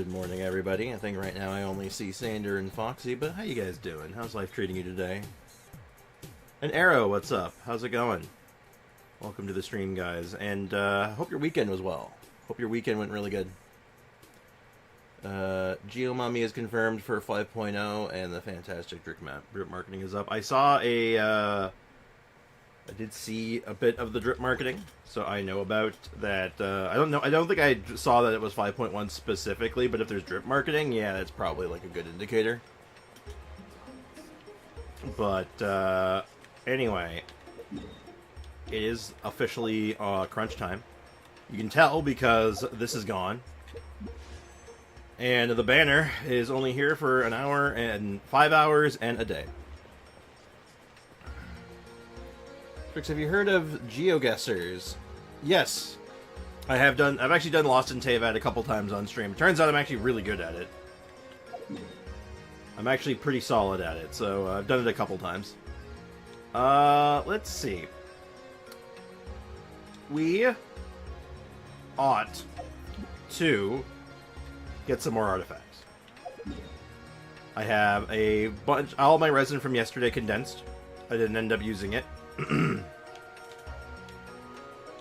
morning, everybody. I think right now I only see Sander and Foxy, but how you guys doing? How's life treating you today? And Arrow, what's up? How's it going? Welcome to the stream, guys. And hope your weekend was well. Hope your weekend went really good. GeoMommy is confirmed for 5.0, and the fantastic drip marketing is up. I saw a... I did see a bit of the drip marketing, so I know about that. I don't think I saw that it was 5.1 specifically, but if there's drip marketing, yeah, that's probably like a good indicator. But anyway, it is officially crunch time. You can tell because this is gone. And the banner is only here for an hour and 5 hours and a day. Have you heard of GeoGuessers? Yes, I have done. I've actually done Lost in Teyvat a couple times on stream. Turns out I'm actually really good at it. I'm actually pretty solid at it, so I've done it a couple times. Let's see. We ought to get some more artifacts. I have a bunch. All my resin from yesterday condensed. I didn't end up using it.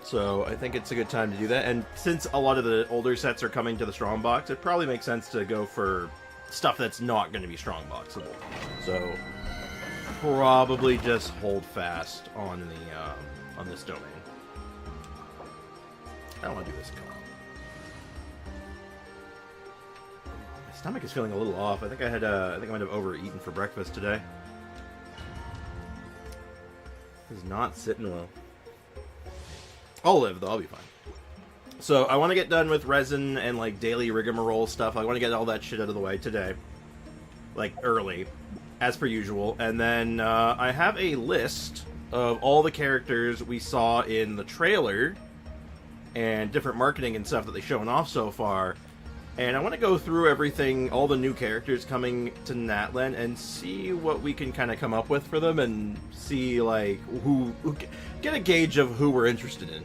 So I think it's a good time to do that, and since a lot of the older sets are coming to the strongbox, it probably makes sense to go for stuff that's not going to be strongboxable. So probably just hold fast on the on this domain. I don't want to do this. My stomach is feeling a little off. I think I might have overeaten for breakfast today. It's not sitting well. I'll live, though. I'll be fine. So, I want to get done with resin and, like, daily rigmarole stuff. I want to get all that shit out of the way today. Like, early. As per usual. And then, I have a list of all the characters we saw in the trailer and different marketing and stuff that they've shown off so far. And I want to go through everything, all the new characters coming to Natlan, and see what we can kind of come up with for them, and see, like, who get a gauge of who we're interested in.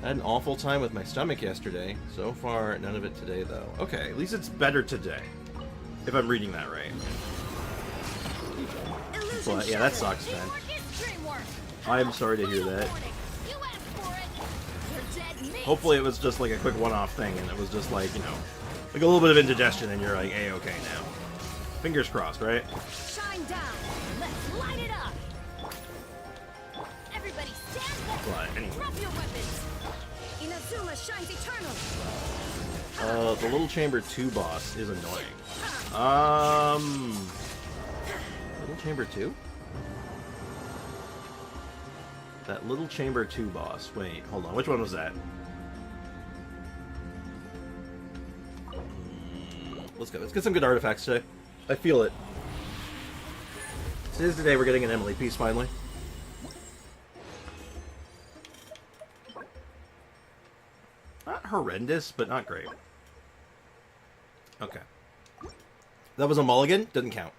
I had an awful time with my stomach yesterday. So far, none of it today, though. Okay, at least it's better today, if I'm reading that right. But, yeah, that sucks, man. I'm sorry to hear that. Hopefully it was just like a quick one-off thing, and it was just like, you know, like a little bit of indigestion, and you're like, A-okay now. Fingers crossed, right? Shine down. Let's light it up. Everybody stand back. But anyway. Drop your weapons. Inazuma shines eternal. The little chamber 2 boss is annoying. Little chamber 2? That little chamber 2 boss. Wait, hold on. Which one was that? Let's go. Let's get some good artifacts today. I feel it. Today's the day we're getting an Emily piece, finally. Not horrendous, but not great. Okay. That was a mulligan? Doesn't count.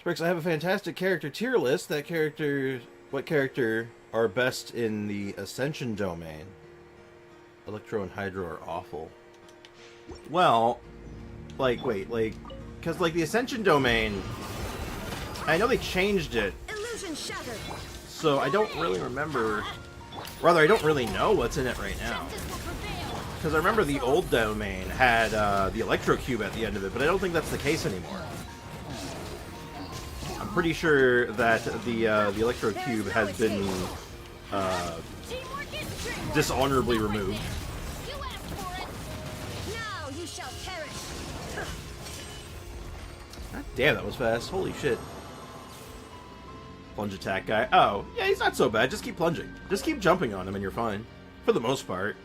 Sprix, I have a fantastic character tier list. What character are best in the Ascension domain? Electro and Hydro are awful. Well, like, wait, like, because, like, the Ascension domain, I know they changed it, Illusion shattered. so I don't really remember, rather, I don't really know what's in it right now. Because I remember the old domain had the Electro Cube at the end of it, but I don't think that's the case anymore. I'm pretty sure that the Electro Cube has been dishonorably removed. God damn, that was fast. Holy shit. Plunge attack guy. Oh, yeah, he's not so bad. Just keep plunging. Just keep jumping on him and you're fine. For the most part.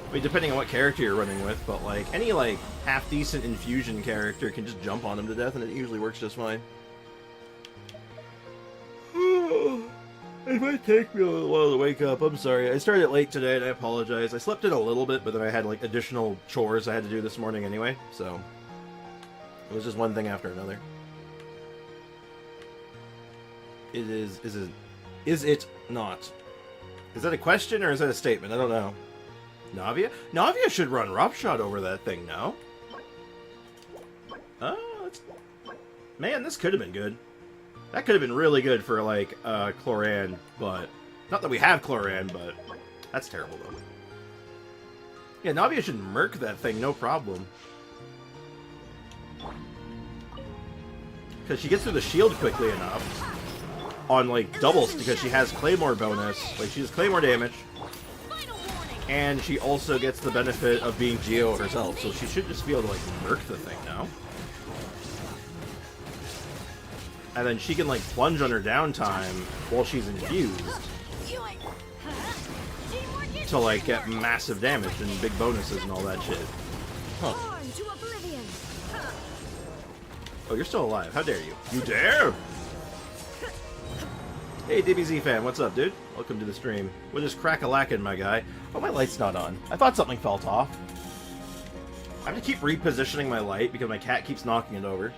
I mean, depending on what character you're running with, but, like, any, like, half-decent infusion character can just jump on him to death and it usually works just fine. It might take me a little while to wake up. I'm sorry. I started late today and I apologize. I slept in a little bit, but then I had, like, additional chores I had to do this morning anyway, so... It was just one thing after another. Is it not? Is that a question or is that a statement? I don't know. Navia? Navia should run roughshod over that thing, no? Man, this could have been good. That could have been really good for, like, Chloran, but... Not that we have Chloran, but... That's terrible, though. Yeah, Navia should murk that thing, no problem. Because she gets through the shield quickly enough. On, like, doubles, because she has Claymore bonus. Like, she has Claymore damage. And she also gets the benefit of being Geo herself, so she should just be able to, like, murk the thing now. And then she can, like, plunge on her downtime while she's infused. To, like, get massive damage and big bonuses and all that shit. Huh. Oh, you're still alive. How dare you? You dare! Hey, DBZ fan, what's up, dude? Welcome to the stream. We're just crack-a-lackin', my guy. Oh, my light's not on. I thought something felt off. I have to keep repositioning my light because my cat keeps knocking it over.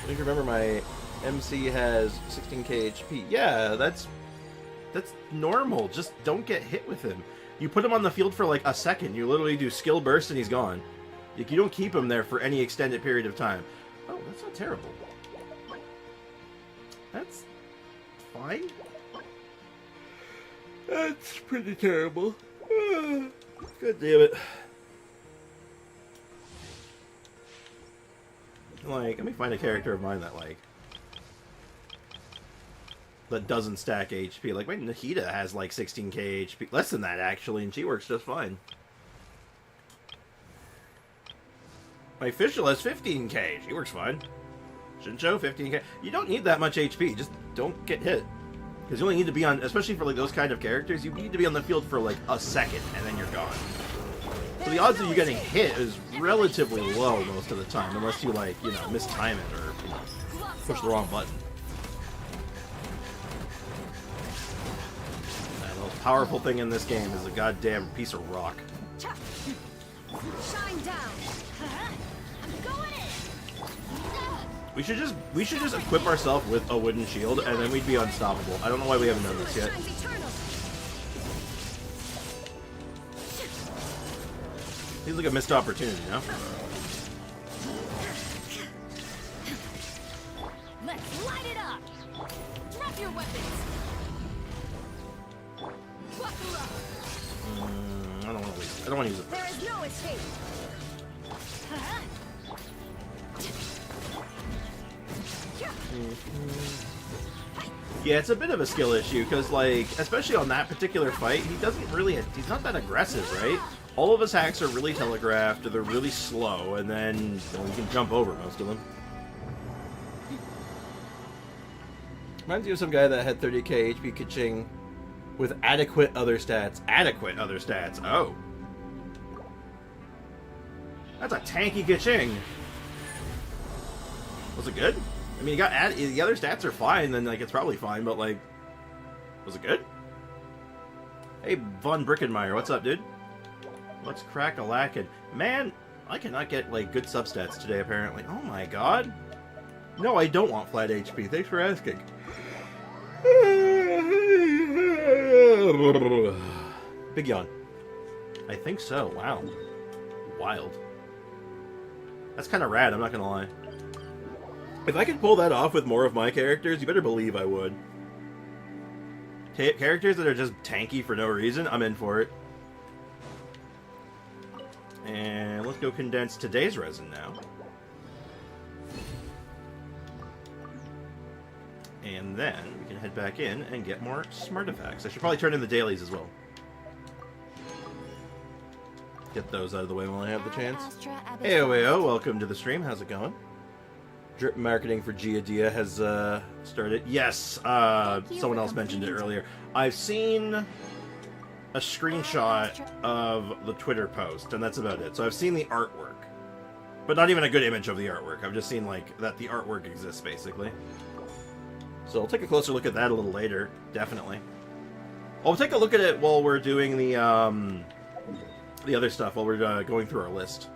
I think remember my MC has 16k HP. Yeah, that's normal. Just don't get hit with him. You put him on the field for like a second. You literally do skill burst and he's gone. Like, you don't keep him there for any extended period of time. Oh, that's not terrible. That's fine. That's pretty terrible. God damn it. Like, let me find a character of mine that doesn't stack HP. Like, wait, Nahida has like 16k HP. Less than that, actually, and she works just fine. My Fischl has 15k. She works fine. Shincho, 15k. You don't need that much HP. Just don't get hit. Because you only need to be on, especially for like those kind of characters, you need to be on the field for like a second, and then you're gone. So the odds of you getting hit is relatively low most of the time, unless you, like, you know, mistime it or, you know, push the wrong button. And the most powerful thing in this game is a goddamn piece of rock. Shine down. I'm going in. We should just equip ourselves with a wooden shield, and then we'd be unstoppable. I don't know why we haven't done this yet. Seems like a missed opportunity, no? Let's light it up. Drop your weapons. I don't want to waste it. I don't want to use it. There is no escape. Yeah, it's a bit of a skill issue, because, like, especially on that particular fight, he's not that aggressive, right? All of his hacks are really telegraphed, they're really slow, and then, you know, you can jump over most of them. Reminds you of some guy that had 30k HP Kaching with adequate other stats. Adequate other stats, oh. That's a tanky Kaching. Was it good? I mean, the other stats are fine, then, like, it's probably fine, but, like, was it good? Hey, Von Brickenmeyer, what's up, dude? Let's crack-a-lackin'. Man, I cannot get, like, good substats today, apparently. Oh my god. No, I don't want flat HP. Thanks for asking. Big yawn. I think so. Wow. Wild. That's kind of rad, I'm not gonna lie. If I could pull that off with more of my characters, you better believe I would. Characters that are just tanky for no reason, I'm in for it. And let's go condense today's resin now. And then we can head back in and get more smart effects. I should probably turn in the dailies as well. Get those out of the way while I have the chance. Hey, OAO, welcome to the stream. How's it going? Drip marketing for Giadia has started. Yes, someone else mentioned it earlier. I've seen a screenshot of the Twitter post, and that's about it. So I've seen the artwork, but not even a good image of the artwork. I've just seen, like, that the artwork exists, basically. So I'll take a closer look at that a little later, definitely. I'll take a look at it while we're doing the other stuff, while we're going through our list.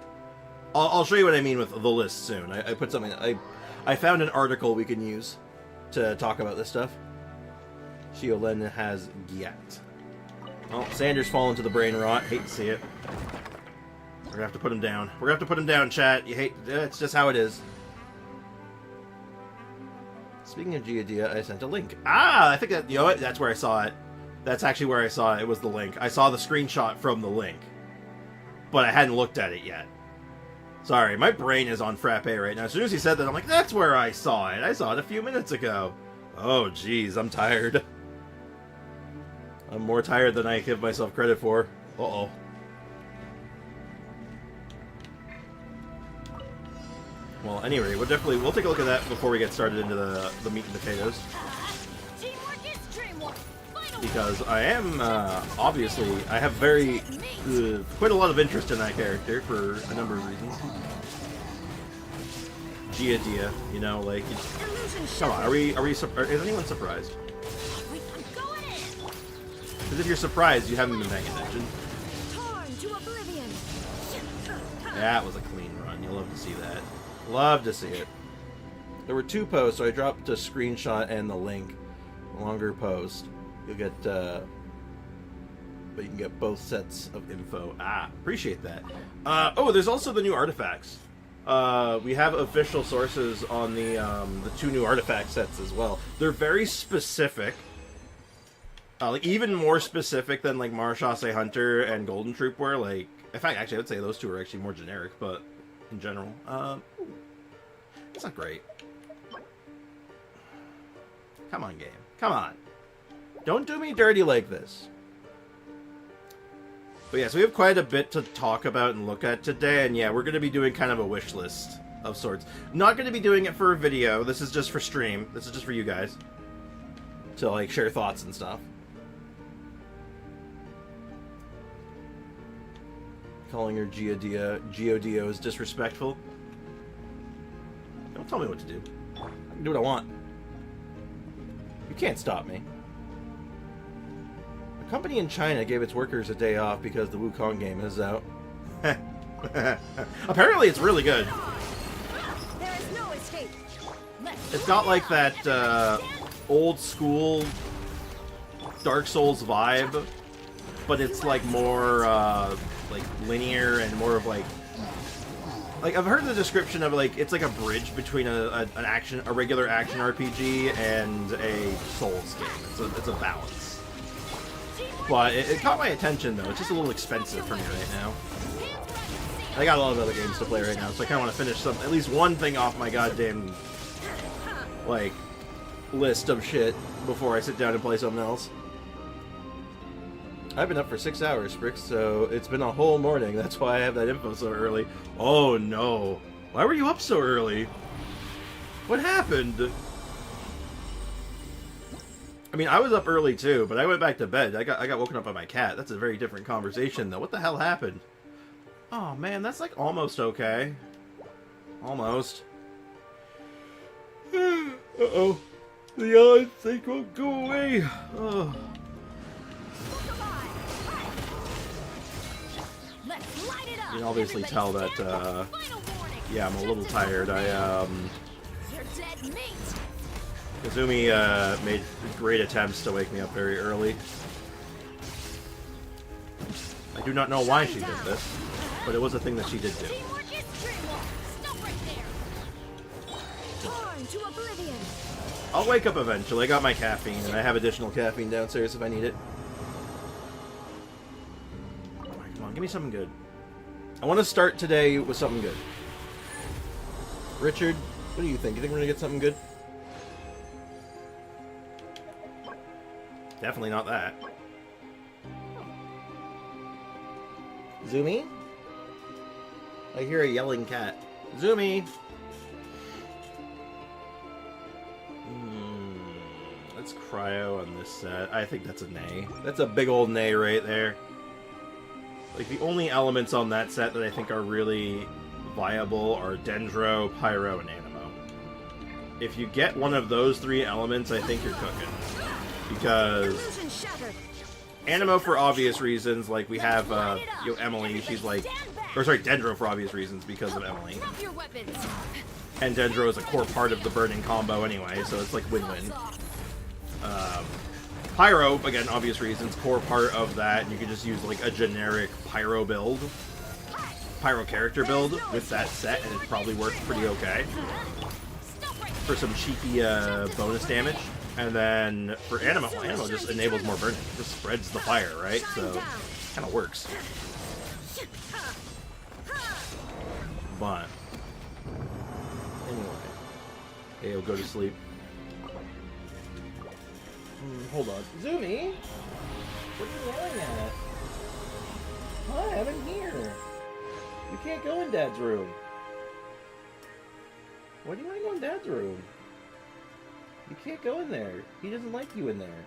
I'll show you what I mean with the list soon. I put something... I found an article we can use to talk about this stuff. Xiolin has Giat. Well, Sanders falling to the brain rot. Hate to see it. We're gonna have to put him down. We're gonna have to put him down, chat. You hate... It's just how it is. Speaking of Giadia, I sent a link. Ah! I think that... You know what? That's where I saw it. That's actually where I saw it. It was the link. I saw the screenshot from the link. But I hadn't looked at it yet. Sorry, my brain is on frappe right now. As soon as he said that, I'm like, that's where I saw it. I saw it a few minutes ago. Oh, jeez, I'm tired. I'm more tired than I give myself credit for. Uh-oh. Well, anyway, we'll take a look at that before we get started into the meat and potatoes. Because I am, obviously, I have quite a lot of interest in that character for a number of reasons. Giadia, you know, like, come on, is anyone surprised? Because if you're surprised, you haven't been paying attention. That was a clean run. You'll love to see that. Love to see it. There were 2 posts, so I dropped a screenshot and the link. Longer post. You'll get, but you can get both sets of info. Ah, appreciate that. Oh, there's also the new artifacts. We have official sources on the 2 new artifact sets as well. They're very specific. Like, even more specific than, like, Marashase Hunter and Golden Troop were. Like, in fact, actually, I would say those 2 are actually more generic, but in general. It's not great. Come on, game. Come on. Don't do me dirty like this. But yeah, so we have quite a bit to talk about and look at today, and yeah, we're going to be doing kind of a wish list of sorts. Not going to be doing it for a video. This is just for stream. This is just for you guys. To, like, share thoughts and stuff. Calling her Giodio is disrespectful. Don't tell me what to do. I can do what I want. You can't stop me. A company in China gave its workers a day off because the Wukong game is out. Apparently it's really good. There is no escape. It's got like that old school Dark Souls vibe, but it's like more like linear and more of like I've heard the description of like it's like a bridge between a regular action RPG and a Souls game. It's a balance. But it caught my attention though. It's just a little expensive for me right now. I got a lot of other games to play right now, so I kind of want to finish at least one thing off my goddamn like list of shit before I sit down and play something else. I've been up for 6 hours, Sprix, so it's been a whole morning. That's why I have that info so early. Oh no. Why were you up so early? What happened? I mean, I was up early too, but I went back to bed. I got woken up by my cat. That's a very different conversation though. What the hell happened? Oh man, that's like almost okay. Almost. Uh-oh. The odds, they won't go away. Oh. You can obviously tell that, yeah, I'm a little tired. Kazumi, made great attempts to wake me up very early. I do not know why she did this, but it was a thing that she did do. I'll wake up eventually. I got my caffeine, and I have additional caffeine downstairs if I need it. Alright, come on, give me something good. I want to start today with something good. Richard, what do you think? You think we're going to get something good? Definitely not that. Zumi? I hear a yelling cat. Zumi! Let's cryo on this set. I think that's a nay. That's a big old nay right there. Like, the only elements on that set that I think are really viable are Dendro, Pyro, and Animo. If you get one of those 3 elements, I think you're cooking. Because Animo for obvious reasons, like we have Emily, she's like, or sorry, Dendro for obvious reasons because of Emily. And Dendro is a core part of the burning combo anyway, so it's like win-win. Pyro, again, obvious reasons, core part of that, and you can just use like a generic Pyro build, Pyro character build with that set, and it probably works pretty okay for some cheeky bonus damage. And then for Animo, well, Animo just enables more burning. It just spreads the fire, right? So kind of works. But anyway, Ayo, go to sleep. Hold on, Zumi, what are you yelling at? Hi, I'm in here. You can't go in Dad's room. Why do you want to go in Dad's room? You can't go in there. He doesn't like you in there.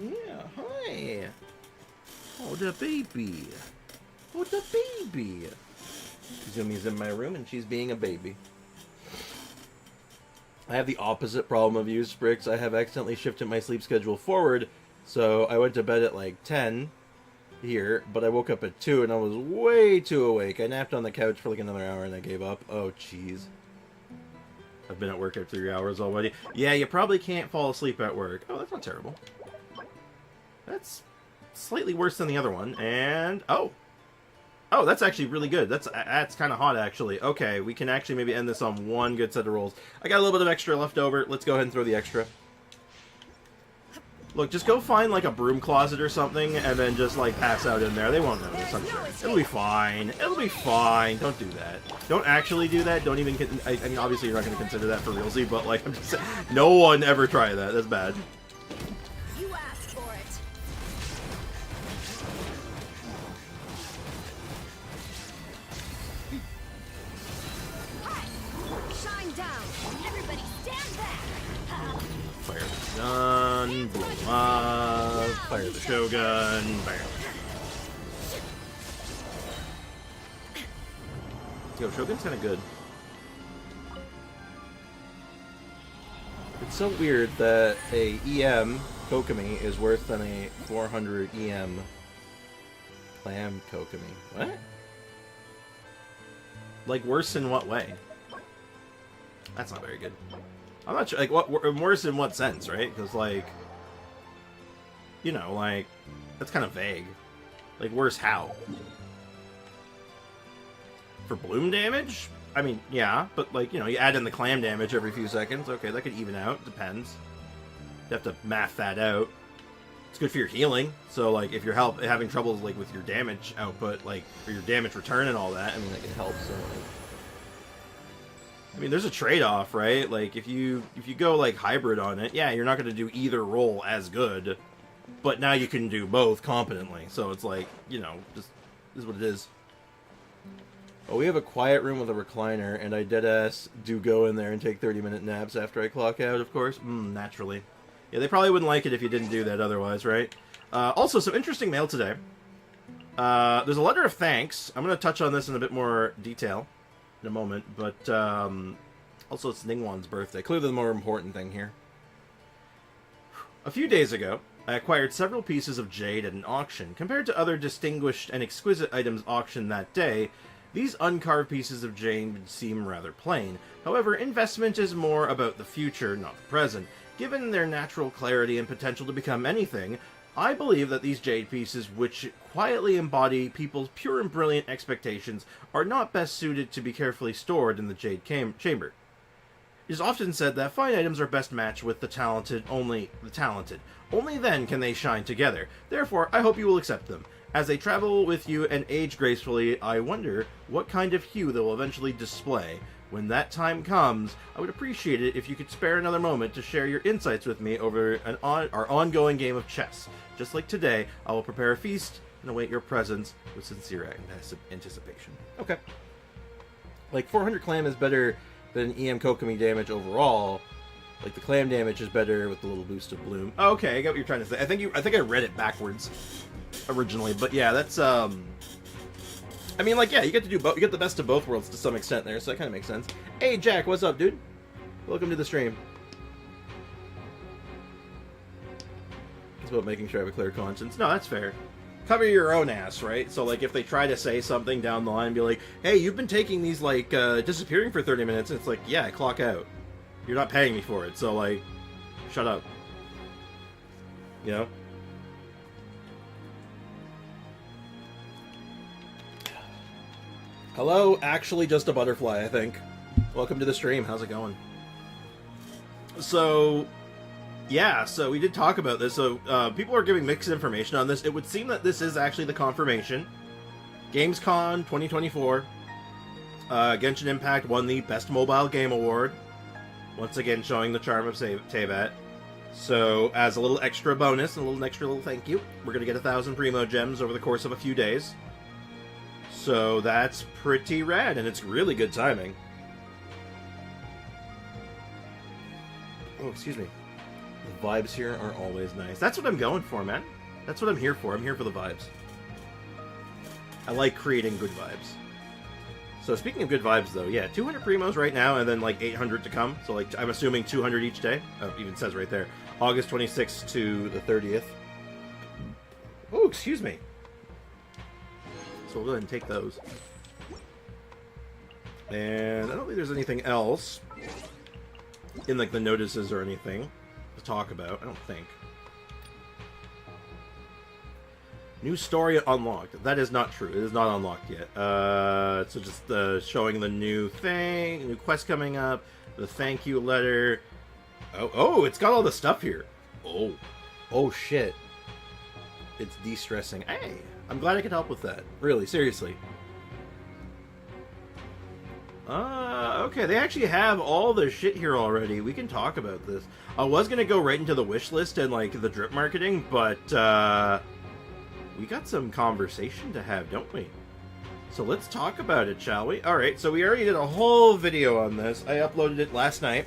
Yeah, hi. Oh, the baby. Oh, the baby. Zumi's in my room and she's being a baby. I have the opposite problem of you, Sprix. I have accidentally shifted my sleep schedule forward, so I went to bed at like 10 here, but I woke up at 2 and I was way too awake. I napped on the couch for like another hour and I gave up. Oh, jeez. I've been at work for 3 hours already. Yeah, you probably can't fall asleep at work. Oh, that's not terrible. That's slightly worse than the other one. And, oh, that's actually really good. That's kind of hot, actually. Okay, we can actually maybe end this on one good set of rolls. I got a little bit of extra left over. Let's go ahead and throw the extra. Look, just go find, like, a broom closet or something, and then just, like, pass out in there. They won't notice, I'm sure. It'll be fine. It'll be fine. Don't do that. Don't actually do that. Don't even... I mean, obviously, you're not going to consider that for realsy, but, like, I'm just saying... No one ever try that. That's bad. You asked for it. Shine down. Everybody stand back. Fire the gun, blow them up, fire the shogun, bam. Yo, Shogun's kind of good. It's so weird that a EM Kokomi is worse than a 400 EM Clam Kokomi. What? Like, worse in what way? That's not very good. I'm not sure, like, what worse in what sense, right? Because, like, you know, like, that's kind of vague. Like, worse how? For bloom damage? I mean, yeah, but, like, you know, you add in the clam damage every few seconds. Okay, that could even out. Depends. You have to math that out. It's good for your healing. So, like, if you're having troubles, like, with your damage output, like, or your damage return and all that, I mean, that can help, so, like... I mean, there's a trade-off, right? Like, if you go, like, hybrid on it, yeah, you're not going to do either role as good, but now you can do both competently. So it's like, you know, just this is what it is. Oh, we have a quiet room with a recliner, and I deadass do go in there and take 30-minute naps after I clock out, of course. Naturally. Yeah, they probably wouldn't like it if you didn't do that otherwise, right? Also, some interesting mail today. There's a letter of thanks. I'm going to touch on this in a bit more detail in a moment, but also it's Ningguang's birthday. Clearly the more important thing here. A few days ago, I acquired several pieces of jade at an auction. Compared to other distinguished and exquisite items auctioned that day, these uncarved pieces of jade seem rather plain. However, investment is more about the future, not the present. Given their natural clarity and potential to become anything, I believe that these jade pieces, which quietly embody people's pure and brilliant expectations, are not best suited to be carefully stored in the jade chamber. It is often said that fine items are best matched with the talented. Only then can they shine together. Therefore, I hope you will accept them. As they travel with you and age gracefully, I wonder what kind of hue they will eventually display. When that time comes, I would appreciate it if you could spare another moment to share your insights with me over our ongoing game of chess. Just like today, I will prepare a feast and await your presence with sincere anticipation. Okay. Like, 400 clam is better than EM Kokomi damage overall. Like, the clam damage is better with the little boost of bloom. Okay, I get what you're trying to say. I think I read it backwards originally, but yeah, that's I mean, like, yeah, you get to do both. You get the best of both worlds to some extent there, so that kind of makes sense. Hey, Jack, what's up, dude? Welcome to the stream. It's about making sure I have a clear conscience. No, that's fair. Cover your own ass, right? So, like, if they try to say something down the line, be like, hey, you've been taking these, like, disappearing for 30 minutes, and it's like, yeah, clock out. You're not paying me for it, so, like, shut up. you know? Hello, actually just a butterfly, I think. Welcome to the stream. How's it going? So, yeah, so we did talk about this. So, people are giving mixed information on this. It would seem that this is actually the confirmation. Gamescom 2024. Genshin Impact won the Best Mobile Game Award. Once again, showing the charm of Teyvat. So, as a little extra bonus, and a little extra little thank you, we're going to get 1,000 Primo Gems over the course of a few days. So, that's pretty rad, and it's really good timing. Oh, excuse me. The vibes here are always nice. That's what I'm going for, man. That's what I'm here for. I'm here for the vibes. I like creating good vibes. So speaking of good vibes, though, yeah, 200 Primos right now, and then like 800 to come. So like I'm assuming 200 each day. Oh, it even says right there, August 26th to the 30th. Oh, excuse me. So we'll go ahead and take those. And I don't think there's anything else in like the notices or anything to talk about. I don't think. New story unlocked. That is not true. It is not unlocked yet. So just showing the new thing, new quest coming up, the thank you letter. Oh, it's got all the stuff here. Oh shit. It's de-stressing. Hey, I'm glad I could help with that. Really, seriously. Okay, they actually have all the shit here already. We can talk about this. I was gonna go right into the wish list and like the drip marketing, but we got some conversation to have, don't we? So let's talk about it, shall we? Alright, so we already did a whole video on this. I uploaded it last night.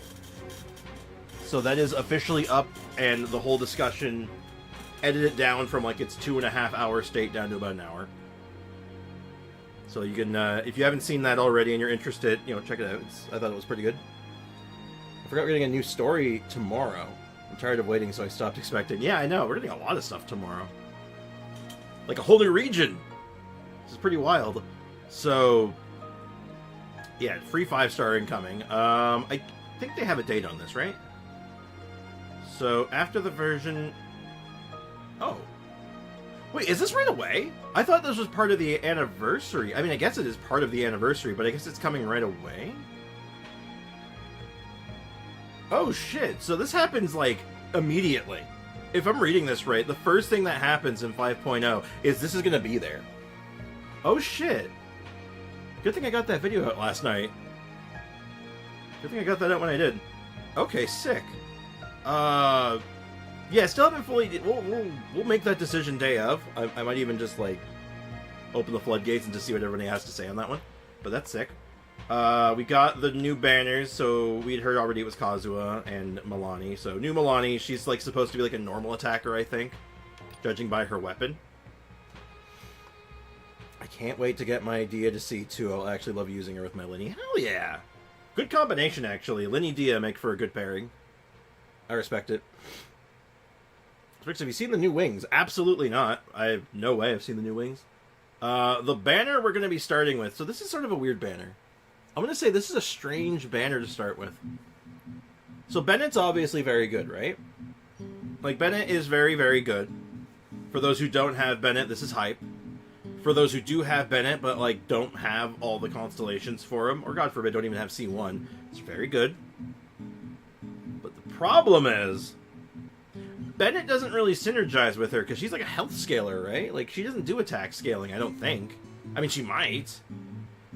So that is officially up, and the whole discussion edited down from like its 2.5 hour state down to about an hour. So you can, if you haven't seen that already and you're interested, you know, check it out. I thought it was pretty good. I forgot we're getting a new story tomorrow. I'm tired of waiting, so I stopped expecting. Yeah, I know. We're getting a lot of stuff tomorrow. Like a whole new region. This is pretty wild. So, yeah, free 5-star incoming. I think they have a date on this, right? So, after the version... Oh. Wait, is this right away? I thought this was part of the anniversary. I mean, I guess it is part of the anniversary, but I guess it's coming right away? Oh, shit. So this happens, like, immediately. If I'm reading this right, the first thing that happens in 5.0 is this is going to be there. Oh, shit. Good thing I got that video out last night. Good thing I got that out when I did. Okay, sick. Yeah, still haven't fully... We'll make that decision day of. I might even just, like, open the floodgates and just see what everybody has to say on that one. But that's sick. We got the new banners, so we'd heard already it was Kazuha and Milani. So, new Milani, she's, like, supposed to be, like, a normal attacker, I think. Judging by her weapon. I can't wait to get my Dia to C2. I'll actually love using her with my Linny. Hell yeah! Good combination, actually. Linny Dia make for a good pairing. I respect it. Have you seen the new wings? Absolutely not. I have no way I've seen the new wings. The banner we're going to be starting with. So this is sort of a weird banner. I'm going to say this is a strange banner to start with. So Bennett's obviously very good, right? Like, Bennett is very, very good. For those who don't have Bennett, this is hype. For those who do have Bennett, but, like, don't have all the constellations for him, or God forbid, don't even have C1, it's very good. But the problem is... Bennett doesn't really synergize with her, because she's like a health scaler, right? Like, she doesn't do attack scaling, I don't think. I mean, she might.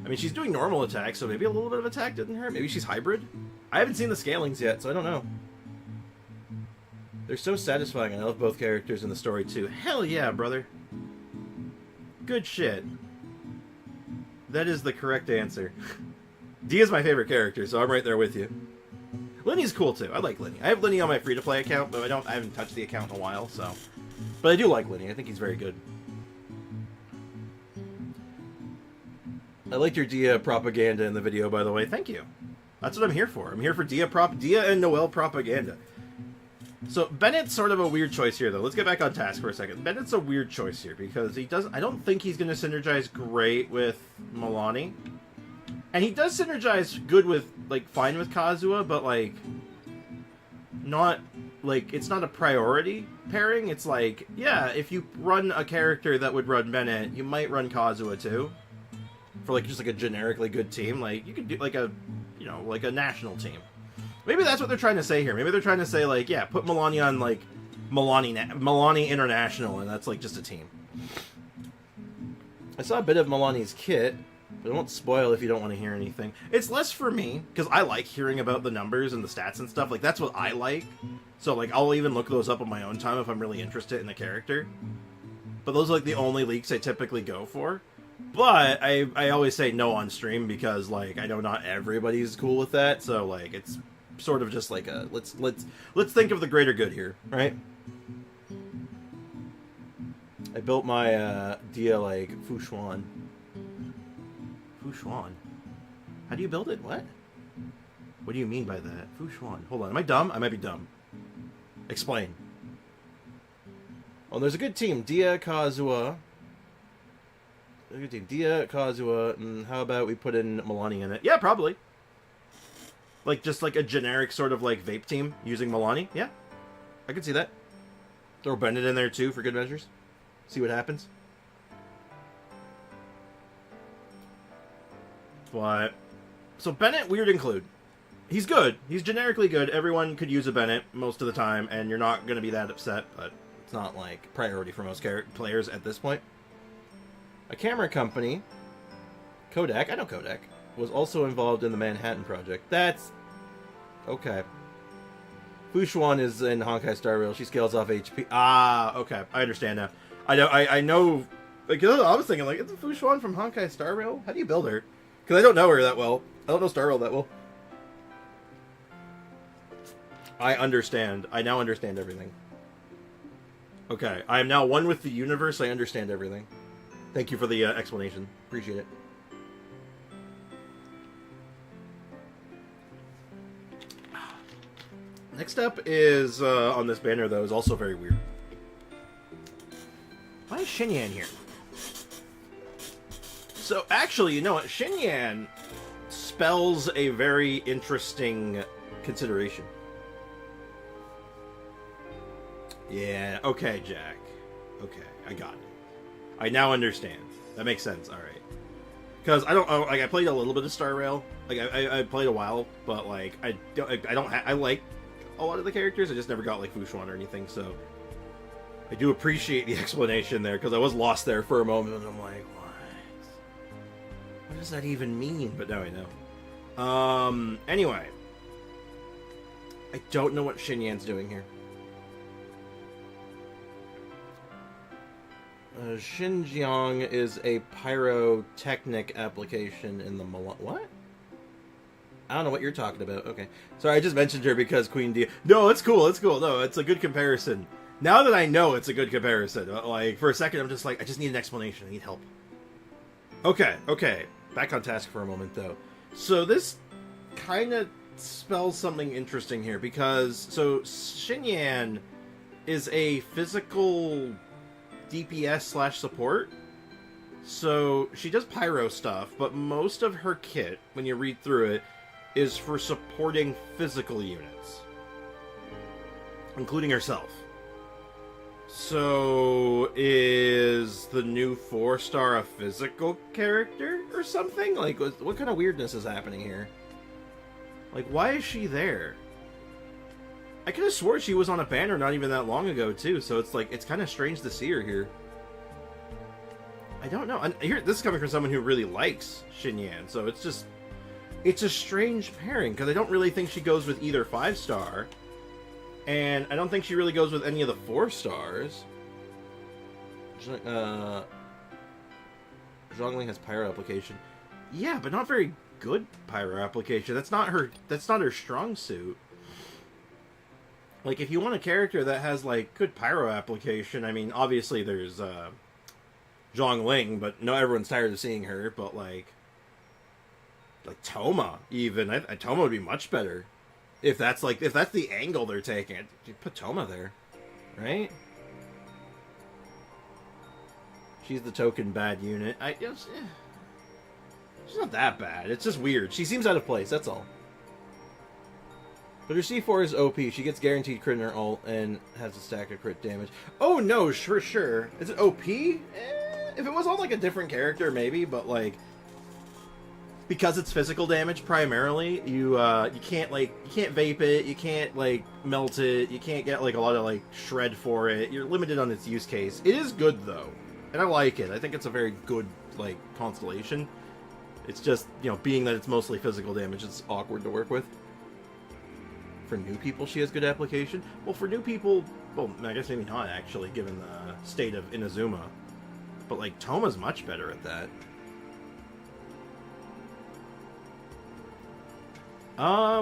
I mean, she's doing normal attacks, so maybe a little bit of attack didn't hurt. Maybe she's hybrid? I haven't seen the scalings yet, so I don't know. They're so satisfying. I love both characters in the story, too. Hell yeah, brother. Good shit. That is the correct answer. Dia's my favorite character, so I'm right there with you. Linny's cool too. I like Linny. I have Linny on my free-to-play account, but I haven't touched the account in a while, so. But I do like Linny. I think he's very good. I liked your Dia propaganda in the video, by the way. Thank you. That's what I'm here for. I'm here for Dia and Noelle propaganda. So Bennett's sort of a weird choice here, though. Let's get back on task for a second. Bennett's a weird choice here because he doesn't. I don't think he's going to synergize great with Milani. And he does synergize good with, like, fine with Kazuha, but, like, not, like, it's not a priority. pairing, it's like, yeah, if you run a character that would run Bennett, you might run Kazuha too. For like just like a generically good team, like you could do like a, you know, like a national team. Maybe that's what they're trying to say here. Maybe they're trying to say like, yeah, put Milani on like Milani International, and that's like just a team. I saw a bit of Milani's kit, but I won't spoil if you don't want to hear anything. It's less for me because I like hearing about the numbers and the stats and stuff. Like that's what I like. So like I'll even look those up on my own time if I'm really interested in the character. But those are like the only leaks I typically go for. But I always say no on stream because like I know not everybody's cool with that. So like it's sort of just like a let's think of the greater good here, right? I built my Dia like Fushuan. Fushuan? How do you build it? What? What do you mean by that? Fushuan. Hold on. Am I dumb? I might be dumb. Explain. Oh, there's a good team. Dia, Kazuha. A good team. Dia, Kazuha, and how about we put in Milani in it? Yeah, probably. Like, just like a generic sort of like vape team using Milani? Yeah. I could see that. Throw Bennett in there too for good measures. See what happens. But so Bennett, weird include. He's good. He's generically good. Everyone could use a Bennett most of the time, and you're not going to be that upset, but it's not like priority for most players at this point. A camera company, Kodak, I know Kodak, was also involved in the Manhattan Project. That's okay. Fushuan is in Honkai Star Rail. She scales off HP. Ah, okay. I understand now. I know. Like, I was thinking, like, isn't Fushuan from Honkai Star Rail? How do you build her? Because I don't know her that well. I don't know Star Rail that well. I understand. I now understand everything. Okay. I am now one with the universe. I understand everything. Thank you for the explanation. Appreciate it. Next up is, on this banner, though, is also very weird. Why is Xinyan here? So, actually, you know what? Xinyan spells a very interesting consideration. Yeah, okay, Jack. Okay, I got it. I now understand. That makes sense, alright. Because I don't, like, I played a little bit of Star Rail. Like, I played a while, but, like, I like a lot of the characters. I just never got, like, Fushuan or anything, so I do appreciate the explanation there, because I was lost there for a moment, and I'm like, what does that even mean? But now I know. Anyway. I don't know what Xinyan's doing here. Xinjiang is a pyrotechnic application in the what? I don't know what you're talking about. Okay. Sorry, I just mentioned her because Queen Dia... No, it's cool, it's cool. No, it's a good comparison. Now that I know it's a good comparison, like, for a second I'm just like, I just need an explanation. I need help. Okay, okay. Back on task for a moment, though. So this kind of spells something interesting here, because... So, Xinyan is a physical DPS / support. So, she does pyro stuff, but most of her kit, when you read through it, is for supporting physical units. Including herself. So, is the new 4-star a physical character or something? Like, what kind of weirdness is happening here? Like, why is she there? I could have swore she was on a banner not even that long ago, too, so it's like, it's kind of strange to see her here. I don't know. And here, this is coming from someone who really likes Xinyan, so it's just... It's a strange pairing, because I don't really think she goes with either 5-star. And I don't think she really goes with any of the 4-stars. Zhongling has pyro application. Yeah, but not very good pyro application. That's not her strong suit. Like, if you want a character that has, like, good pyro application, I mean, obviously there's, Zhongling, but no, everyone's tired of seeing her, but, like Toma, even. Toma would be much better. If that's the angle they're taking, you put Toma there, right? She's the token bad unit. She's not that bad. It's just weird. She seems out of place, that's all. But her C4 is OP. She gets guaranteed crit in her ult and has a stack of crit damage. Oh no, for sure. Is it OP? If it was on like a different character, maybe. But like, because it's physical damage primarily, you can't vape it. You can't like melt it. You can't get like a lot of like shred for it. You're limited on its use case. It is good though, and I like it. I think it's a very good like constellation. It's just, you know, being that it's mostly physical damage, it's awkward to work with. For new people, she has good application. Well, for new people, well, I guess maybe not, actually, given the state of Inazuma. But, like, Toma's much better at that.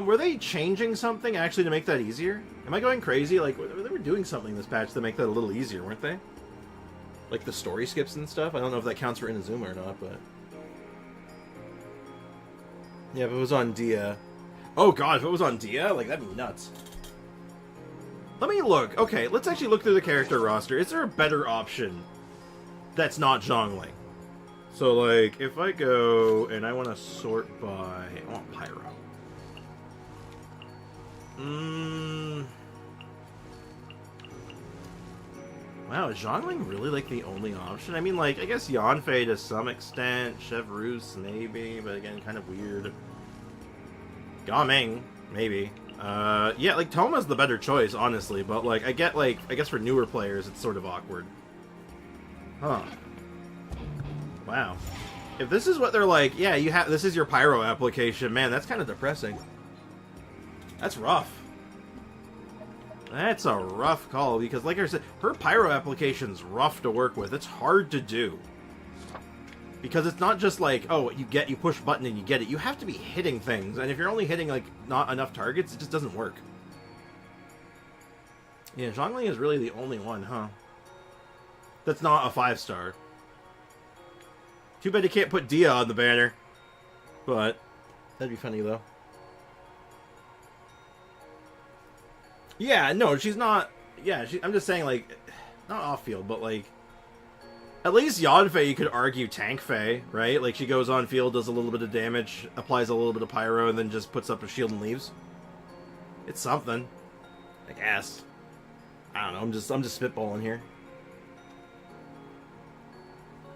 Were they changing something, actually, to make that easier? Am I going crazy? Like, they were doing something this patch to make that a little easier, weren't they? Like, the story skips and stuff? I don't know if that counts for Inazuma or not, but... Yeah, if it was on Dia... Oh god, if it was on Dia, like, that'd be nuts. Let me look. Okay, let's actually look through the character roster. Is there a better option that's not Zhongling? So, like, if I go and I want to sort by... I want Pyro. Wow, is Zhongling really, like, the only option? I mean, like, I guess Yanfei to some extent, Chevreuse maybe, but again, kind of weird. Gaming, maybe. Yeah, like, Toma's the better choice, honestly, but, like, I guess for newer players, it's sort of awkward. Huh. Wow. If this is what they're like, yeah, this is your Pyro application, man, that's kind of depressing. That's rough. That's a rough call, because, like I said, her Pyro application's rough to work with. It's hard to do. Because it's not just like, oh, you push button and you get it. You have to be hitting things, and if you're only hitting, like, not enough targets, it just doesn't work. Yeah, Zhongling is really the only one, huh? That's not a 5-star. Too bad you can't put Dia on the banner. But, that'd be funny, though. Yeah, no, she's not... Yeah, I'm just saying, like, not off-field, but, like... At least Yanfei, you could argue tank Fei, right? Like, she goes on field, does a little bit of damage, applies a little bit of pyro, and then just puts up a shield and leaves. It's something. I guess. I don't know, I'm just spitballing here.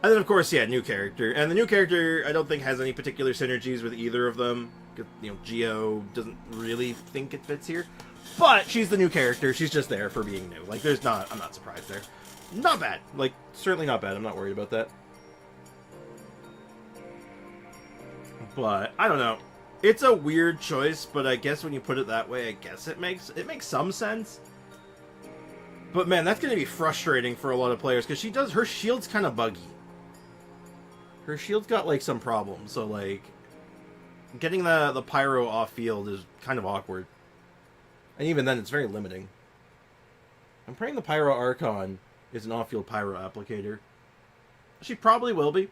And then, of course, yeah, new character. And the new character, I don't think has any particular synergies with either of them. You know, Geo doesn't really think it fits here. But she's the new character. She's just there for being new. Like, I'm not surprised there. Not bad. Like, certainly not bad. I'm not worried about that. But, I don't know. It's a weird choice, but I guess when you put it that way, I guess it makes some sense. But, man, that's going to be frustrating for a lot of players, because her shield's kind of buggy. Her shield's got, like, some problems, so, like, getting the pyro off-field is kind of awkward. And even then, it's very limiting. I'm praying the Pyro Archon is an off-field Pyro applicator. She probably will be.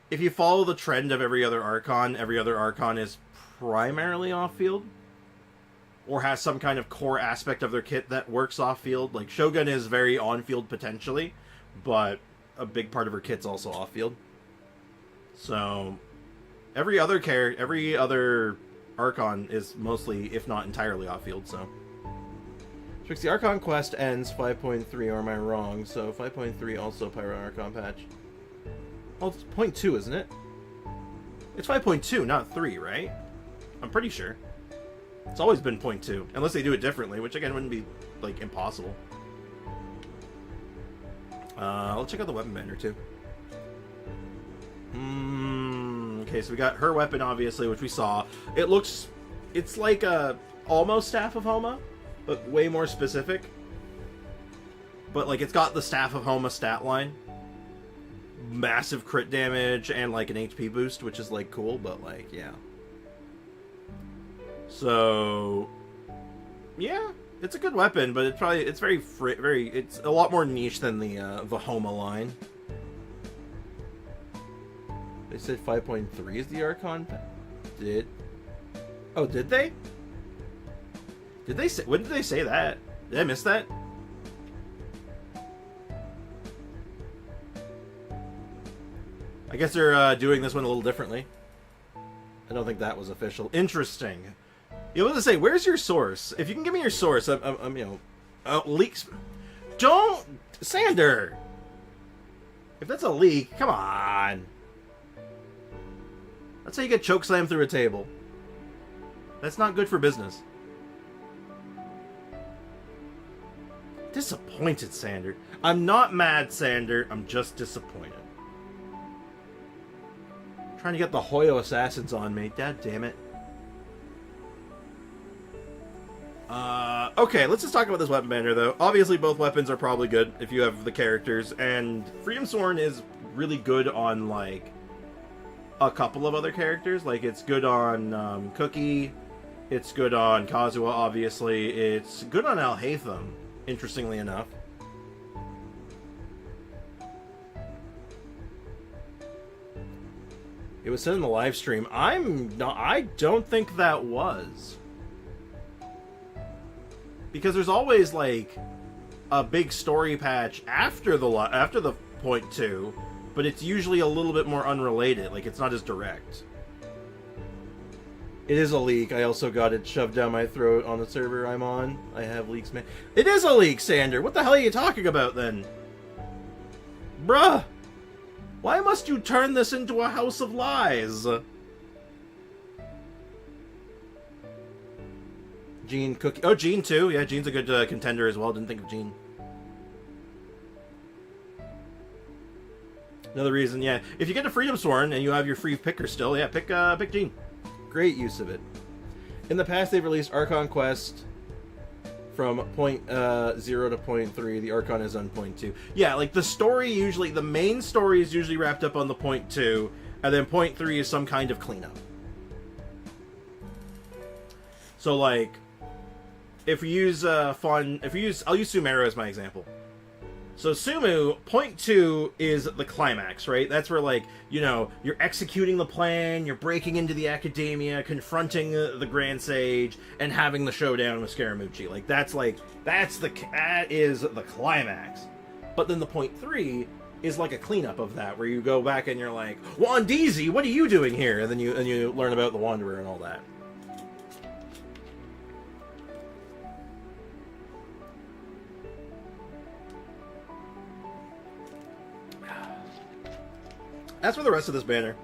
If you follow the trend of every other Archon is primarily off-field. Or has some kind of core aspect of their kit that works off-field. Like, Shogun is very on-field potentially, but a big part of her kit's also off-field. So, every other Archon is mostly, if not entirely, off-field, so... Trix, the Archon quest ends 5.3, or am I wrong? So 5.3 also Pyro Archon patch. Well, it's 0.2, isn't it? It's 5.2, not 3, right? I'm pretty sure. It's always been 0.2, unless they do it differently, which again wouldn't be, like, impossible. Let's check out the weapon banner, too. Okay, so we got her weapon, obviously, which we saw. It's like a almost Staff of Homa, but way more specific. But, like, it's got the Staff of Homa stat line. Massive crit damage and, like, an HP boost, which is, like, cool, but, like, yeah. So, yeah, it's a good weapon, but it's it's a lot more niche than the Homa line. They said 5.3 is the Archon. Did they? Did they say? When did they say that? Did I miss that? I guess they're doing this one a little differently. I don't think that was official. Interesting. You want to say, where's your source? If you can give me your source, I'm you know, leaks. Don't, Sander. If that's a leak, come on. That's how you get chokeslammed through a table. That's not good for business. Disappointed, Sander. I'm not mad, Sander. I'm just disappointed. Trying to get the Hoyo assassins on me. God damn it. Okay, let's just talk about this weapon banner, though. Obviously, both weapons are probably good if you have the characters, and Freedom Sworn is really good on, like, a couple of other characters. Like, it's good on Cookie, it's good on Kazuha, obviously, it's good on Alhaitham, interestingly enough. It was said in the live stream. I don't think that was. Because there's always, like, a big story patch after the 0.2, but it's usually a little bit more unrelated. Like, it's not as direct. It is a leak. I also got it shoved down my throat on the server I'm on. I have leaks, man. It is a leak, Sander! What the hell are you talking about, then? Bruh! Why must you turn this into a house of lies? Jean, Cookie. Oh, Jean too. Yeah, Jean's a good contender as well. Didn't think of Jean. Another reason, yeah. If you get a Freedom Sworn and you have your free picker still, yeah, pick Jean. Great use of it. In the past, they've released Archon Quest from 0.0 to 0.3. The Archon is on 0.2. Yeah, like the story usually, the main story is usually wrapped up on the 0.2, and then 0.3 is some kind of cleanup. So like, if we use I'll use Sumeru as my example. So Sumu, 0.2 is the climax, right? That's where, like, you know, you're executing the plan, you're breaking into the academia, confronting the Grand Sage, and having the showdown with Scaramucci. Like, that is the climax. But then the 0.3 is like a cleanup of that, where you go back and you're like, Wandeezy, what are you doing here? And then you learn about the Wanderer and all that. As for the rest of this banner,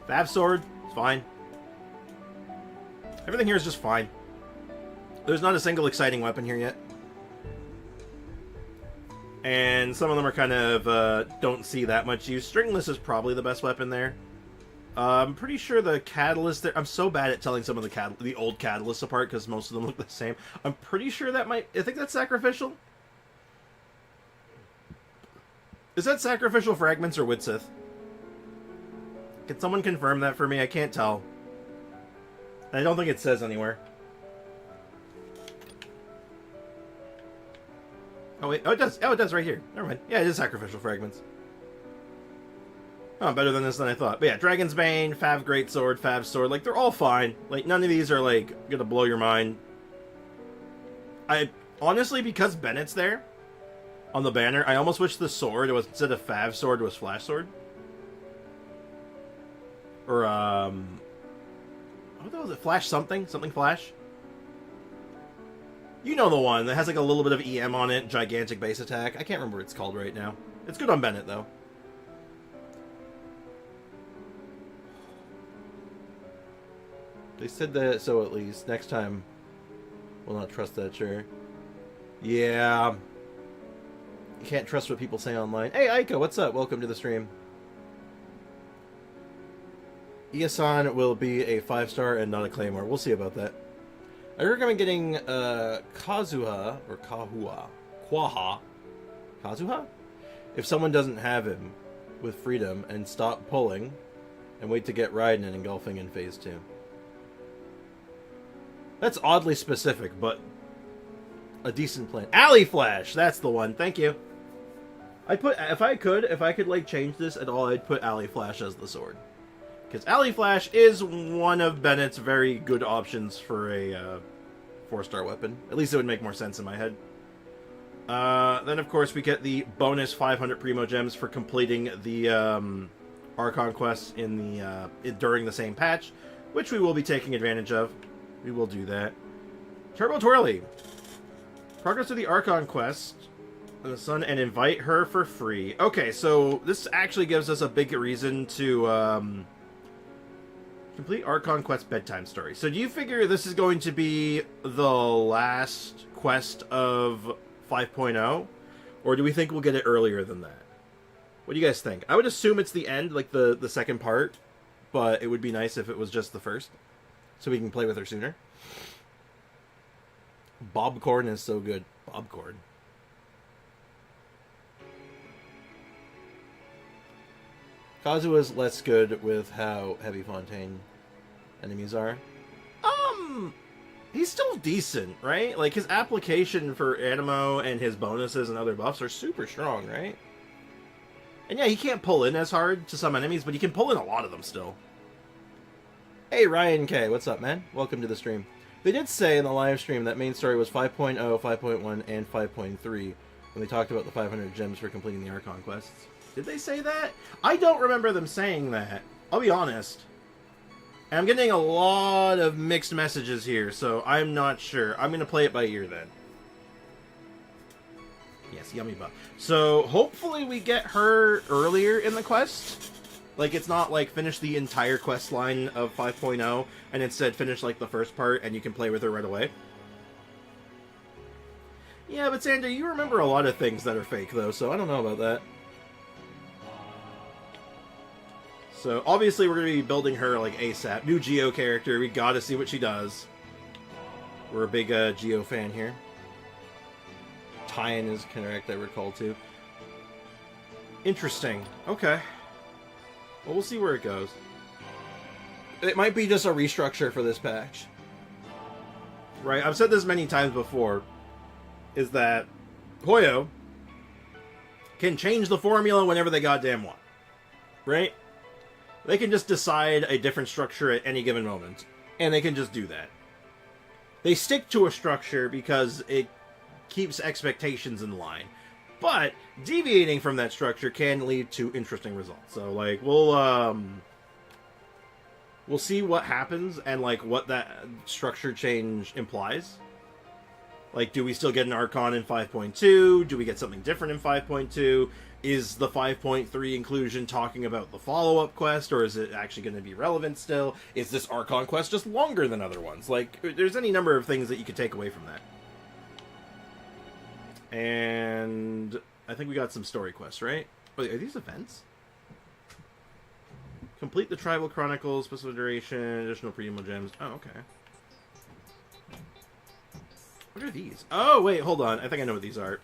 Fav Sword, it's fine. Everything here is just fine. There's not a single exciting weapon here yet. And some of them are kind of, don't see that much use. Stringless is probably the best weapon there. I'm pretty sure the Catalyst there... I'm so bad at telling some of the old Catalysts apart because most of them look the same. I'm pretty sure that might... I think that's Sacrificial. Is that Sacrificial Fragments or Widsith? Can someone confirm that for me? I can't tell. I don't think it says anywhere. Oh, wait. Oh, it does. Oh, it does right here. Never mind. Yeah, it is Sacrificial Fragments. Oh, better than this than I thought. But yeah, Dragon's Bane, Fav Greatsword, Fav Sword. Like, they're all fine. Like, none of these are, like, gonna blow your mind. Honestly, because Bennett's there on the banner, I almost wish the sword was, instead of Fav Sword, was Flash Sword. Or, what the hell was it? Flash something? Something Flash? You know the one that has like a little bit of EM on it, gigantic base attack. I can't remember what it's called right now. It's good on Bennett, though. They said that, so at least. Next time, we'll not trust that, sure. Yeah. You can't trust what people say online. Hey, Ayaka, what's up? Welcome to the stream. Iasan will be a 5-star and not a Claymore. We'll see about that. I recommend getting Kazuha, or Quaha. Kazuha? If someone doesn't have him with freedom, and stop pulling, and wait to get Raiden and engulfing in phase 2. That's oddly specific, but a decent plan. Alley Flash! That's the one. Thank you. If I could like change this at all, I'd put Alley Flash as the sword. Because Alley Flash is one of Bennett's very good options for a 4-star weapon. At least it would make more sense in my head. Then, of course, we get the bonus 500 Primo Gems for completing the Archon quests in the during the same patch, which we will be taking advantage of. We will do that. Turbo Twirly. Progress to the Archon quest in the sun and invite her for free. Okay, so this actually gives us a big reason to complete Archon quest bedtime story. So do you figure this is going to be the last quest of 5.0? Or do we think we'll get it earlier than that? What do you guys think? I would assume it's the end, like the second part, but it would be nice if it was just the first, so we can play with her sooner. Bobcorn is so good. Bobcorn. Kazuha's less good with how heavy Fontaine enemies are. He's still decent, right? Like, his application for Animo and his bonuses and other buffs are super strong, right? And yeah, he can't pull in as hard to some enemies, but he can pull in a lot of them still. Hey, Ryan K, what's up, man? Welcome to the stream. They did say in the live stream that main story was 5.0, 5.1, and 5.3 when they talked about the 500 gems for completing the Archon quests. Did they say that? I don't remember them saying that. I'll be honest. And I'm getting a lot of mixed messages here, so I'm not sure. I'm going to play it by ear then. Yes, yummy buff. So, hopefully we get her earlier in the quest. Like, it's not like finish the entire quest line of 5.0 and instead finish like the first part and you can play with her right away. Yeah, but Sander, you remember a lot of things that are fake though, so I don't know about that. So, obviously we're going to be building her like ASAP. New Geo character, we gotta see what she does. We're a big Geo fan here. Tie-in is correct, I recall too. Interesting. Okay. Well, we'll see where it goes. It might be just a restructure for this patch. Right? I've said this many times before. Is that Hoyo can change the formula whenever they goddamn want. Right? They can just decide a different structure at any given moment. And they can just do that. They stick to a structure because it keeps expectations in line. But deviating from that structure can lead to interesting results. So, like, we'll see what happens and, like, what that structure change implies. Like, do we still get an Archon in 5.2? Do we get something different in 5.2? Is the 5.3 inclusion talking about the follow-up quest, or is it actually going to be relevant still? Is this Archon quest just longer than other ones? Like, there's any number of things that you could take away from that. And I think we got some story quests, right? Wait, are these events? Complete the Tribal Chronicles, special duration, additional Primo Gems. Oh, okay. What are these? Oh, wait, hold on. I think I know what these are.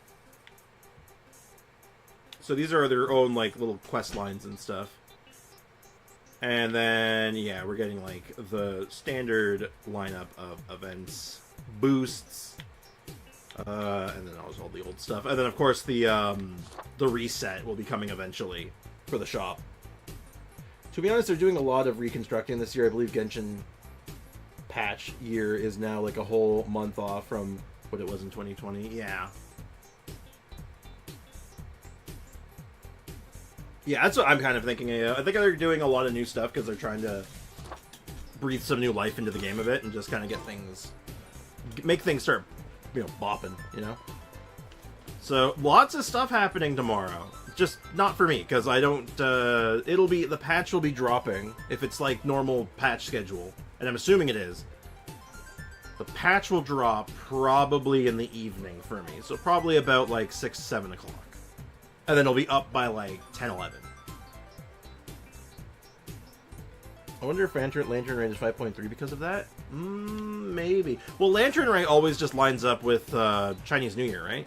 So these are their own, like, little quest lines and stuff. And then, yeah, we're getting, like, the standard lineup of events, boosts, and then all the old stuff. And then, of course, the reset will be coming eventually for the shop. To be honest, they're doing a lot of reconstructing this year. I believe Genshin patch year is now, like, a whole month off from what it was in 2020. Yeah. Yeah, that's what I'm kind of thinking. I think they're doing a lot of new stuff because they're trying to breathe some new life into the game a bit and just kind of make things start, bopping, So, lots of stuff happening tomorrow. Just not for me, because I don't, the patch will be dropping if it's like normal patch schedule, and I'm assuming it is. The patch will drop probably in the evening for me, so probably about like 6, 7 o'clock. And then it'll be up by like 10, 11. I wonder if Lantern Range is 5.3 because of that? Maybe. Well, Lantern Range always just lines up with Chinese New Year, right?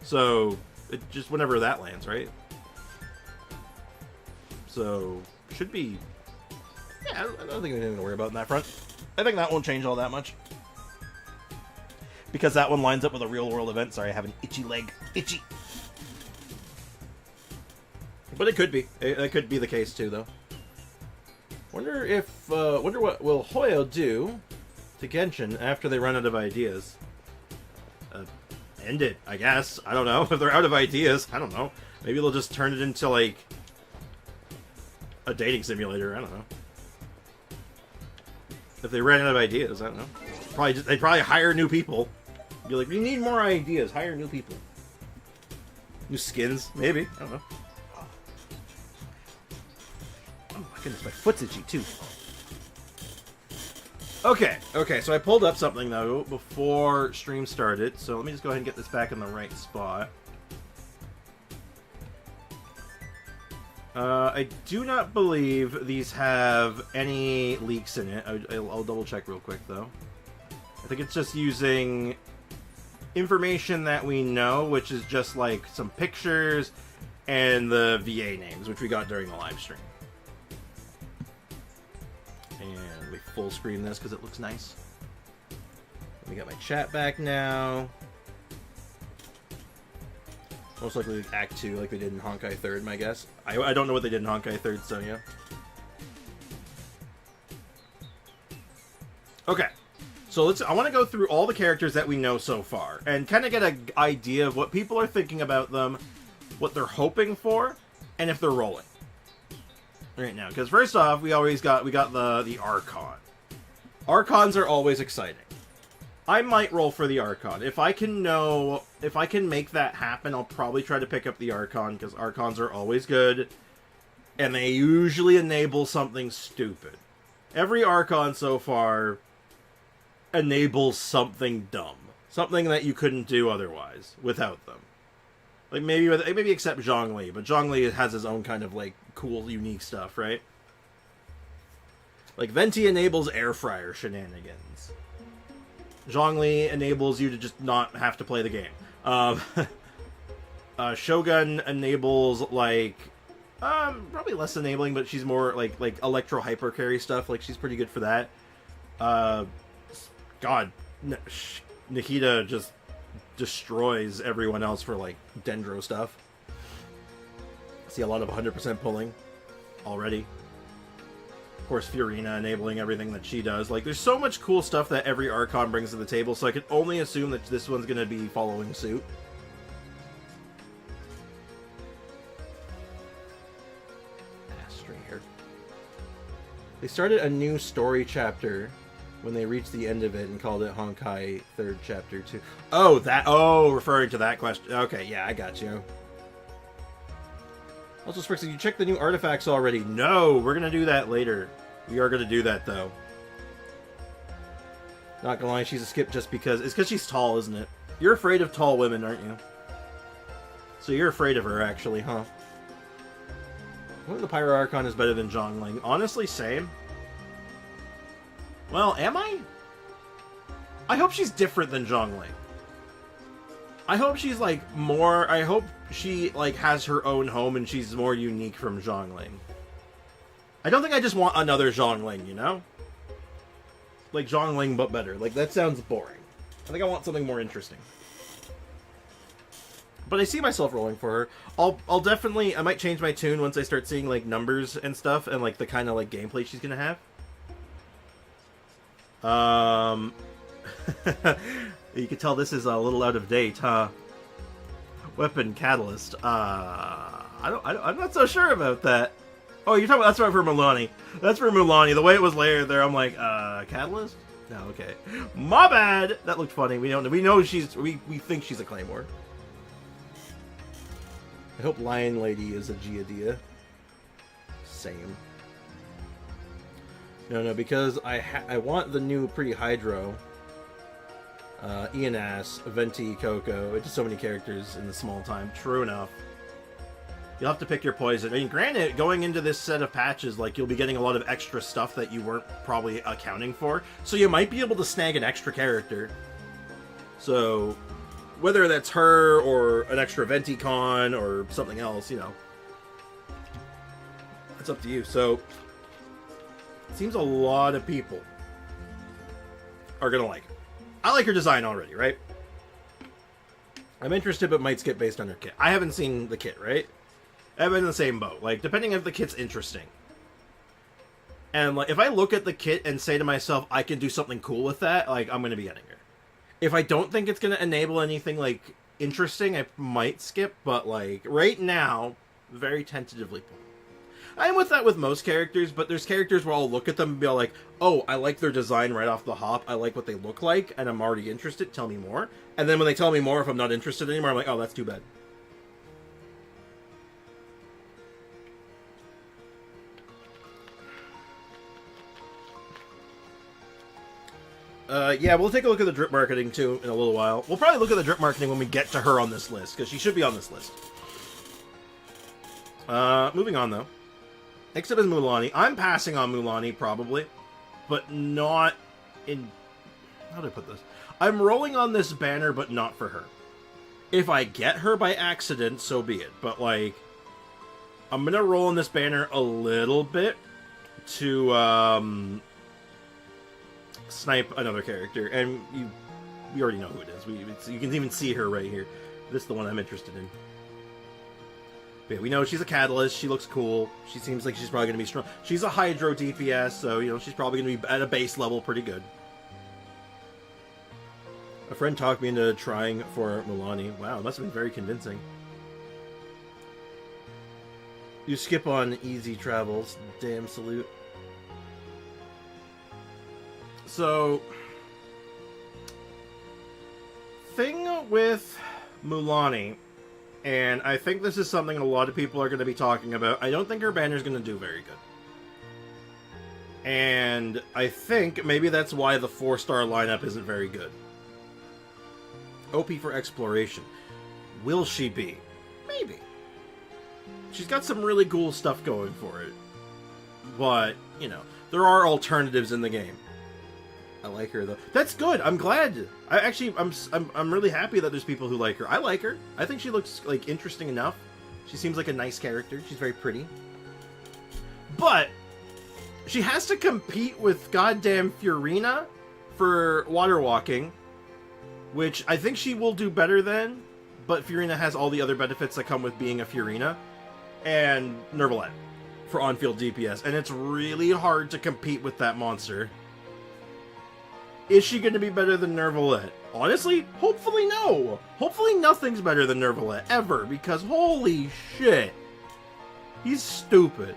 So, it just whenever that lands, right? So, should be... Yeah, I don't think there's anything to worry about in that front. I think that won't change all that much. Because that one lines up with a real-world event. Sorry, I have an itchy leg. Itchy! But it could be. It could be the case, too, though. Wonder what will Hoyo do to Genshin after they run out of ideas. End it, I guess. I don't know. If they're out of ideas, I don't know. Maybe they'll just turn it into, like, a dating simulator. I don't know. If they ran out of ideas, I don't know. They'd probably hire new people. Be like, we need more ideas. Hire new people. New skins, maybe. I don't know. Oh my goodness, my foot's itchy too. Okay, so I pulled up something though before stream started, so let me just go ahead and get this back in the right spot. I do not believe these have any leaks in it. I'll double check real quick though. I think it's just using information that we know, which is just like some pictures and the VA names, which we got during the live stream. And we full screen this because it looks nice. Let me get my chat back now. Most likely Act 2 like they did in Honkai 3rd, my guess. I don't know what they did in Honkai 3rd, so yeah. Okay. So I want to go through all the characters that we know so far and kind of get an idea of what people are thinking about them, what they're hoping for, and if they're rolling. Right now, because first off, we got the Archon. Archons are always exciting. I might roll for the Archon. If I can make that happen, I'll probably try to pick up the Archon, because Archons are always good, and they usually enable something stupid. Every Archon so far enables something dumb. Something that you couldn't do otherwise, without them. Like, maybe except Zhongli, but Zhongli has his own kind of, like, cool, unique stuff, right? Like, Venti enables air fryer shenanigans. Zhongli enables you to just not have to play the game. Shogun enables, like, probably less enabling, but she's more, like electro hyper carry stuff. Like, she's pretty good for that. God, Nikita just destroys everyone else for, like, Dendro stuff. See a lot of 100% pulling already. Of course, Fiorina enabling everything that she does. Like, there's so much cool stuff that every Archon brings to the table, so I can only assume that this one's going to be following suit. Astrator. They started a new story chapter when they reached the end of it and called it Honkai 3rd Chapter 2. Oh, referring to that question. Okay, yeah, I got you. Also, Sprixie, you checked the new artifacts already? No, we're going to do that later. We are going to do that, though. Not gonna lie, she's a skip just because... It's because she's tall, isn't it? You're afraid of tall women, aren't you? So you're afraid of her, actually, huh? I wonder if the Pyro Archon is better than Zhongling. Honestly, same. Well, am I? I hope she's different than Zhongling. I hope she's, like, more... I hope she, like, has her own home and she's more unique from Zhongling. I don't think I just want another Zhongling, you know? Like Zhongling, but better. Like, that sounds boring. I think I want something more interesting. But I see myself rolling for her. I'll definitely... I might change my tune once I start seeing, like, numbers and stuff and, like, the kind of, like, gameplay she's gonna have. You can tell this is a little out of date, huh? Weapon Catalyst. I'm not so sure about that. Oh, you're talking about... That's right, for Mulani. That's for Mulani. The way it was layered there, I'm like, Catalyst? No, okay. My bad! That looked funny. We know she's... We think she's a Claymore. I hope Lion Lady is a Giadia. Same. No, because I want the new Pretty Hydro. Eonas, Venti, Coco. It's just so many characters in the small time. True enough. You'll have to pick your poison. I mean, granted, going into this set of patches, like, you'll be getting a lot of extra stuff that you weren't probably accounting for. So you might be able to snag an extra character. So, whether that's her, or an extra Venticon, or something else, you know. It's up to you. So, it seems a lot of people are gonna like her. I like her design already, right? I'm interested, but might skip based on her kit. I haven't seen the kit, right? I'm in the same boat. Like, depending if the kit's interesting. And, like, if I look at the kit and say to myself, I can do something cool with that, like, I'm going to be getting her. If I don't think it's going to enable anything, like, interesting, I might skip. But, like, right now, very tentatively. I'm with that with most characters, but there's characters where I'll look at them and be like, oh, I like their design right off the hop. I like what they look like, and I'm already interested. Tell me more. And then when they tell me more, if I'm not interested anymore, I'm like, oh, that's too bad. Yeah, we'll take a look at the drip marketing, too, in a little while. We'll probably look at the drip marketing when we get to her on this list, because she should be on this list. Moving on, though. Next up is Mulaney. I'm passing on Mulaney, probably, but not in... How do I put this? I'm rolling on this banner, but not for her. If I get her by accident, so be it. But, like, I'm gonna roll on this banner a little bit to, snipe another character, and you already know who it is. You can even see her right here. This is the one I'm interested in. But yeah, we know she's a catalyst. She looks cool. She seems like she's probably going to be strong. She's a hydro DPS, so you know she's probably going to be at a base level pretty good. A friend talked me into trying for Mulaney. Wow, it must have been very convincing. You skip on easy travels. Damn salute. So, thing with Mulaney, and I think this is something a lot of people are going to be talking about, I don't think her banner is going to do very good. And I think maybe that's why the 4-star lineup isn't very good. OP for exploration. Will she be? Maybe. She's got some really cool stuff going for it. But, you know, there are alternatives in the game. I like her though. That's good. I'm glad. I'm really happy that there's people who like her. I like her. I think she looks like interesting enough. She seems like a nice character. She's very pretty. But she has to compete with goddamn Furina for water walking, which I think she will do better than. But Furina has all the other benefits that come with being a Furina, and Nervalette for on-field DPS, and it's really hard to compete with that monster. Is she going to be better than Nervalette? Honestly, hopefully no. Hopefully nothing's better than Nervalette, ever, because holy shit. He's stupid.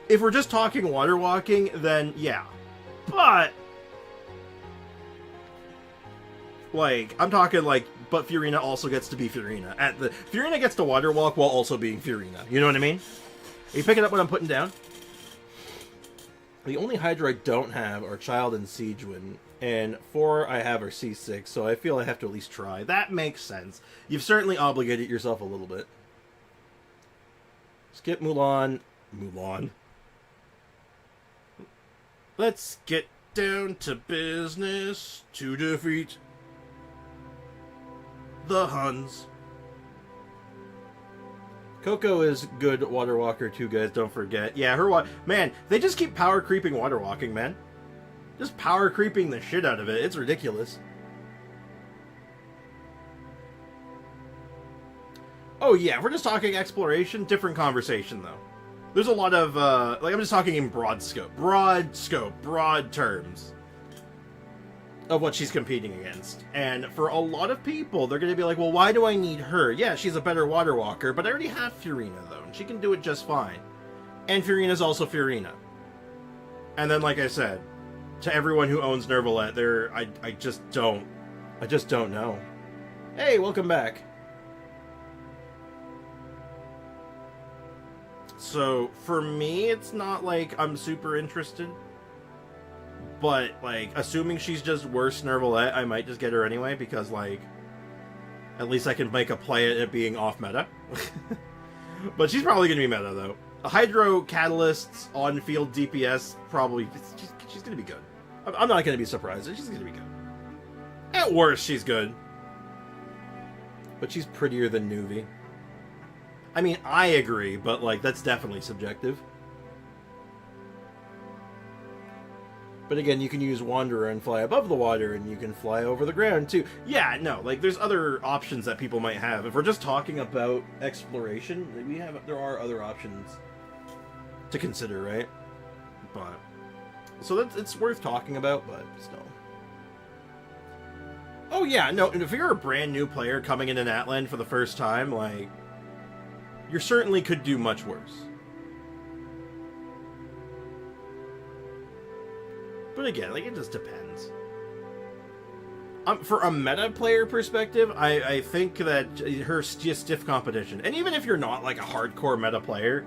If we're just talking water walking, then yeah. But, like, I'm talking like, but Furina also gets to be Furina. Furina gets to water walk while also being Furina. You know what I mean? Are you picking up what I'm putting down? The only Hydra I don't have are Child and Siegewin, and 4 I have are C6, so I feel I have to at least try. That makes sense. You've certainly obligated yourself a little bit. Skip Mulan. Let's get down to business to defeat the Huns. Coco is good water walker too, guys. Don't forget. Yeah, man, they just keep power creeping water walking, man. Just power creeping the shit out of it. It's ridiculous. Oh yeah, if we're just talking exploration, different conversation though. There's a lot of like I'm just talking in broad broad terms of what she's competing against. And for a lot of people, they're going to be like, well, why do I need her? Yeah, she's a better water walker, but I already have Furina, though, and she can do it just fine. And Furina's also Furina. And then, like I said, to everyone who owns Nervalette, I just don't know. Hey, welcome back. So, for me, it's not like I'm super interested. But, like, assuming she's just worse Nervalette, I might just get her anyway, because, like, at least I can make a play at it being off-meta. But she's probably going to be meta, though. A Hydro Catalyst on-field DPS, probably, she's going to be good. I'm not going to be surprised. She's going to be good. At worst, she's good. But she's prettier than Nuvi. I mean, I agree, but, like, that's definitely subjective. But again, you can use Wanderer and fly above the water, and you can fly over the ground, too. Yeah, no, like, there's other options that people might have. If we're just talking about exploration, there are other options to consider, right? But, so it's worth talking about, but still. Oh yeah, no, and if you're a brand new player coming into Natlan for the first time, like, You certainly could do much worse. But again, like, it just depends. For a meta player perspective, I think that her stiff competition, and even if you're not like a hardcore meta player,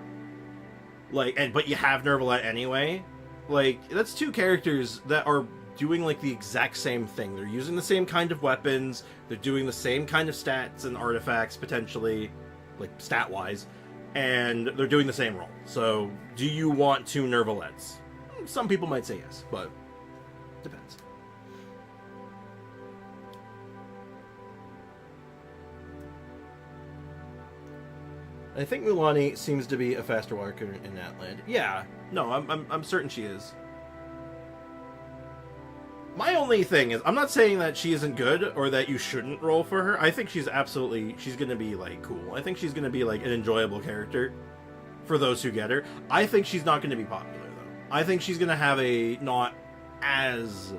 like, but you have Nervalette anyway, like, that's two characters that are doing like the exact same thing. They're using the same kind of weapons, they're doing the same kind of stats and artifacts potentially, like stat wise, and they're doing the same role. So, do you want two Nervalettes? Some people might say yes, but depends. I think Mulani seems to be a faster walker in Natlan. Yeah, no, I'm certain she is. My only thing is, I'm not saying that she isn't good or that you shouldn't roll for her. I think she's gonna be like cool. I think she's gonna be like an enjoyable character for those who get her. I think she's not gonna be popular though. I think she's gonna have a not as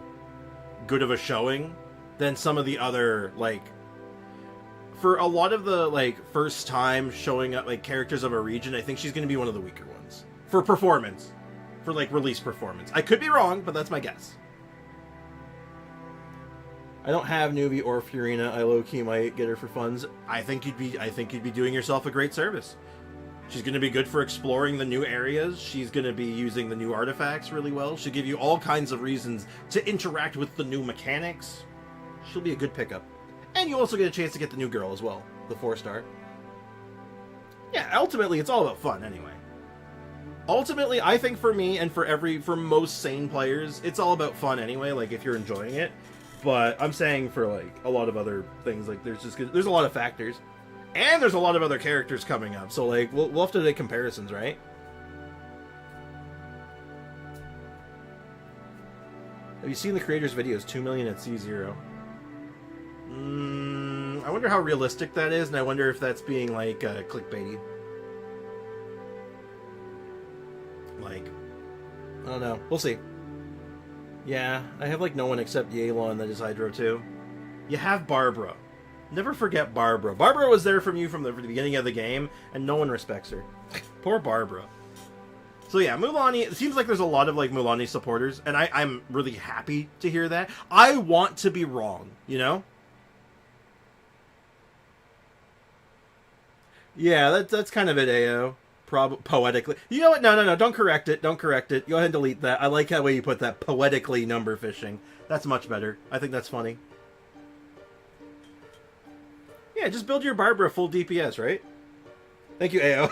good of a showing than some of the other, like, for a lot of the, like, first time showing up, like, characters of a region, I think she's going to be one of the weaker ones. For performance. For, like, release performance. I could be wrong, but that's my guess. I don't have Nuvi or Furina. I low-key might get her for funds. I think you'd be doing yourself a great service. She's going to be good for exploring the new areas. She's going to be using the new artifacts really well. She'll give you all kinds of reasons to interact with the new mechanics. She'll be a good pickup. And you also get a chance to get the new girl as well, the 4-star. Yeah, ultimately, it's all about fun anyway. Ultimately, I think for me and for most sane players, it's all about fun anyway, like if you're enjoying it. But I'm saying for like a lot of other things, like there's a lot of factors. And there's a lot of other characters coming up, so like we'll have to make comparisons, right? Have you seen the creator's videos? 2 million at C0. I wonder how realistic that is, and I wonder if that's being, like, clickbaity. Like, I don't know. We'll see. Yeah, I have, like, no one except Yelan that is Hydro, too. You have Barbruh. Never forget Barbruh. Barbruh was there from the beginning of the game, and no one respects her. Poor Barbruh. So yeah, Mulani, it seems like there's a lot of, like, Mulani supporters, and I'm really happy to hear that. I want to be wrong, you know? Yeah, that's kind of it, AO. Poetically. You know what? No. Don't correct it. Don't correct it. Go ahead and delete that. I like how way you put that. Poetically number fishing. That's much better. I think that's funny. Yeah, just build your Barbruh full DPS, right? Thank you, AO.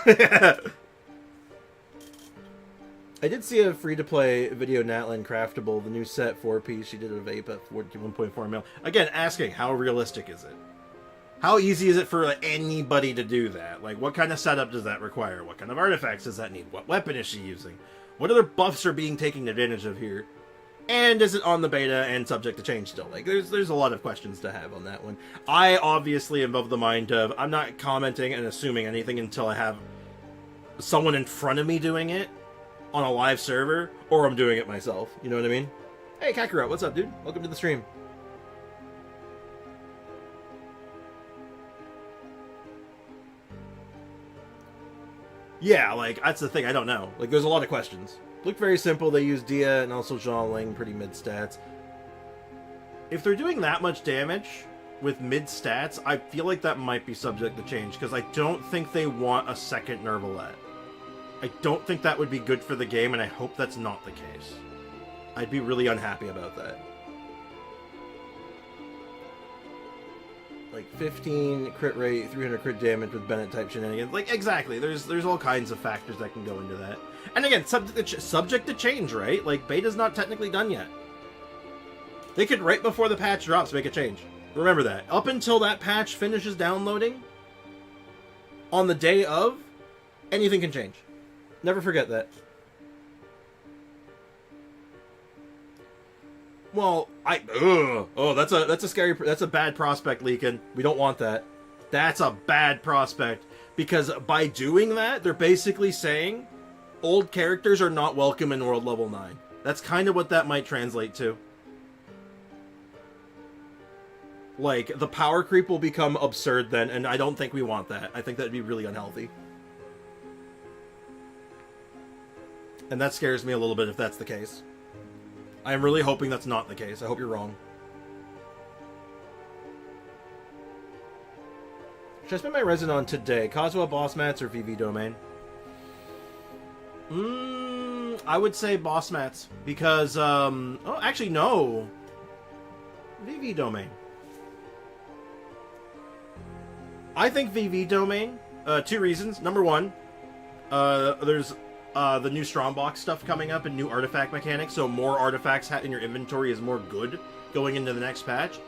I did see a free-to-play video Natlan craftable, the new set 4-piece. She did a vape at 1.4 mil. Again, asking, how realistic is it? How easy is it for anybody to do that? Like, what kind of setup does that require? What kind of artifacts does that need? What weapon is she using? What other buffs are being taken advantage of here? And is it on the beta and subject to change still? Like, there's a lot of questions to have on that one. I obviously am of the mind of, I'm not commenting and assuming anything until I have someone in front of me doing it on a live server, or I'm doing it myself. You know what I mean? Hey, Kakarot, what's up, dude? Welcome to the stream. Yeah, like, that's the thing, I don't know. Like, there's a lot of questions. Look very simple, they use Dia and also Zhongling, pretty mid stats. If they're doing that much damage with mid stats, I feel like that might be subject to change, because I don't think they want a second Nervalette. I don't think that would be good for the game, and I hope that's not the case. I'd be really unhappy about that. Like 15 crit rate, 300 crit damage with Bennett type shenanigans. Like, exactly. There's all kinds of factors that can go into that. And again, subject to change, right? Like, beta's not technically done yet. They could, right before the patch drops, make a change. Remember that. Up until that patch finishes downloading, on the day of, anything can change. Never forget that. Well, that's a scary, that's a bad prospect, Leakin. We don't want that. That's a bad prospect, because by doing that, they're basically saying old characters are not welcome in World Level 9. That's kind of what that might translate to. Like, the power creep will become absurd then, and I don't think we want that. I think that'd be really unhealthy. And that scares me a little bit if that's the case. I am really hoping that's not the case. I hope you're wrong. Should I spend my resin on today? Kazuha boss mats or VV domain? I would say boss mats. Because, oh, actually, no. VV domain. I think VV domain. 2 reasons. Number 1, there's the new Strongbox stuff coming up and new artifact mechanics, so more artifacts in your inventory is more good going into the next patch.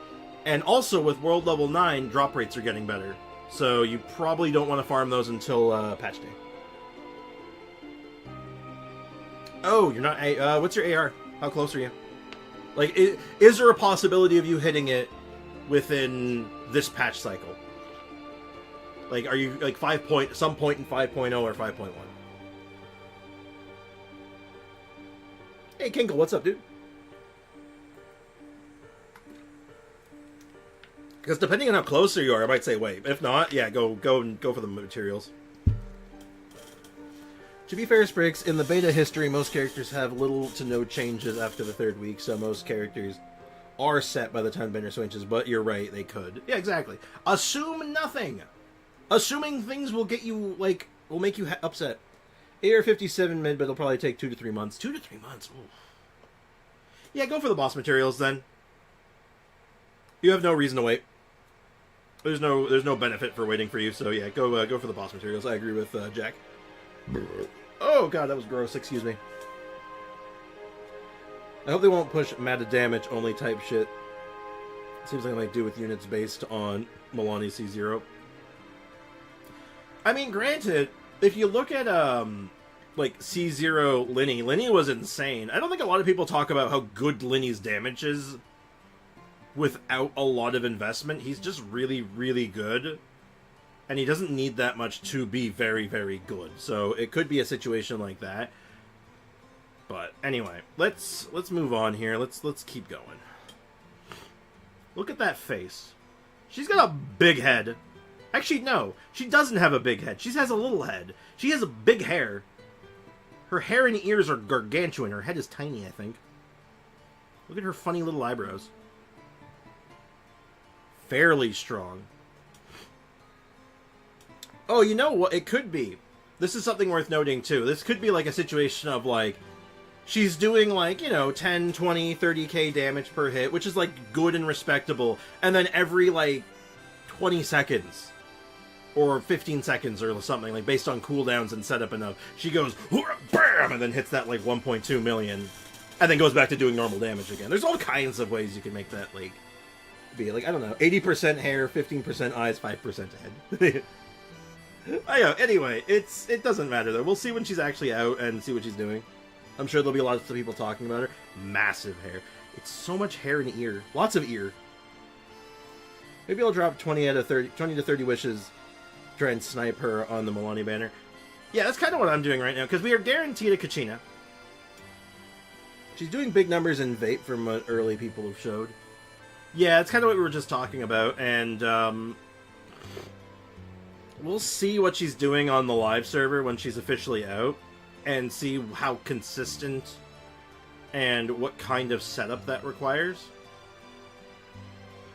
And also, with World Level 9, drop rates are getting better. So you probably don't want to farm those until patch day. Oh, you're not... what's your AR? How close are you? Like, is there a possibility of you hitting it within this patch cycle? Like, are you, like, some point in 5.0 or 5.1? Hey, Kinkle, what's up, dude? Because depending on how closer you are, I might say wait. If not, yeah, go for the materials. To be fair, Spriggs, in the beta history, most characters have little to no changes after the 3rd week, so most characters are set by the time banner switches, but you're right, they could. Yeah, exactly. Assume nothing! Assuming things will get you, like, will make you upset. AR-57 mid, but it'll probably take 2 to 3 months. 2 to 3 months? Ooh. Yeah, go for the boss materials, then. You have no reason to wait. There's no benefit for waiting for you, so yeah, go for the boss materials. I agree with Jack. Oh god, that was gross, excuse me. I hope they won't push meta damage only type shit. Seems like they might do with units based on Milani C0. I mean, granted, if you look at like C0 Linny was insane. I don't think a lot of people talk about how good Linny's damage is without a lot of investment. He's just really, really good. And he doesn't need that much to be very, very good. So it could be a situation like that. But anyway, let's move on here. Let's keep going. Look at that face. She's got a big head. Actually, no. She doesn't have a big head. She has a little head. She has a big hair. Her hair and ears are gargantuan. Her head is tiny, I think. Look at her funny little eyebrows. Fairly strong. Oh, you know what? It could be. This is something worth noting, too. This could be like a situation of, like, she's doing, like, you know, 10, 20, 30k damage per hit, which is, like, good and respectable. And then every, like, 20 seconds, or 15 seconds or something, like, based on cooldowns and setup enough, she goes, bam, and then hits that, like, 1.2 million, and then goes back to doing normal damage again. There's all kinds of ways you can make that, like, be, like, I don't know, 80% hair, 15% eyes, 5% head. I know. Anyway, it doesn't matter though. We'll see when she's actually out and see what she's doing. I'm sure there'll be lots of people talking about her. Massive hair. It's so much hair and ear. Lots of ear. Maybe I'll drop 20 to 30 wishes. Try and snipe her on the Milani banner. Yeah, that's kind of what I'm doing right now because we are guaranteed a Kachina. She's doing big numbers in Vape from what early people have showed. Yeah, it's kind of what we were just talking about, and we'll see what she's doing on the live server when she's officially out, and see how consistent and what kind of setup that requires.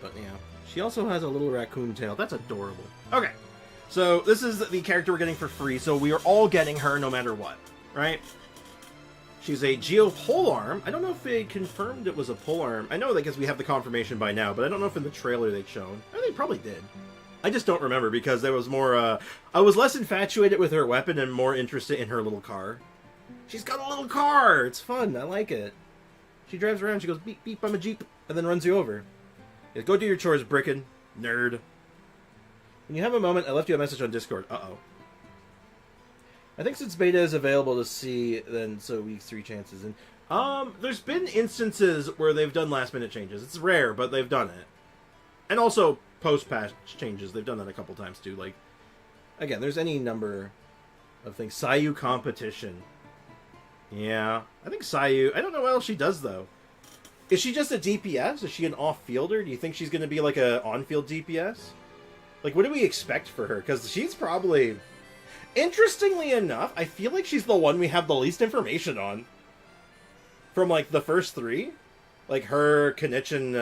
But yeah, she also has a little raccoon tail. That's adorable. Okay, so this is the character we're getting for free, so we are all getting her no matter what, right? She's a Geo polearm. I don't know if they confirmed it was a polearm. I know that because we have the confirmation by now, but I don't know if in the trailer they'd shown. Or they probably did. I just don't remember because there was more, I was less infatuated with her weapon and more interested in her little car. She's got a little car! It's fun, I like it. She drives around, she goes, beep, beep, I'm a Jeep, and then runs you over. Yeah, go do your chores, Bricken. Nerd. When you have a moment, I left you a message on Discord. Uh-oh. I think since beta is available to see, then so weeks 3 chances. And there's been instances where they've done last-minute changes. It's rare, but they've done it. And also post-patch changes. They've done that a couple times, too. Like, again, there's any number of things. Sayu competition. Yeah. I think Sayu... I don't know what else she does, though. Is she just a DPS? Is she an off-fielder? Do you think she's going to be, like, a on-field DPS? Like, what do we expect for her? Because she's probably... Interestingly enough, I feel like she's the one we have the least information on. From, like, the first three. Like, her, Kinich, and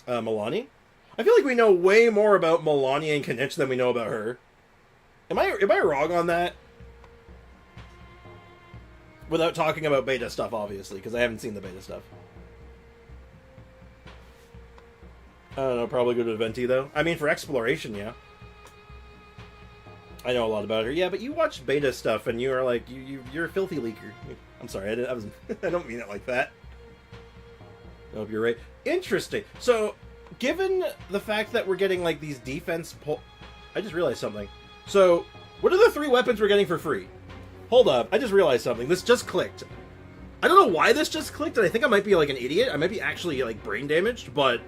Milani. I feel like we know way more about Milani and Kinich than we know about her. Am I wrong on that? Without talking about beta stuff, obviously, because I haven't seen the beta stuff. I don't know, probably go to Venti, though. I mean, for exploration, yeah. I know a lot about her. Yeah, but you watched beta stuff, and you are like, you're a filthy leaker. I'm sorry, I don't mean it like that. I hope you're right. Interesting. So, given the fact that we're getting, like, these defense I just realized something. So, what are the 3 weapons we're getting for free? Hold up, I just realized something. This just clicked. I don't know why this just clicked, and I think I might be, like, an idiot. I might be actually, like, brain damaged, but...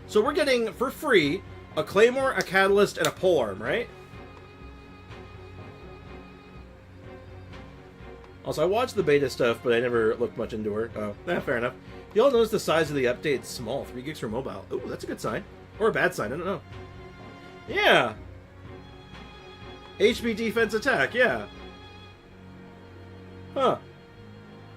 So we're getting, for free, a Claymore, a Catalyst, and a Polearm, right? Also, I watched the beta stuff, but I never looked much into her. Oh, fair enough. You'll notice the size of the update's small. 3 gigs for mobile. Ooh, that's a good sign. Or a bad sign, I don't know. Yeah! HP defense attack, yeah. Huh.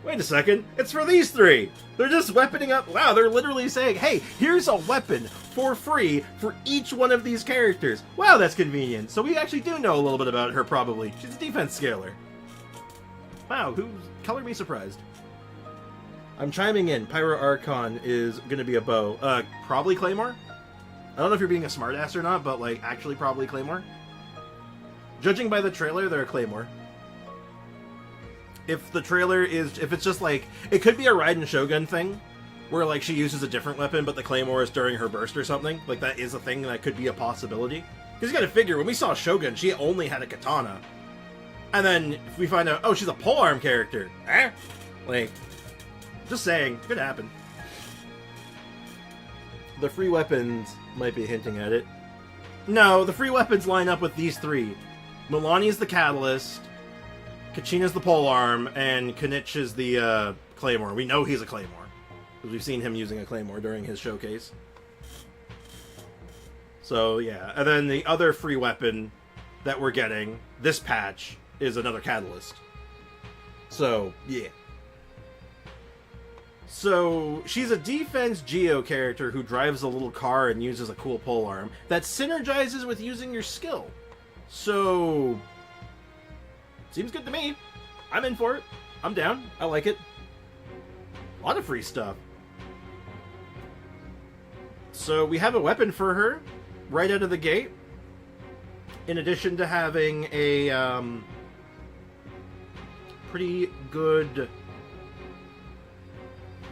Wait a second. It's for these 3! They're just weaponing up. Wow, they're literally saying, hey, here's a weapon for free for each one of these characters. Wow, that's convenient. So we actually do know a little bit about her, probably. She's a defense scaler. Wow, color me surprised. I'm chiming in. Pyro Archon is going to be a bow. Probably Claymore? I don't know if you're being a smartass or not, but, like, actually probably Claymore. Judging by the trailer, they're a Claymore. If the trailer is... If it's just, like... It could be a Raiden Shogun thing, where, like, she uses a different weapon, but the Claymore is during her burst or something. Like, that is a thing that could be a possibility. Because you gotta figure, when we saw Shogun, she only had a katana. And then if we find out, oh, she's a polearm character. Eh? Like, just saying, could happen. The free weapons might be hinting at it. No, the free weapons line up with these 3. Milani's the Catalyst, Kachina's the polearm, and Kinich is the Claymore. We know he's a Claymore, because we've seen him using a Claymore during his showcase. So, yeah. And then the other free weapon that we're getting, this patch, is another Catalyst. So, yeah. So, she's a defense Geo character who drives a little car and uses a cool polearm that synergizes with using your skill. So, seems good to me. I'm in for it. I'm down. I like it. A lot of free stuff. So, we have a weapon for her right out of the gate. In addition to having a pretty good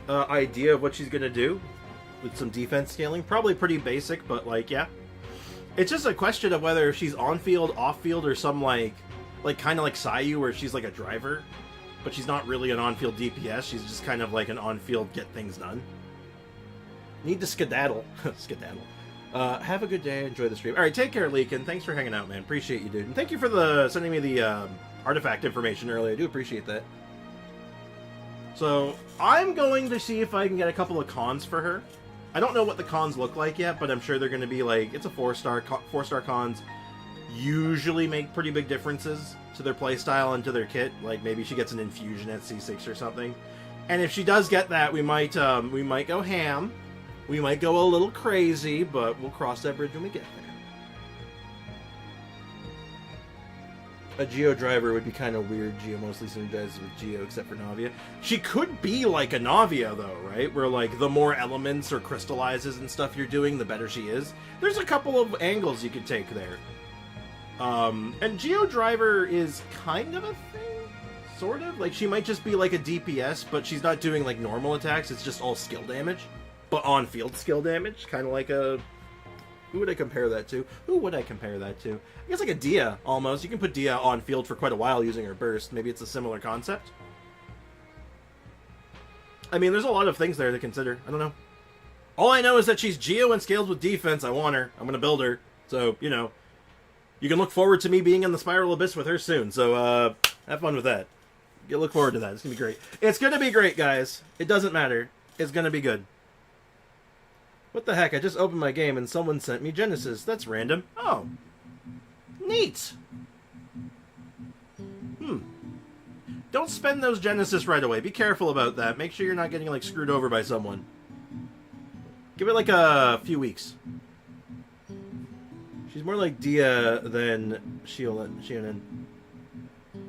idea of what she's going to do with some defense scaling. Probably pretty basic, but, like, yeah. It's just a question of whether she's on-field, off-field, or some, like kind of like Sayu, where she's, like, a driver, but she's not really an on-field DPS. She's just kind of, like, an on-field get-things-done. Need to skedaddle. Skedaddle. Have a good day. Enjoy the stream. Alright, take care, Leakin. Thanks for hanging out, man. Appreciate you, dude. And thank you for sending me the artifact information earlier. I do appreciate that. So, I'm going to see if I can get a couple of cons for her. I don't know what the cons look like yet, but I'm sure they're going to be like... It's a 4-star. 4-star cons usually make pretty big differences to their playstyle and to their kit. Like, maybe she gets an infusion at C6 or something. And if she does get that, we might go ham. We might go a little crazy, but we'll cross that bridge when we get there. A Geo driver would be kind of weird. Geo mostly synergizes with Geo, except for Navia. She could be like a Navia, though, right? Where, like, the more elements or crystallizes and stuff you're doing, the better she is. There's a couple of angles you could take there. And Geo driver is kind of a thing, sort of. Like, she might just be like a DPS, but she's not doing, like, normal attacks. It's just all skill damage. But on-field skill damage, kind of like a... Who would I compare that to? I guess like a Dia, almost. You can put Dia on-field for quite a while using her burst. Maybe it's a similar concept. I mean, there's a lot of things there to consider. I don't know. All I know is that she's Geo and scales with defense. I want her. I'm going to build her. So, you know, you can look forward to me being in the Spiral Abyss with her soon. So, have fun with that. You look forward to that. It's going to be great. It's going to be great, guys. It doesn't matter. It's going to be good. What the heck? I just opened my game and someone sent me Genesis. That's random. Oh. Neat. Don't spend those Genesis right away. Be careful about that. Make sure you're not getting, like, screwed over by someone. Give it, like, a few weeks. She's more like Dia than Shionen.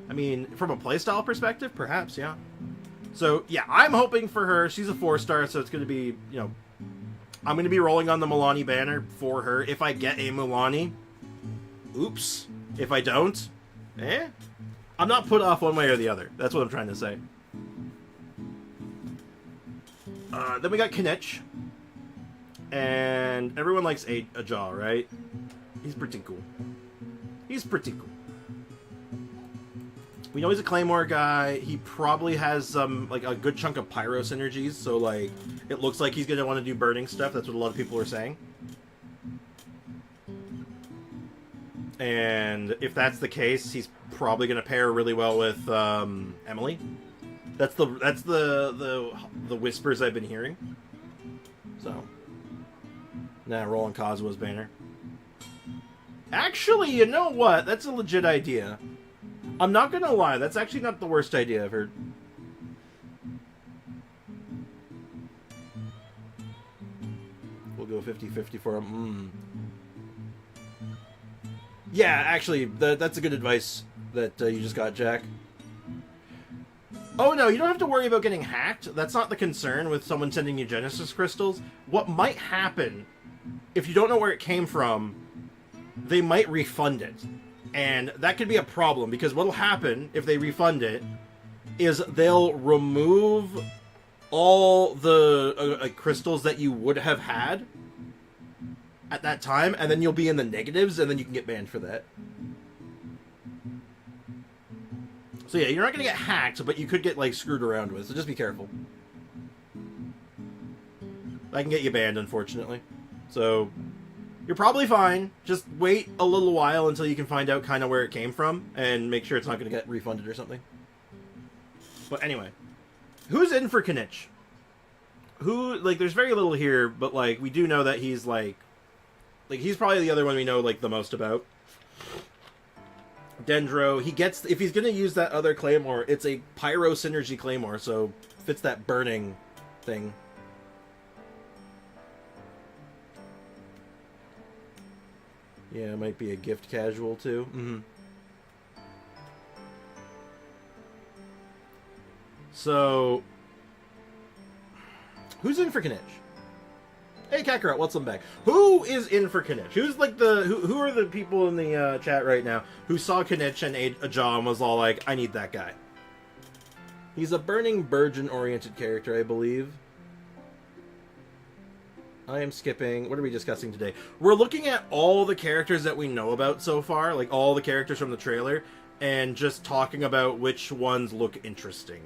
I mean, from a playstyle perspective, perhaps, yeah. So, yeah, I'm hoping for her. She's a 4-star, so it's going to be, you know... I'm going to be rolling on the Milani banner for her. If I get a Milani, oops. If I don't, I'm not put off one way or the other. That's what I'm trying to say. Then we got Kinech. And everyone likes a jaw, right? He's pretty cool. He's pretty cool. We know he's a Claymore guy. He probably has like a good chunk of pyro synergies, so like it looks like he's gonna want to do burning stuff. That's what a lot of people are saying. And if that's the case, he's probably gonna pair really well with Emily. That's the whispers I've been hearing. So, roll on Kazua's banner. Actually, you know what? That's a legit idea. I'm not gonna lie, that's actually not the worst idea I've heard. We'll go 50-50 for him. Yeah, actually, that's a good advice that you just got, Jack. Oh no, you don't have to worry about getting hacked. That's not the concern with someone sending you Genesis crystals. What might happen, if you don't know where it came from, they might refund it. And that could be a problem, because what'll happen if they refund it is they'll remove all the crystals that you would have had at that time, and then you'll be in the negatives, and then you can get banned for that. So yeah, you're not going to get hacked, but you could get, like, screwed around with, so just be careful. I can get you banned, unfortunately. So... you're probably fine. Just wait a little while until you can find out kind of where it came from and make sure it's not going to get refunded or something. But anyway, who's in for Kinech? Who, like, there's very little here, but, like, we do know that he's, like, he's probably the other one we know, like, the most about. Dendro, he gets, if he's going to use that other Claymore, it's a Pyro Synergy Claymore, so fits that burning thing. Yeah, it might be a gift casual, too. Mm-hmm. So, who's in for Kinech? Hey, Kakarot, welcome back. Who is in for Kinech? Who's, like, who are the people in the chat right now who saw Kinech and a jaw and was all like, I need that guy? He's a Burning Burgeon-oriented character, I believe. I am skipping. What are we discussing today? We're looking at all the characters that we know about so far, like all the characters from the trailer, and just talking about which ones look interesting.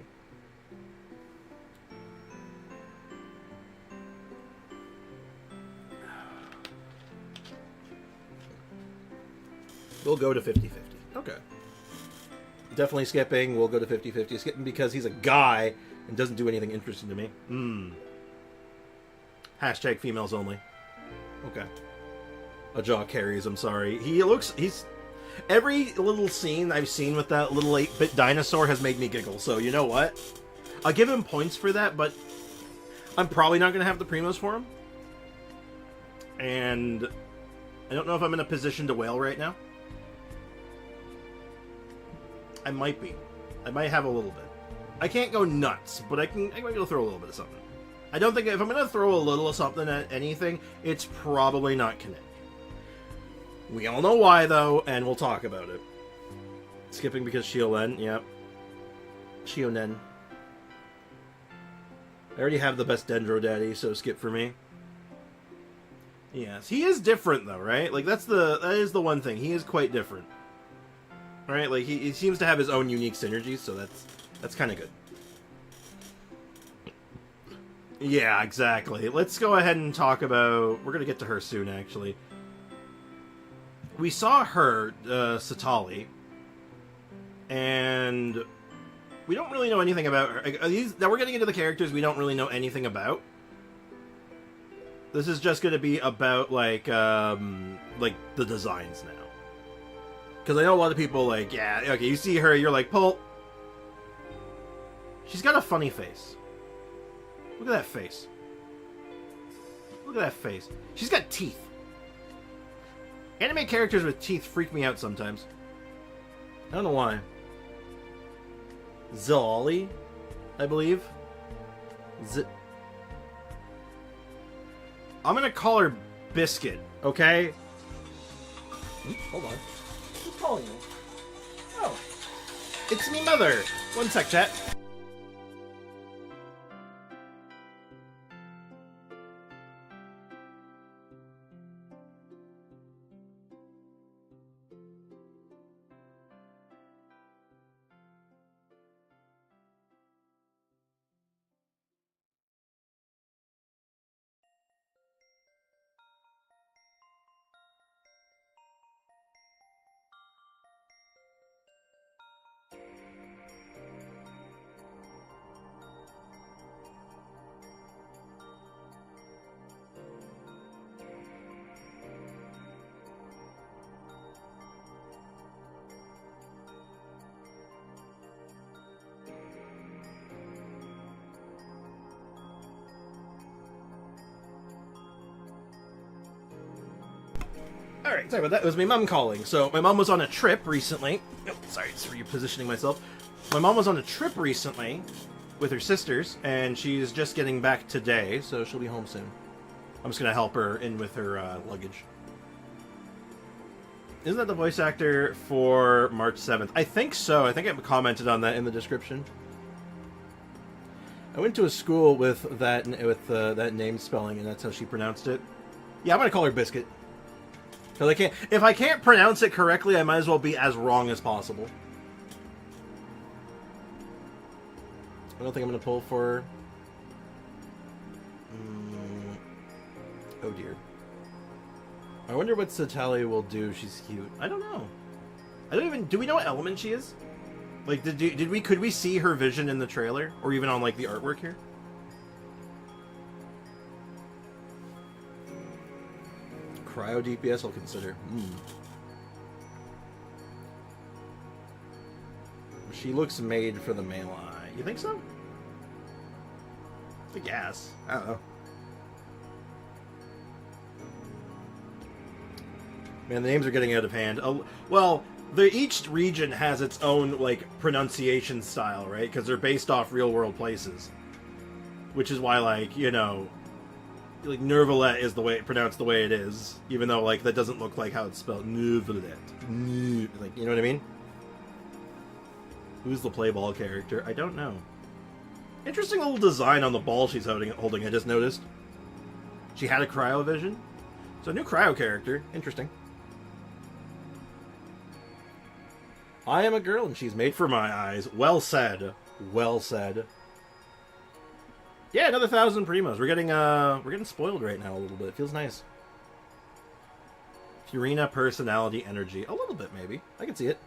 We'll go to 50-50. Okay. Definitely skipping. We'll go to 50-50. Skipping because he's a guy and doesn't do anything interesting to me. Hashtag females only. Okay. A jaw carries, I'm sorry. He's... every little scene I've seen with that little 8-bit dinosaur has made me giggle, so you know what? I'll give him points for that, but I'm probably not going to have the primos for him. And I don't know if I'm in a position to wail right now. I might be. I might have a little bit. I can't go nuts, but I might be able to throw a little bit of something. I don't think, if I'm going to throw a little of something at anything, it's probably not Kinect. We all know why, though, and we'll talk about it. Skipping because Shionen, yep. Shionen. I already have the best Dendro Daddy, so skip for me. Yes, he is different, though, right? Like, that is the one thing. He is quite different. Right? Like, he seems to have his own unique synergies, so that's kind of good. Yeah, exactly. Let's go ahead and talk about... we're going to get to her soon, actually. We saw her, Satali, and we don't really know anything about her. Now we're getting into the characters we don't really know anything about. This is just going to be about, like the designs now. Because I know a lot of people, like, yeah, okay, you see her, you're like, Pulp. She's got a funny face. Look at that face. Look at that face. She's got teeth. Anime characters with teeth freak me out sometimes. I don't know why. Zilali, I believe. I'm gonna call her Biscuit, okay? Hold on. Who's calling me? Oh. It's me mother. One sec, chat. Alright, sorry about that. It was my mom calling. So, my mom was on a trip recently. Oh, sorry, it's repositioning myself. My mom was on a trip recently with her sisters, and she's just getting back today, so she'll be home soon. I'm just gonna help her in with her luggage. Isn't that the voice actor for March 7th? I think so. I think I commented on that in the description. I went to a school with that name spelling, and that's how she pronounced it. Yeah, I'm gonna call her Biscuit. Because if I can't pronounce it correctly, I might as well be as wrong as possible. I don't think I'm going to pull for... Oh dear. I wonder what Satali will do. She's cute. I don't know. I don't even... Do we know what element she is? Like, could we see her vision in the trailer? Or even on, like, the artwork here? Cryo DPS I'll consider. She looks made for the male eye. You think so? I guess. I don't know. Man, the names are getting out of hand. Well, each region has its own, like, pronunciation style, right? Because they're based off real-world places. Which is why, like, you know... Like, Nervalet is pronounced the way it is, even though, like, that doesn't look like how it's spelled. Nervalet. Like, you know what I mean? Who's the play ball character? I don't know. Interesting little design on the ball she's holding, I just noticed. She had a cryo vision. So, a new cryo character. Interesting. I am a girl and she's made for my eyes. Well said. Well said. Yeah, another 1,000 primos. We're getting spoiled right now a little bit. It feels nice. Furina personality energy. A little bit, maybe. I can see it.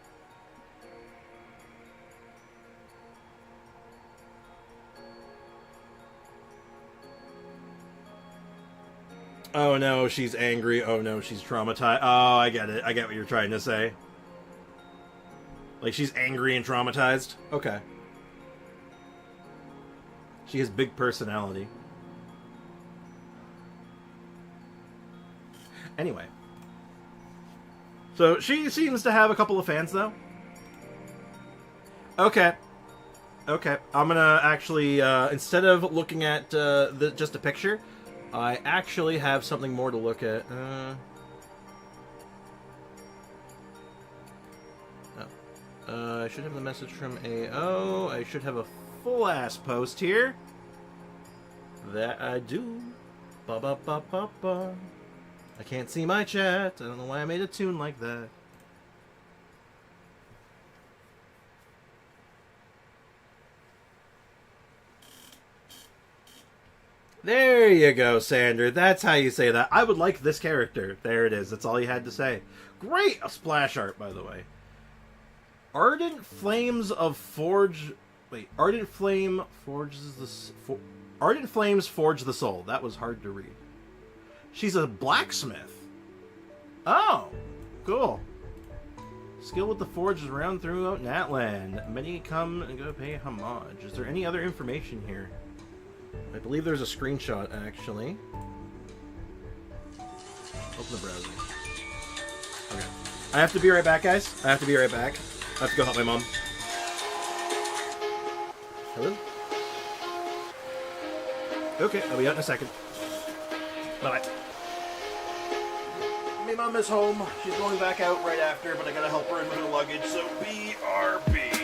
Oh no, she's angry. Oh no, she's traumatized. Oh, I get it. I get what you're trying to say. Like, she's angry and traumatized? Okay. She has big personality. Anyway. So, she seems to have a couple of fans, though. Okay. Okay. I'm gonna actually, instead of looking at just a picture, I actually have something more to look at. I should have the message from AO. I should have a full-ass post here. That I do. Ba-ba-ba-ba-ba. I can't see my chat. I don't know why I made a tune like that. There you go, Sander. That's how you say that. I would like this character. There it is. That's all you had to say. Great splash art, by the way. Ardent Flames of Forge... Wait, Ardent Flame forges the... Ardent Flames Forge the Soul. That was hard to read. She's a blacksmith. Oh, cool. Skill with the forge is around throughout Natlan. Many come and go pay homage. Is there any other information here? I believe there's a screenshot, actually. Open the browser. Okay. I have to be right back, guys. I have to be right back. I have to go help my mom. Hello? Okay, I'll be out in a second. Bye-bye. My mom is home. She's going back out right after, but I gotta help her in with her luggage, so BRB.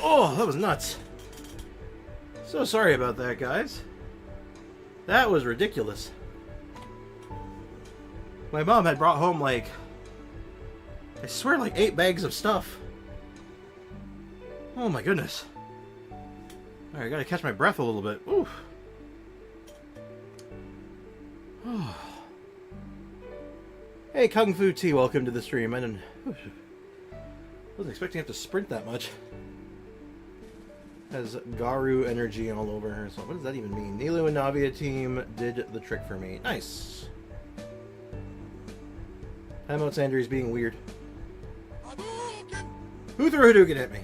Oh, that was nuts. So sorry about that, guys. That was ridiculous. My mom had brought home, like, I swear, like 8 bags of stuff. Oh my goodness. Alright, I gotta catch my breath a little bit. Oof. Hey, Kung Fu Tea, welcome to the stream. I wasn't expecting to have to sprint that much. Has Garu energy all over her. So what does that even mean? Nilu and Navia team did the trick for me. Nice. Timeout Sander is being weird. Who threw a Hadoken at me?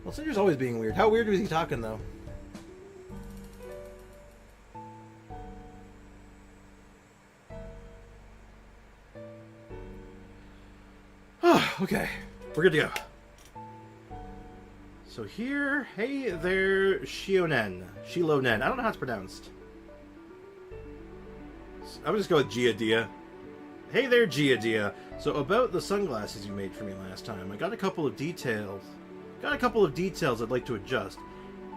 Well, Sander's always being weird. How weird was he talking, though? Okay, we're good to go. So here, hey there, Shionen. Shilonen. I don't know how it's pronounced. I'm just going with Giadia. Hey there, Giadia. So about the sunglasses you made for me last time, I got a couple of details. I'd like to adjust,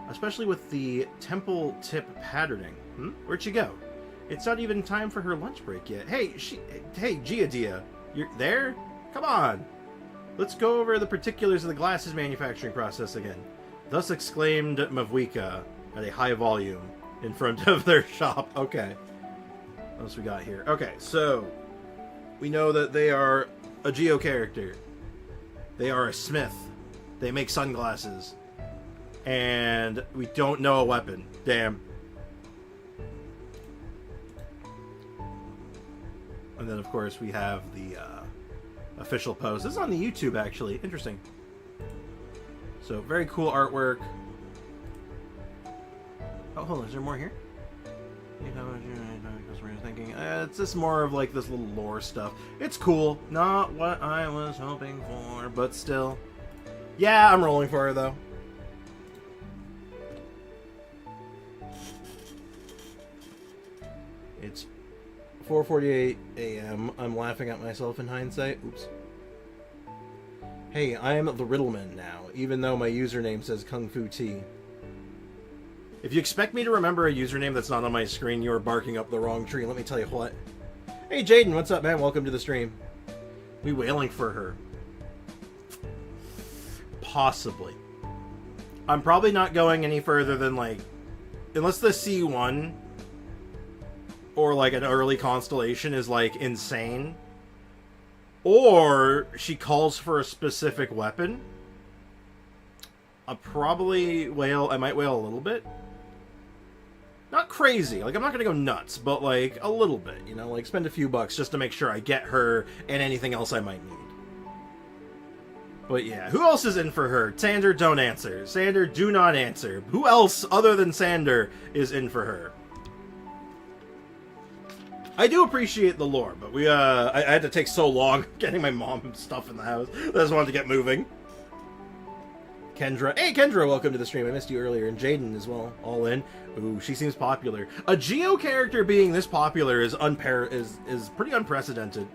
especially with the temple tip patterning. Where'd she go? It's not even time for her lunch break yet. Hey, Giadia, you're there? Come on. Let's go over the particulars of the glasses manufacturing process again. Thus exclaimed Mavwika at a high volume in front of their shop. Okay. What else we got here? Okay, so we know that they are a Geo character. They are a smith. They make sunglasses. And we don't know a weapon. Damn. And then, of course, we have the official post. This is on the YouTube, actually. Interesting. So, very cool artwork. Oh, hold on. Is there more here? Thinking. It's just more of like this little lore stuff. It's cool. Not what I was hoping for, but still. Yeah, I'm rolling for her, though. It's 4:48 a.m. I'm laughing at myself in hindsight. Oops. Hey, I am the Riddleman now, even though my username says Kung Fu Tea. If you expect me to remember a username that's not on my screen, you are barking up the wrong tree. Let me tell you what. Hey, Jaden, what's up, man? Welcome to the stream. We wailing for her. Possibly. I'm probably not going any further than, like, unless the C1 or, like, an early constellation is, like, insane, or she calls for a specific weapon, I'll probably wail. I might wail a little bit. Not crazy. Like, I'm not gonna go nuts, but, like, a little bit, you know? Like, spend a few bucks just to make sure I get her and anything else I might need. But yeah, who else is in for her? Sander, don't answer. Sander, do not answer. Who else other than Sander is in for her? I do appreciate the lore, but I had to take so long getting my mom stuff in the house. I just wanted to get moving. Kendra. Hey, Kendra, welcome to the stream. I missed you earlier. And Jaden as well. All in. Ooh, she seems popular. A Geo character being this popular is pretty unprecedented.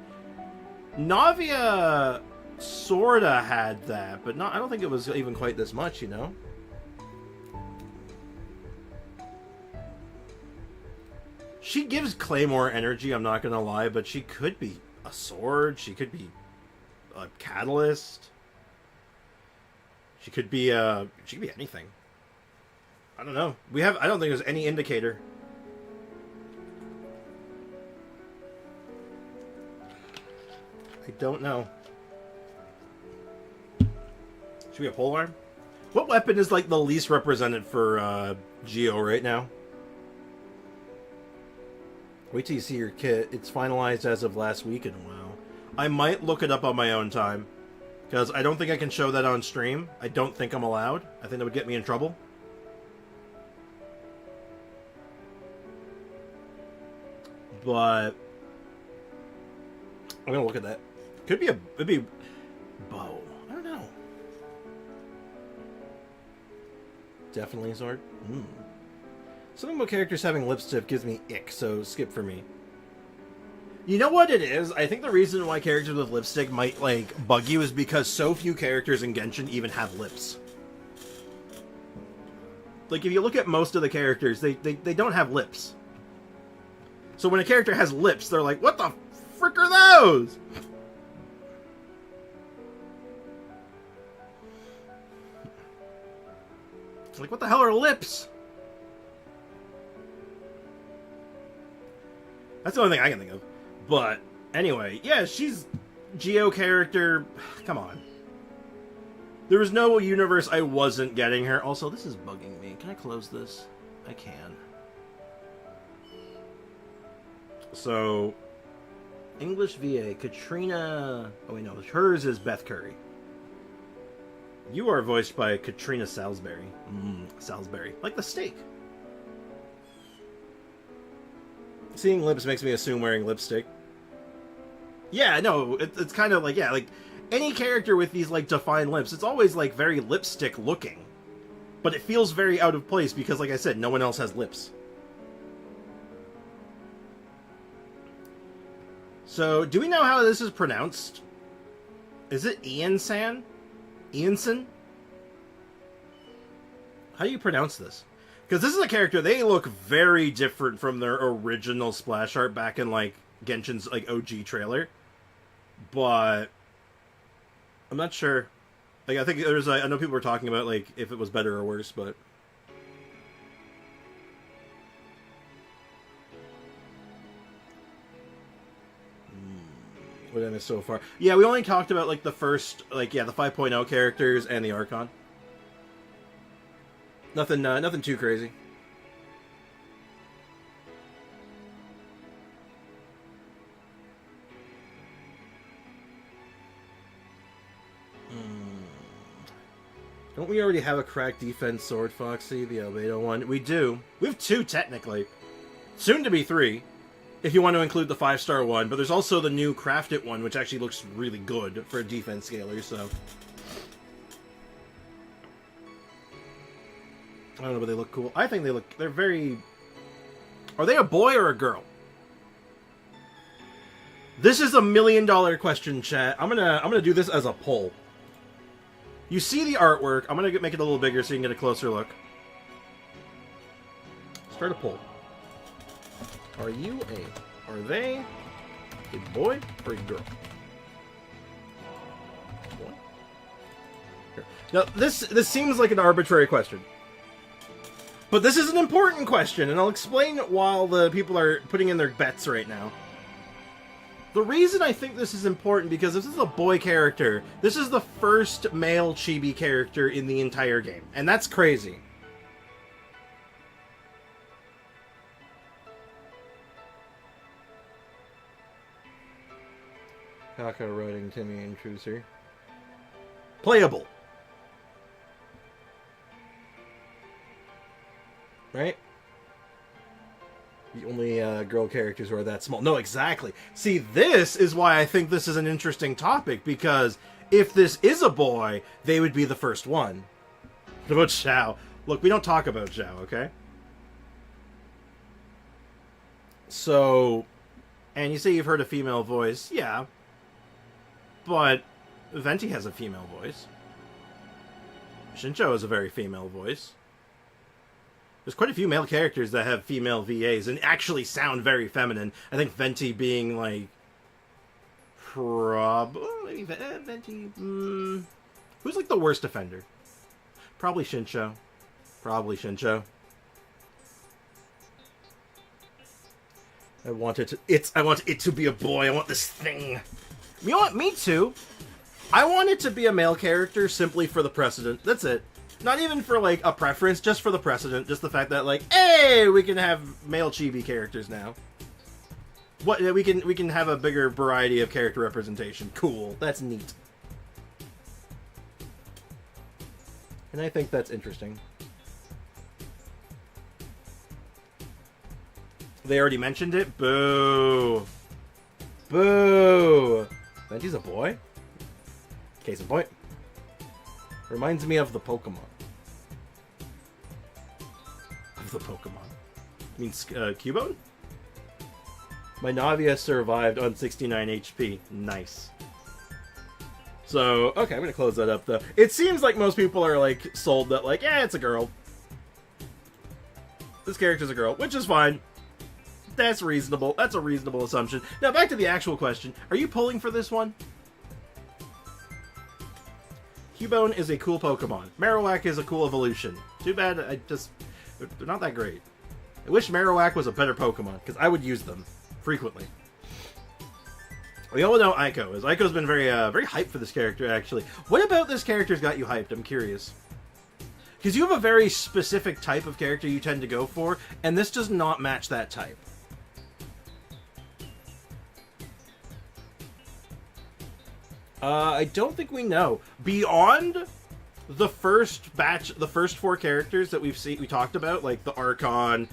Navia sorta had that, but not. I don't think it was even quite this much, you know? She gives Claymore energy, I'm not gonna lie, but she could be a sword, she could be a catalyst. She could be anything. I don't know. I don't think there's any indicator. I don't know. Should be a polearm? What weapon is like the least represented for Geo right now? Wait till you see your kit. It's finalized as of last week in a while. I might look it up on my own time, because I don't think I can show that on stream. I don't think I'm allowed. I think that would get me in trouble. But I'm gonna look at that. It'd be bow. I don't know. Definitely a sword. Something about characters having lipstick gives me ick, so skip for me. You know what it is? I think the reason why characters with lipstick might, like, bug you is because so few characters in Genshin even have lips. Like, if you look at most of the characters, they don't have lips. So when a character has lips, they're like, what the frick are those? Like, what the hell are lips? That's the only thing I can think of. But, anyway, yeah, she's Geo character. Come on. There was no universe I wasn't getting her. Also, this is bugging me. Can I close this? I can. So, English VA, Katrina... Oh, wait, no. Hers is Beth Curry. You are voiced by Katrina Salisbury. Salisbury. Like the steak. Seeing lips makes me assume wearing lipstick. Yeah, no, it's kind of like, yeah, like, any character with these, like, defined lips, it's always, like, very lipstick looking. But it feels very out of place because, like I said, no one else has lips. So, do we know how this is pronounced? Is it Ian-san? Ianson? How do you pronounce this? Because this is a character, they look very different from their original splash art back in, like, Genshin's, like, OG trailer. But I'm not sure. Like, I think there's, I know people were talking about, like, if it was better or worse, but... What did I miss so far? Yeah, we only talked about, like, the first, like, yeah, the 5.0 characters and the Archon. Nothing, nothing too crazy. Don't we already have a cracked defense sword, Foxy? The Albedo one? We do. We have 2, technically. Soon to be 3. If you want to include the 5-star one. But there's also the new crafted one, which actually looks really good for a defense scaler, so... I don't know, but they look cool. I think they look... They're very... Are they a boy or a girl? This is $1 million question, chat. I'm gonna do this as a poll. You see the artwork. I'm gonna make it a little bigger so you can get a closer look. Start a poll. Are they a boy or a girl? Boy? Here. Now, this seems like an arbitrary question. But this is an important question, and I'll explain while the people are putting in their bets right now. The reason I think this is important, because this is a boy character. This is the first male chibi character in the entire game, and that's crazy. Ayaka writing Timmy Intruder. Playable. Right? The only girl characters who are that small. No, exactly. See, this is why I think this is an interesting topic, because if this is a boy, they would be the first one. What about Xiao? Look, we don't talk about Xiao, okay? So, and you say you've heard a female voice. Yeah. But Venti has a female voice. Shincho has a very female voice. There's quite a few male characters that have female VAs and actually sound very feminine. I think Venti being, like, probably Venti. Who's, like, the worst offender? Probably Shincho. Probably Shincho. I want it to be a boy. I want this thing. You know what? Me too. I want it to be a male character simply for the precedent. That's it. Not even for, like, a preference, just for the precedent. Just the fact that, like, hey, we can have male chibi characters now. What, we can have a bigger variety of character representation. Cool. That's neat. And I think that's interesting. They already mentioned it? Boo. Boo. Venti's a boy? Case in point. Reminds me of the Pokemon. Of the Pokemon. You mean Cubone? My Navia survived on 69 HP. Nice. So, okay, I'm gonna close that up, though. It seems like most people are, like, sold that, like, yeah, it's a girl. This character's a girl, which is fine. That's reasonable. That's a reasonable assumption. Now, back to the actual question. Are you pulling for this one? Cubone is a cool Pokemon. Marowak is a cool evolution. Too bad, they're not that great. I wish Marowak was a better Pokemon, because I would use them frequently. We all know Aiko is. Aiko's been very hyped for this character, actually. What about this character's got you hyped? I'm curious. Because you have a very specific type of character you tend to go for, and this does not match that type. I don't think we know. Beyond the first batch, the first 4 characters that we talked about, like the Archon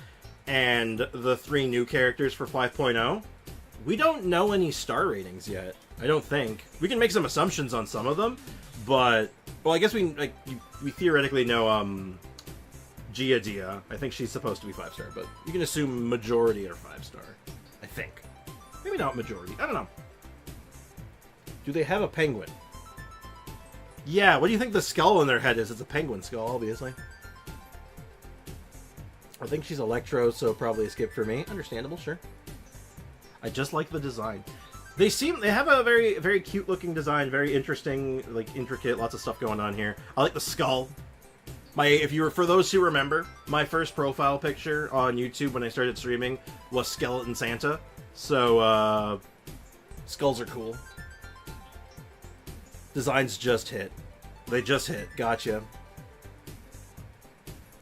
and the 3 new characters for 5.0, we don't know any star ratings yet. I don't think. We can make some assumptions on some of them, but well, I guess we theoretically know Giadia. I think she's supposed to be 5-star, but you can assume majority are 5-star. I think. Maybe not majority. I don't know. Do they have a penguin? Yeah, what do you think the skull in their head is? It's a penguin skull, obviously. I think she's Electro, so probably a skip for me. Understandable, sure. I just like the design. They have a very, very cute looking design, very interesting, like intricate, lots of stuff going on here. I like the skull. For those who remember, my first profile picture on YouTube when I started streaming was Skeleton Santa. So, skulls are cool. Designs just hit. They just hit. Gotcha.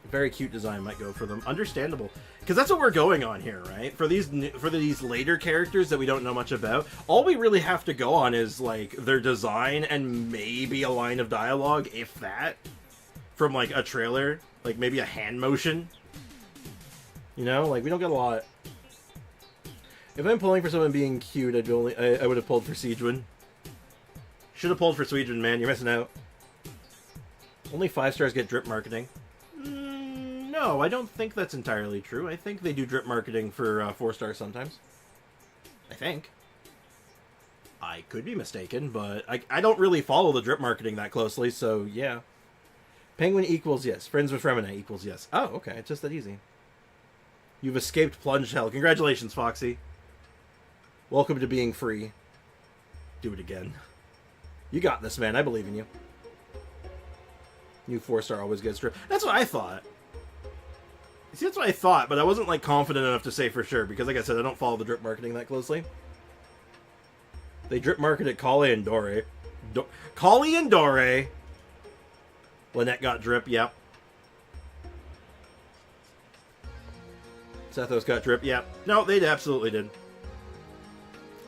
Very cute design might go for them. Understandable. Because that's what we're going on here, right? For these later characters that we don't know much about, all we really have to go on is, like, their design and maybe a line of dialogue, if that, from, like, a trailer. Like, maybe a hand motion. You know? Like, we don't get a lot. If I'm pulling for someone being cute, I would have pulled for Siegewin. Should have pulled for Siegewin, man. You're missing out. Only 5-stars get drip marketing. No, I don't think that's entirely true. I think they do drip marketing for 4-stars sometimes. I think. I could be mistaken, but I don't really follow the drip marketing that closely, so yeah. Penguin equals yes. Friends with Remini equals yes. Oh, okay. It's just that easy. You've escaped plunge hell. Congratulations, Foxy. Welcome to being free. Do it again. You got this, man. I believe in you. New 4-star always gets drip. That's what I thought. See, that's what I thought, but I wasn't, like, confident enough to say for sure, because, like I said, I don't follow the drip marketing that closely. They drip marketed Kali and Dore. Kali and Dore! Lynette got drip, yep. Sethos got drip, yep. No, they absolutely did.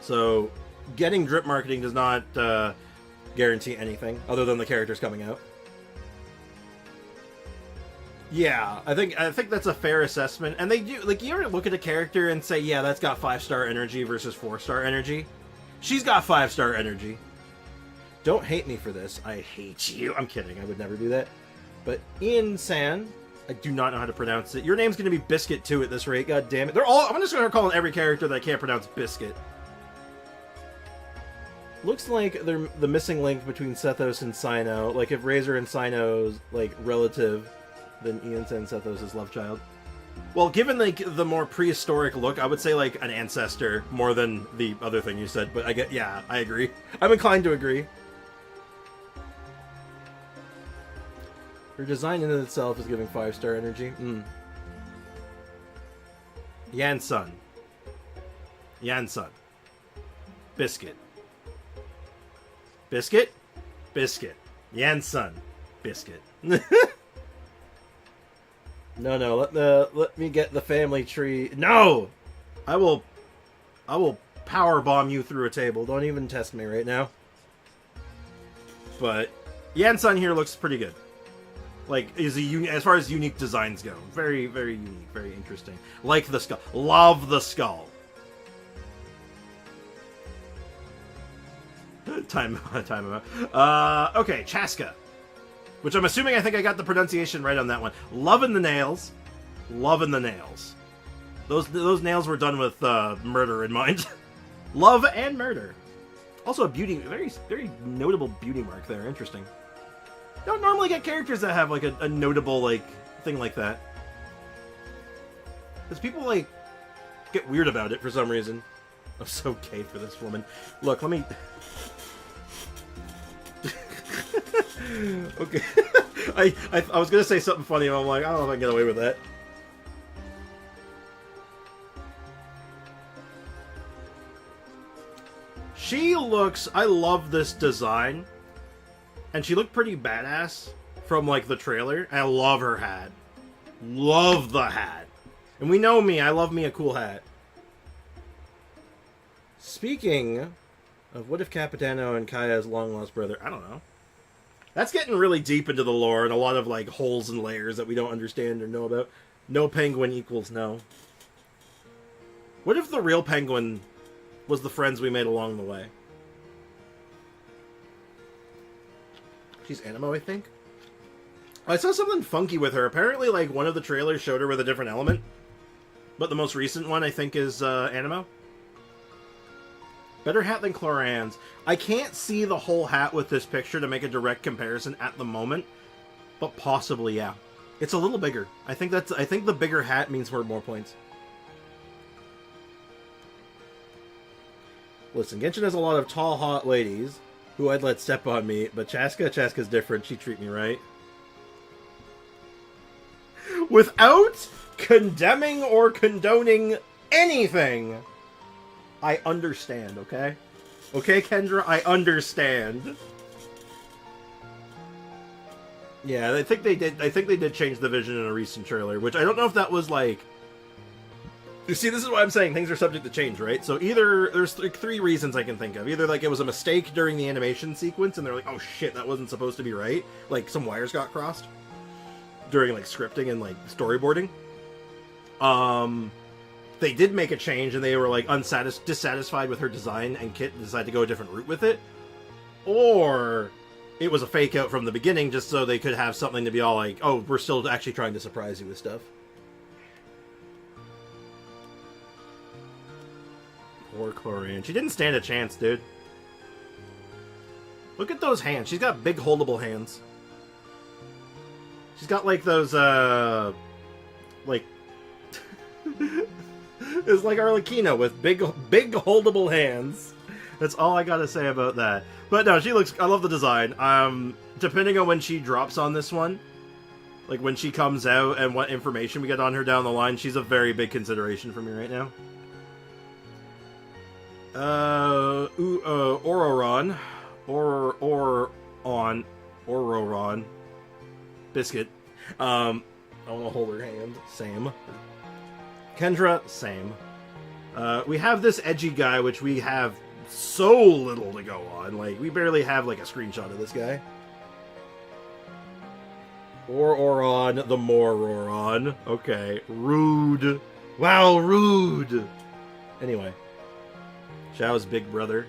So, getting drip marketing does not guarantee anything, other than the characters coming out. Yeah, I think that's a fair assessment. And they do, like, you ever look at a character and say, yeah, that's got 5-star energy versus 4-star energy? She's got 5-star energy. Don't hate me for this. I hate you. I'm kidding. I would never do that. But Ian San, I do not know how to pronounce it. Your name's going to be Biscuit, too, at this rate. God damn it. I'm just going to call every character that I can't pronounce Biscuit. Looks like they're the missing link between Sethos and Sino. Like, if Razor and Sino's, like, relative, then Ian San Sethos' love child. Well, given, like, the more prehistoric look, I would say, like, an ancestor more than the other thing you said. But I agree. I'm inclined to agree. Her design in itself is giving 5-star energy. Yansun. Yansun. Biscuit. Biscuit? Biscuit. Yansun. Biscuit. No, let me get the family tree. No! I will power bomb you through a table. Don't even test me right now. But Yansun here looks pretty good. Like, as far as unique designs go. Very, very unique. Very interesting. Like the skull. Love the skull. Time out. Okay, Chaska. Which I'm assuming I got the pronunciation right on that one. Loving the nails. Loving the nails. Those nails were done with murder in mind. Love and murder. Also a beauty, very notable beauty mark there. Interesting. Don't normally get characters that have like a notable like thing like that. Because people like get weird about it for some reason. I'm so gay for this woman. Look, let me. Okay. I was gonna say something funny, and I'm like, I don't know if I can get away with that. She looks... I love this design. And she looked pretty badass from, like, the trailer. I love her hat. Love the hat. And we know me. I love me a cool hat. Speaking of what if Capitano and Kaya's long-lost brother... I don't know. That's getting really deep into the lore and a lot of, like, holes and layers that we don't understand or know about. No penguin equals no. What if the real penguin was the friends we made along the way? She's Animo, I think. I saw something funky with her. Apparently, like, one of the trailers showed her with a different element. But the most recent one, I think, is Animo. Better hat than Cloran's. I can't see the whole hat with this picture to make a direct comparison at the moment. But possibly, yeah. It's a little bigger. I think the bigger hat means more points. Listen, Genshin has a lot of tall, hot ladies who I'd let step on me, but Chaska's different. She treat me right. Without condemning or condoning anything, I understand, okay? Okay, Kendra, I understand. Yeah, I think they did change the vision in a recent trailer, which I don't know if that was like... You see, this is why I'm saying things are subject to change, right? So either, there's three reasons I can think of. Either, like, it was a mistake during the animation sequence, and they're like, oh shit, that wasn't supposed to be right. Like, some wires got crossed during, like, scripting and, like, storyboarding. They did make a change, and they were, like, dissatisfied with her design, and Kit decided to go a different route with it. Or it was a fake out from the beginning, just so they could have something to be all like, oh, we're still actually trying to surprise you with stuff. Poor Chlorian. She didn't stand a chance, dude. Look at those hands. She's got big holdable hands. She's got like those, like... It's like Arlecchino with big holdable hands. That's all I gotta say about that. But no, she looks... I love the design. Depending on when she drops on this one, like when she comes out and what information we get on her down the line, she's a very big consideration for me right now. Ororon. Ororon. Biscuit. I want to hold her hand. Same. Kendra, same. We have this edgy guy, which we have so little to go on. Like, we barely have, like, a screenshot of this guy. Ororon, the Mororon. Okay. Rude. Wow, rude. Anyway. Xiao's big brother.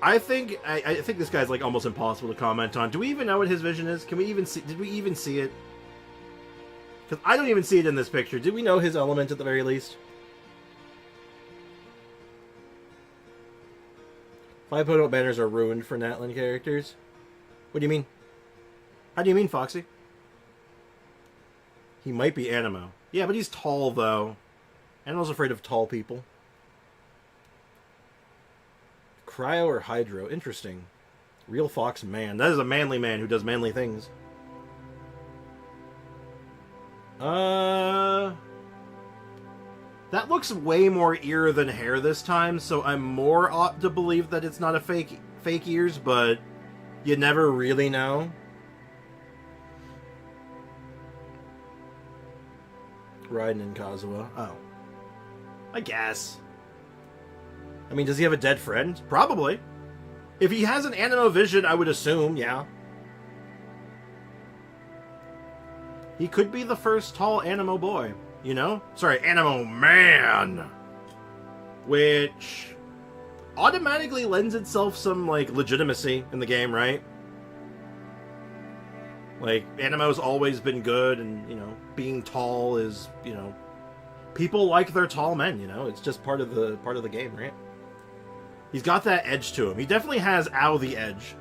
I think this guy's like almost impossible to comment on. Do we even know what his vision is? Can we even see? Did we even see it? Because I don't even see it in this picture. Did we know his element at the very least? 5.0 banners are ruined for Natlan characters. What do you mean? How do you mean, Foxy? He might be Animo. Yeah, but he's tall though. Animo's afraid of tall people. Cryo or Hydro? Interesting. Real Fox man. That is a manly man who does manly things. That looks way more ear than hair this time, so I'm more apt to believe that it's not a fake ears, but you never really know. Raiden and Kazuha. Oh. I guess. I mean, does he have a dead friend? Probably. If he has an Animo vision, I would assume, yeah. He could be the first tall Animo boy, you know? Sorry, Animo man! Which automatically lends itself some, like, legitimacy in the game, right? Like, Animo's always been good, and, you know, being tall is, you know, people like their tall men, you know? It's just part of the game, right? He's got that edge to him. He definitely has Ow the edge.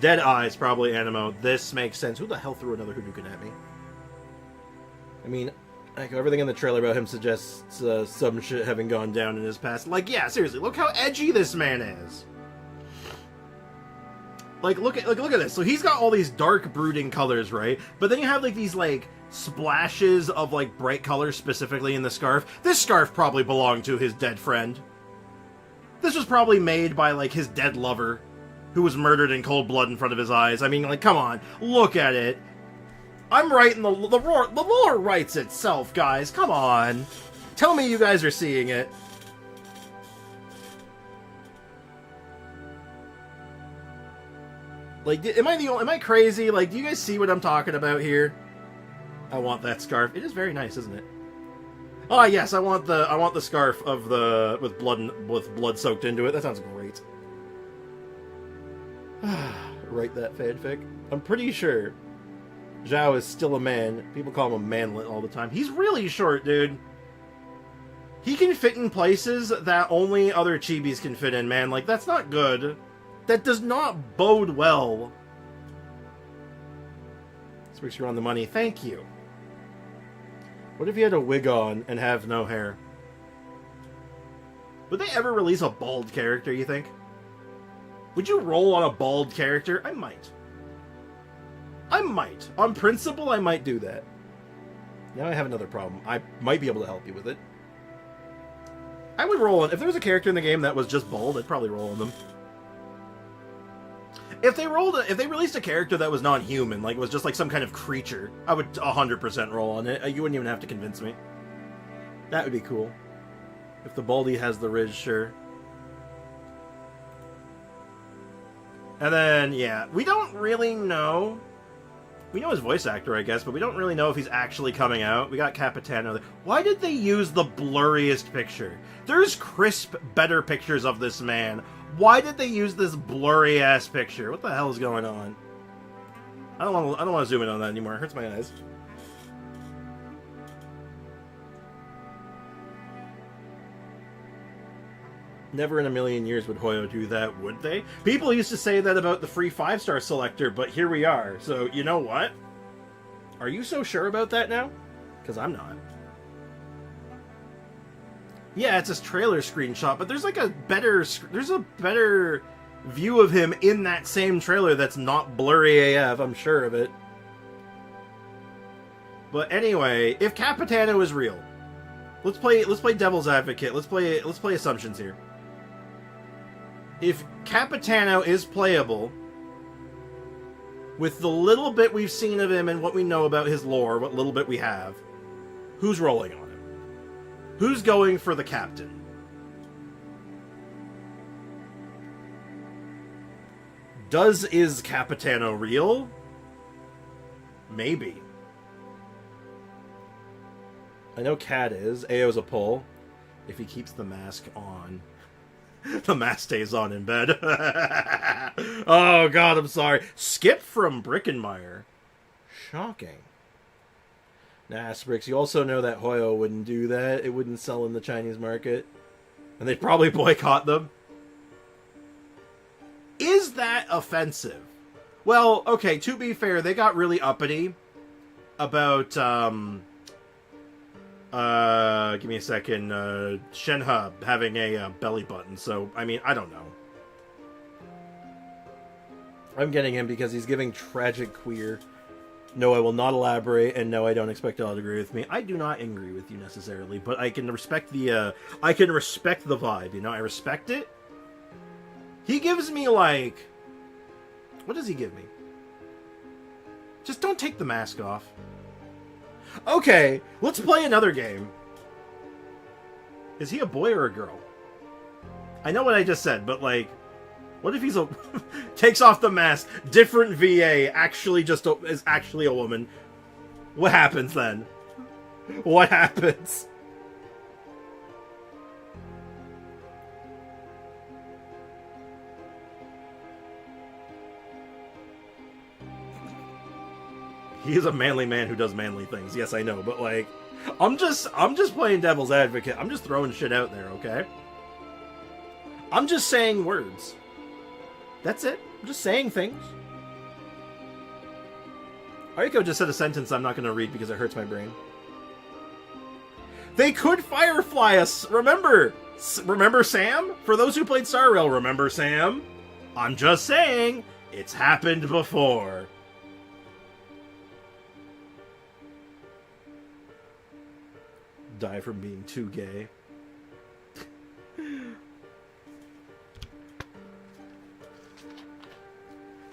Dead Eyes, probably Animo. This makes sense. Who the hell threw another Hadoken at me? I mean, like, everything in the trailer about him suggests some shit having gone down in his past. Like, yeah, seriously, look how edgy this man is. Like, look at this. So he's got all these dark, brooding colors, right? But then you have, like, these, like, splashes of, like, bright colors specifically in the scarf. This scarf probably belonged to his dead friend. This was probably made by, like, his dead lover, who was murdered in cold blood in front of his eyes. I mean, like, come on. Look at it. I'm writing the lore writes itself, guys. Come on. Tell me you guys are seeing it. Like, am I crazy? Like, do you guys see what I'm talking about here? I want that scarf. It is very nice, isn't it? Oh yes, I want the scarf of the with blood soaked into it. That sounds great. Write that fanfic. I'm pretty sure Zhao is still a man. People call him a manlet all the time. He's really short, dude. He can fit in places that only other chibis can fit in, man. Like, that's not good. That does not bode well. Switch you on the money. Thank you. What if he had a wig on and have no hair? Would they ever release a bald character, you think? Would you roll on a bald character? I might. I might. On principle, I might do that. Now I have another problem. I might be able to help you with it. I would roll on... If there was a character in the game that was just bald, I'd probably roll on them. If they released a character that was non-human, like it was just like some kind of creature, I would 100% roll on it. You wouldn't even have to convince me. That would be cool. If the Baldy has the Riz, sure. And then, yeah, we don't really know. We know his voice actor, I guess, but we don't really know if he's actually coming out. We got Capitano there. Why did they use the blurriest picture? There's crisp, better pictures of this man. Why did they use this blurry ass picture? What the hell is going on? I don't want to zoom in on that anymore. It hurts my eyes. Never in a million years would Hoyo do that, would they? People used to say that about the free 5-star selector, but here we are. So, you know what? Are you so sure about that now? Because I'm not. Yeah, it's a trailer screenshot, but there's like a better view of him in that same trailer that's not blurry AF, I'm sure of it. But anyway, if Capitano is real, let's play devil's advocate. Let's play assumptions here. If Capitano is playable, with the little bit we've seen of him and what we know about his lore, what little bit we have, who's rolling on him? Who's going for the captain? Is Capitano real? Maybe. I know Cat is. Ao's a pull. If he keeps the mask on. The mask stays on in bed. Oh god, I'm sorry. Skip from Brickenmeyer. Shocking. Nah, Sprix, you also know that Hoyo wouldn't do that. It wouldn't sell in the Chinese market. And they'd probably boycott them. Is that offensive? Well, okay, to be fair, they got really uppity about, give me a second, Shenhe having a belly button. So, I mean, I don't know. I'm getting him because he's giving tragic queer. No, I will not elaborate, and no, I don't expect y'all to agree with me. I do not agree with you necessarily, but I can respect the, vibe, you know? I respect it. He gives me, like... What does he give me? Just don't take the mask off. Okay, let's play another game. Is he a boy or a girl? I know what I just said, but, like... What if he's a... takes off the mask, different VA, is actually a woman? What happens then? What happens? He is a manly man who does manly things. Yes, I know, but like, I'm just playing devil's advocate. I'm just throwing shit out there, okay? I'm just saying words. That's it. I'm just saying things. Ayako just said a sentence I'm not going to read because it hurts my brain. They could Firefly us. Remember Sam? For those who played Star Rail, remember Sam? I'm just saying, it's happened before. Die from being too gay.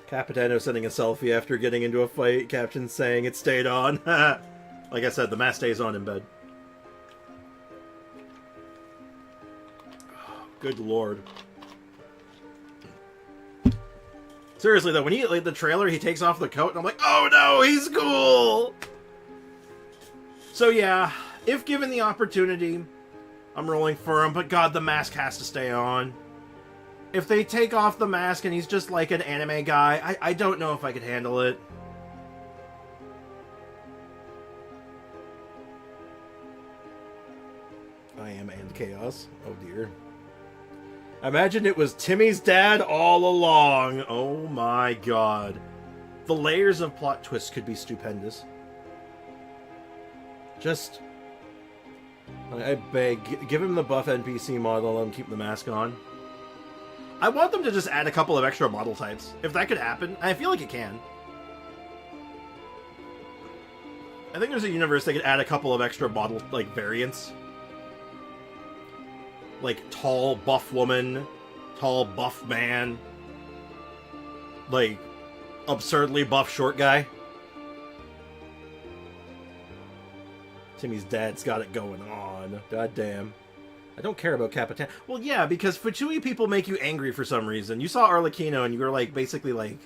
Capitano sending a selfie after getting into a fight. Caption saying it stayed on. Like I said, the mask stays on in bed. Good lord. Seriously though, when he like the trailer, he takes off the coat, and I'm like, oh no, he's cool. So yeah, if given the opportunity, I'm rolling for him. But God, the mask has to stay on. If they take off the mask and he's just like an anime guy, I don't know if I could handle it. I am and chaos. Oh dear. Imagine it was Timmy's dad all along. Oh my god. The layers of plot twists could be stupendous. Just... I beg, give him the buff NPC model and keep the mask on. I want them to just add a couple of extra model types. If that could happen, I feel like it can. I think there's a universe they could add a couple of extra model, like, variants. Like, tall, buff woman, tall, buff man. Like, absurdly buff short guy. Timmy's dad's got it going on. God damn. I don't care about Capitan. Well, yeah, because Fatui people make you angry for some reason. You saw Arlecchino and you were, like, basically, like...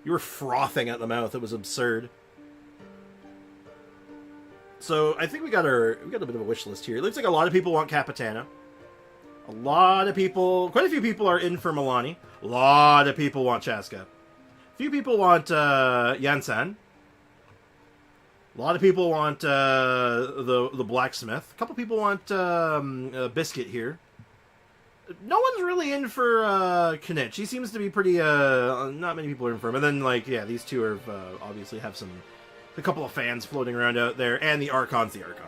You were frothing at the mouth. It was absurd. So, I think we got a bit of a wish list here. It looks like a lot of people want Capitano. A lot of people... Quite a few people are in for Milani. A lot of people want Chaska. A few people want Yansan. A lot of people want the blacksmith. A couple people want Biscuit here. No one's really in for Knitch. He seems to be pretty... not many people are in for him. And then, like, yeah, these two are obviously have a couple of fans floating around out there. And the Archon's the Archon.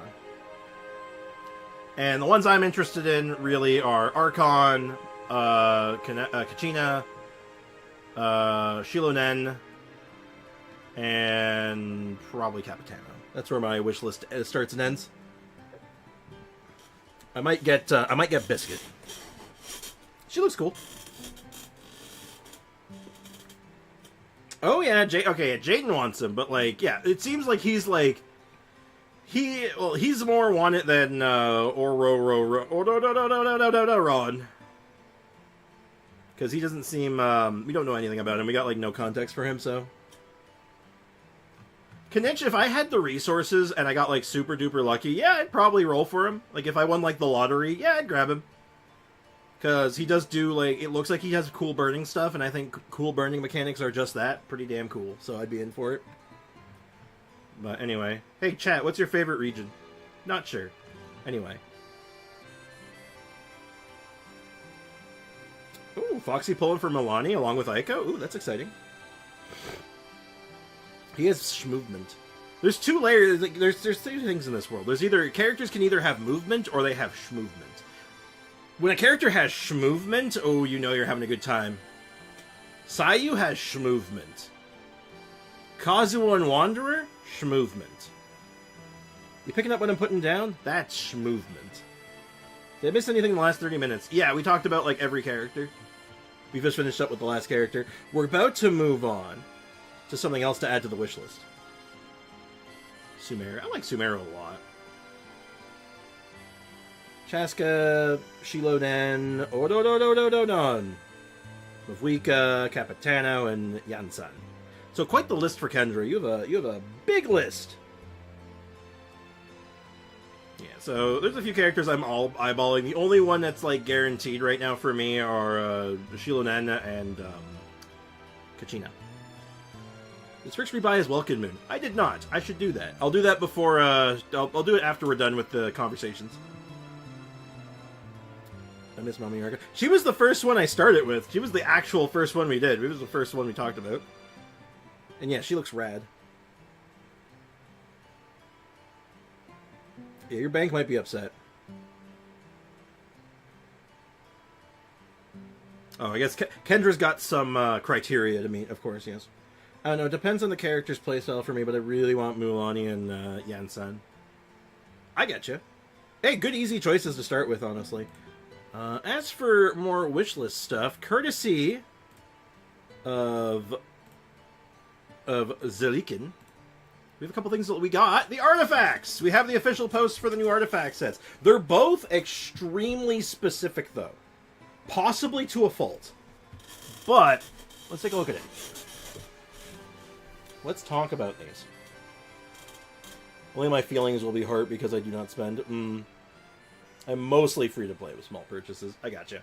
And the ones I'm interested in really are Archon, Kachina, Shilonen, and probably Capitano. That's where my wish list starts and ends. I might get Biscuit. She looks cool. Oh yeah, Jaden wants him, but like, yeah, it seems like he's like he's more wanted than Ron. Because he doesn't seem we don't know anything about him. We got like no context for him, so. Knitch, if I had the resources and I got, like, super duper lucky, yeah, I'd probably roll for him. Like, if I won, like, the lottery, yeah, I'd grab him. Because he does do, like, it looks like he has cool burning stuff, and I think cool burning mechanics are just that. Pretty damn cool, so I'd be in for it. But anyway. Hey, chat, what's your favorite region? Not sure. Anyway. Ooh, Foxy pulling for Milani along with Ayako. Ooh, that's exciting. He has movement. There's two layers. Like, there's two things in this world. There's either characters can either have movement or they have movement. When a character has movement, oh, you know you're having a good time. Sayu has movement. Kazuo and Wanderer, movement. You picking up what I'm putting down? That's movement. Did I miss anything in the last 30 minutes? Yeah, we talked about like every character. We just finished up with the last character. We're about to move on to something else to add to the wish list. Sumeru. I like Sumeru a lot. Chaska, Shiloden, Odododododonon, Mavwika, Capitano, and Yansan. So quite the list for Kendra. You have a big list. Yeah, so there's a few characters I'm all eyeballing. The only one that's like guaranteed right now for me are Shilonen and Kachina. Did Strixby buy his Welkin Moon? I did not. I should do that. I'll do that before, I'll do it after we're done with the conversations. I miss Mommy Ayaka. She was the first one I started with. She was the actual first one we did. It was the first one we talked about. And yeah, she looks rad. Yeah, your bank might be upset. Oh, I guess Kendra's got some criteria to meet, of course, yes. I don't know, it depends on the character's playstyle for me, but I really want Mulaney and Yansan. I get you. Hey, good easy choices to start with, honestly. As for more wishlist stuff, courtesy of Zelikin, we have a couple things that we got. The artifacts! We have the official posts for the new artifact sets. They're both extremely specific, though. Possibly to a fault. But, let's take a look at it. Let's talk about these. Only my feelings will be hurt because I do not spend. I'm mostly free to play with small purchases. I gotcha.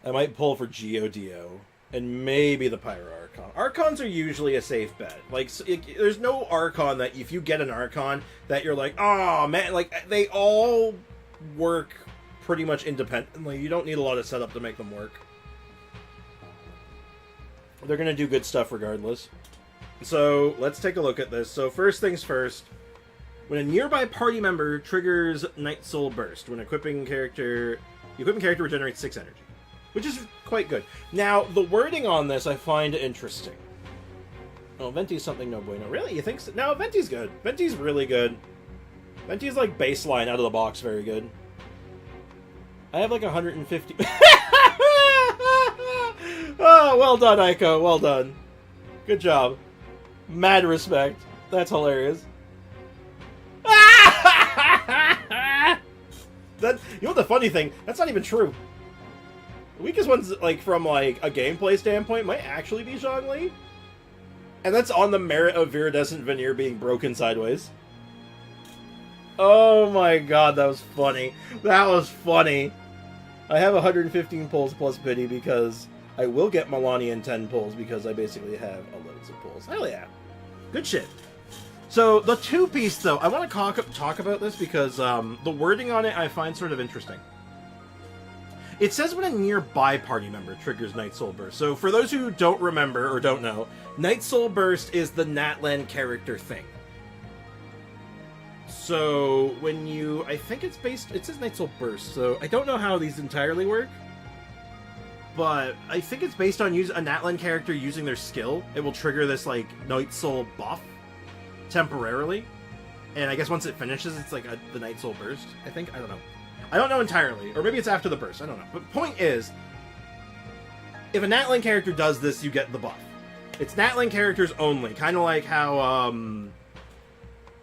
I might pull for Geodio. And maybe the Pyro Archon. Archons are usually a safe bet. Like, there's no Archon that if you get an Archon that you're like, oh man, like, they all work pretty much independently. You don't need a lot of setup to make them work. They're going to do good stuff regardless. So, let's take a look at this. So, first things first. When a nearby party member triggers Night Soul Burst, when equipping character... The equipping character regenerates 6 energy. Which is quite good. Now, the wording on this I find interesting. Oh, Venti's something no bueno. Really? You think so? No, Venti's good. Venti's really good. Venti's like baseline out of the box very good. I have like 150... Oh, well done, Aiko. Well done. Good job. Mad respect. That's hilarious. You know what the funny thing? That's not even true. The weakest ones, like, from, like, a gameplay standpoint, might actually be Zhongli. And that's on the merit of Viridescent Veneer being broken sideways. Oh my god, that was funny. That was funny. I have 115 pulls plus pity because I will get Milani in 10 pulls because I basically have a loads of pulls. Hell yeah. Good shit. So, the two-piece, though, I want to talk about this because the wording on it I find sort of interesting. It says when a nearby party member triggers Night Soul Burst. So for those who don't remember or don't know, Night Soul Burst is the Natlan character thing. So when you... I think it's based... It says Night Soul Burst, so I don't know how these entirely work. But I think it's based on a Natlan character using their skill. It will trigger this, like, Night Soul buff temporarily. And I guess once it finishes, it's like the Night Soul Burst, I think. I don't know. I don't know entirely, or maybe it's after the burst, I don't know. But point is, if a Natlan character does this, you get the buff. It's Natlan characters only, kind of like how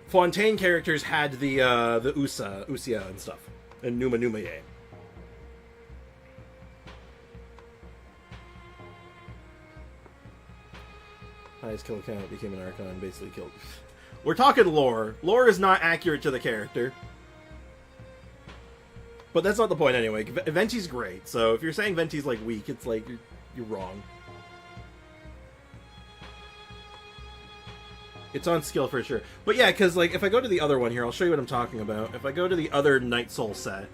Fontaine characters had the Usia and stuff, and Numa Ye. Highest kill count became an Archon, basically killed. We're talking lore. Lore is not accurate to the character. But that's not the point anyway. Venti's great, so if you're saying Venti's like weak, it's like you're wrong. It's on skill for sure. But yeah, because like if I go to the other one here, I'll show you what I'm talking about. If I go to the other Night Soul set,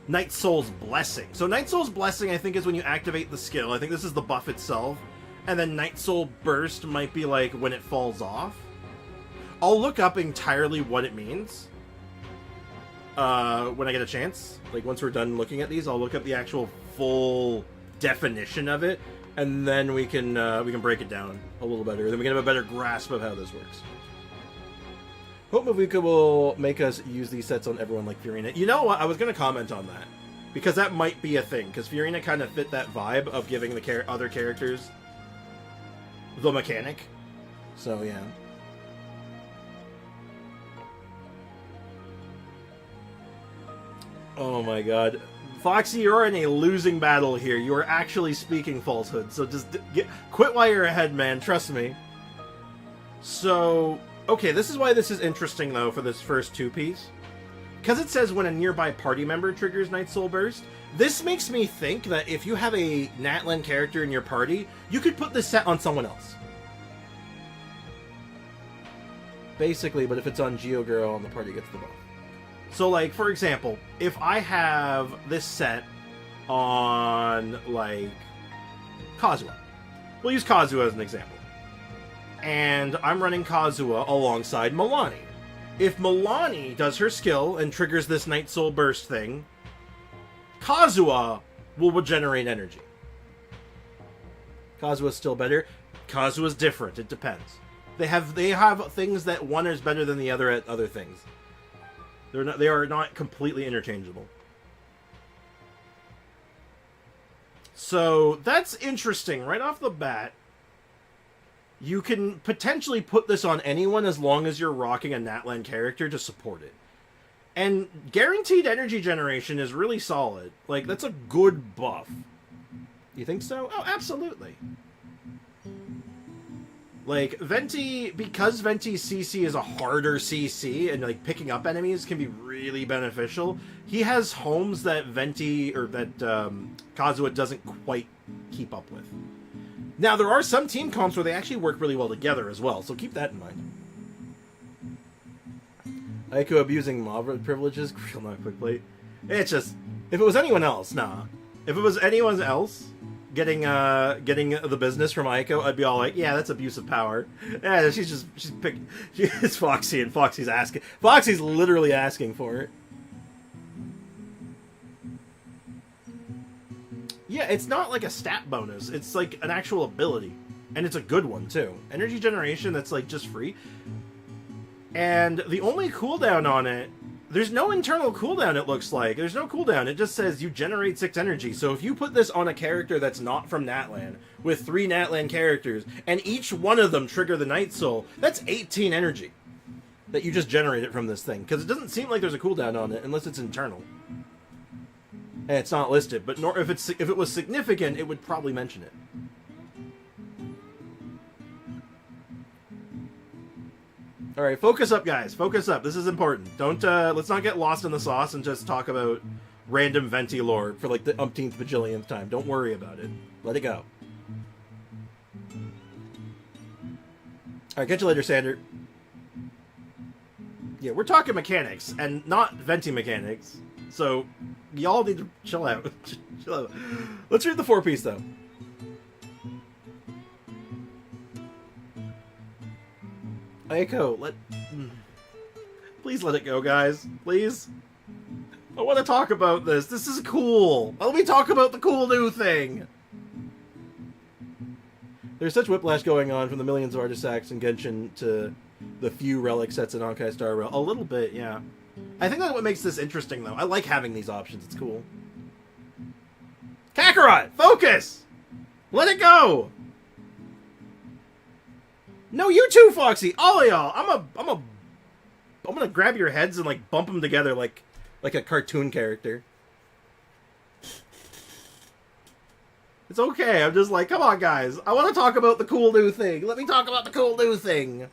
Night Soul's Blessing. So Night Soul's Blessing, I think, is when you activate the skill. I think this is the buff itself. And then Night Soul Burst might be like when it falls off. I'll look up entirely what it means. When I get a chance, like once we're done looking at these, I'll look up the actual full definition of it, and then we can break it down a little better. Then we can have a better grasp of how this works. Hope Mavuka will make us use these sets on everyone like Fiorina. You know what? I was going to comment on that because that might be a thing. Because Fiorina kind of fit that vibe of giving the other characters the mechanic. So yeah. Oh my god. Foxy, you're in a losing battle here. You are actually speaking falsehood. So just quit while you're ahead, man. Trust me. So, okay, this is why this is interesting, though, for this first two-piece. because it says when a nearby party member triggers Night Soul Burst, this makes me think that if you have a Natlan character in your party, you could put this set on someone else. Basically, but if it's on Geo Girl and the party gets the buff. So, like, for example, if I have this set on, like, Kazuha. We'll use Kazuha as an example. And I'm running Kazuha alongside Milani. If Milani does her skill and triggers this Night Soul Burst thing, Kazuha will regenerate energy. Kazuha's still better. Kazuha's different. It depends. They have things that one is better than the other at other things. They are not completely interchangeable. So that's interesting. Right off the bat, you can potentially put this on anyone as long as you're rocking a Natlan character to support it. And guaranteed energy generation is really solid. Like, that's a good buff. You think so? Oh, absolutely. Like, Venti, because Venti's CC is a harder CC, and, like, picking up enemies can be really beneficial, he has homes that Venti, or that Kazuha doesn't quite keep up with. Now, there are some team comps where they actually work really well together as well, so keep that in mind. Ayaka abusing Mora privileges, real not quick plate. It's just, if it was anyone else, nah. If it was anyone else getting the business from Ayaka, I'd be all like, yeah, that's abuse of power. Yeah, she's picking. It's Foxy, and Foxy's asking. Foxy's literally asking for it. Yeah, it's not like a stat bonus. It's like an actual ability. And it's a good one, too. Energy generation that's, like, just free. And the only cooldown on it, there's no internal cooldown, it looks like. There's no cooldown. It just says you generate 6 energy. So if you put this on a character that's not from Natlan, with 3 Natlan characters, and each one of them trigger the Night Soul, that's 18 energy that you just generated from this thing. Because it doesn't seem like there's a cooldown on it, unless it's internal. And it's not listed, but if it was significant, it would probably mention it. All right, focus up, guys. Focus up. This is important. Don't let's not get lost in the sauce and just talk about random Venti lore for like the umpteenth bajillionth time. Don't worry about it. Let it go. All right, catch you later, Sander. Yeah, we're talking mechanics and not Venti mechanics. So, y'all need to chill out. Chill out. Let's read the 4-piece, though. Ayako, please let it go, guys. Please. I want to talk about this. This is cool. Let me talk about the cool new thing. There's such whiplash going on from the millions of artifacts in Genshin to the few relic sets in Honkai Star Rail. A little bit, yeah. I think that's what makes this interesting, though. I like having these options. It's cool. Kakarot! Focus! Let it go! No, you too, Foxy! All of y'all! I'm gonna grab your heads and, like, bump them together like a cartoon character. It's okay. I'm just like, come on, guys. I want to talk about the cool new thing. Let me talk about the cool new thing.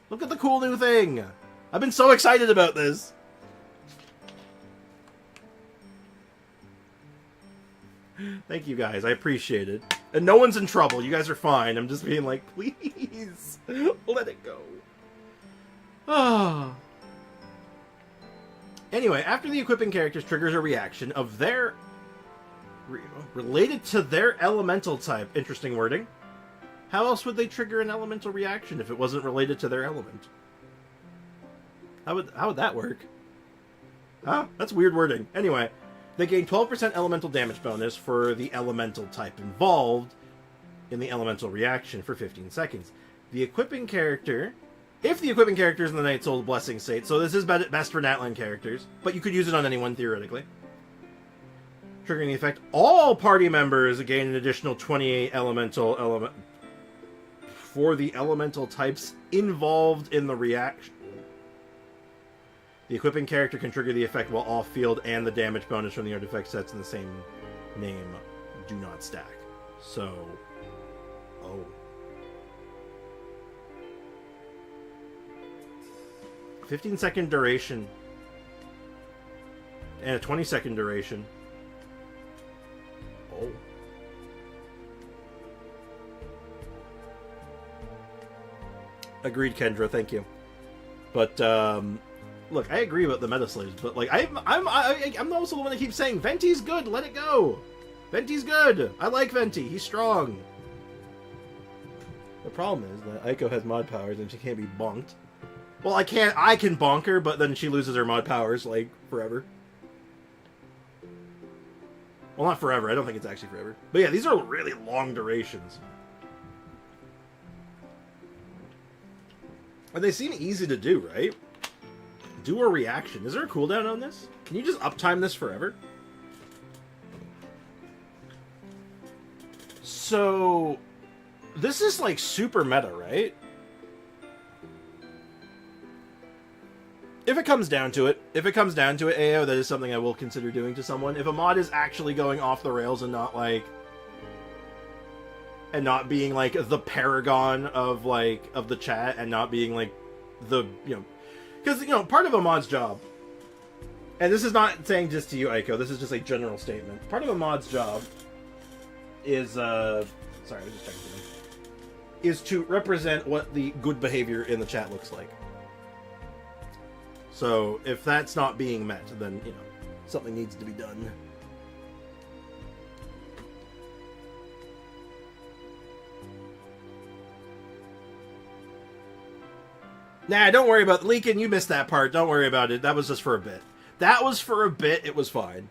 Look at the cool new thing. I've been so excited about this. Thank you, guys. I appreciate it. And no one's in trouble. You guys are fine. I'm just being like, please, let it go. Ah. Anyway, after the equipping characters triggers a reaction of their... related to their elemental type. Interesting wording. How else would they trigger an elemental reaction if it wasn't related to their element? How would that work? Huh? That's weird wording. Anyway, they gain 12% elemental damage bonus for the elemental type involved in the elemental reaction for 15 seconds. The equipping character... If the equipping character is in the Night Soul Blessing state, so this is best for Natlan characters, but you could use it on anyone, theoretically. Triggering the effect, all party members gain an additional 28 elemental for the elemental types involved in the reaction. The equipping character can trigger the effect while off-field, and the damage bonus from the artifact sets in the same name do not stack. So... oh. 15-second duration. And a 20-second duration. Oh. Agreed, Kendra. Thank you. But, look, I agree about the meta slaves, but, like, I'm also the one that keeps saying, Venti's good, let it go! Venti's good! I like Venti, he's strong! The problem is that Aiko has mod powers and she can't be bonked. Well, I can bonk her, but then she loses her mod powers, like, forever. Well, not forever, I don't think it's actually forever. But yeah, these are really long durations. And they seem easy to do, right? Do a reaction. Is there a cooldown on this? Can you just uptime this forever? So, this is like super meta, right? If it comes down to it, AO, that is something I will consider doing to someone. If a mod is actually going off the rails and not like... and not being like the paragon of like of the chat and not being like the, you know, because, you know, part of a mod's job, and this is not saying just to you, Aiko, this is just a general statement, part of a mod's job is sorry, I was just checking something, is to represent what the good behavior in the chat looks like. So if that's not being met, then, you know, something needs to be done. Nah, don't worry about leaking. You missed that part. Don't worry about it. That was just for a bit. That was for a bit. It was fine.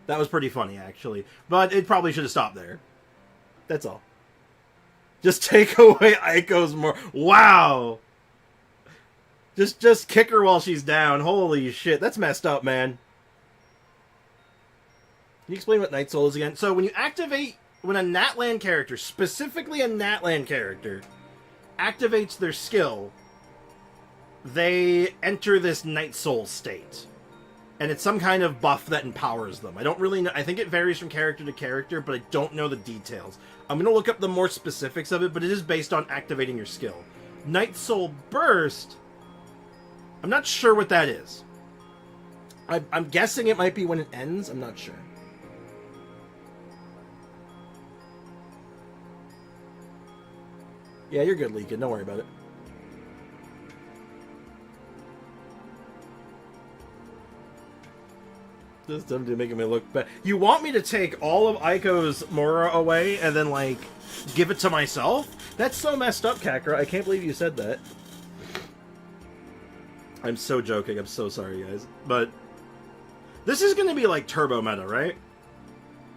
That was pretty funny, actually. But it probably should have stopped there. That's all. Just take away Aiko's more. Wow! Just kick her while she's down. Holy shit. That's messed up, man. Can you explain what Night Soul is again? So when you activate... when a Natlan character, specifically a Natlan character, activates their skill... they enter this Night Soul state. And it's some kind of buff that empowers them. I don't really know. I think it varies from character to character, but I don't know the details. I'm going to look up the more specifics of it, but it is based on activating your skill. Night Soul Burst, I'm not sure what that is. I'm guessing it might be when it ends. I'm not sure. Yeah, you're good, Leakin. Don't worry about it. This is making me look bad. You want me to take all of Aiko's Mora away and then, like, give it to myself? That's so messed up, Kakra. I can't believe you said that. I'm so joking. I'm so sorry, guys. But this is going to be, like, turbo meta, right?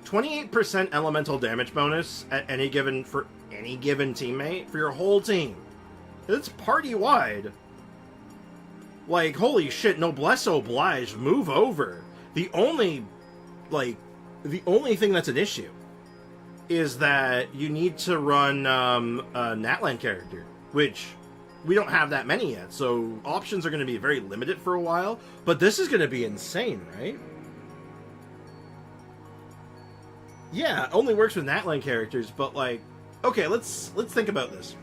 28% elemental damage bonus at any given teammate for your whole team. It's party-wide. Like, holy shit, noblesse oblige. Move over. The only thing that's an issue is that you need to run a Natlan character, which we don't have that many yet, so options are going to be very limited for a while, but this is going to be insane, right? Yeah, it only works with Natlan characters, but like, okay, let's think about this.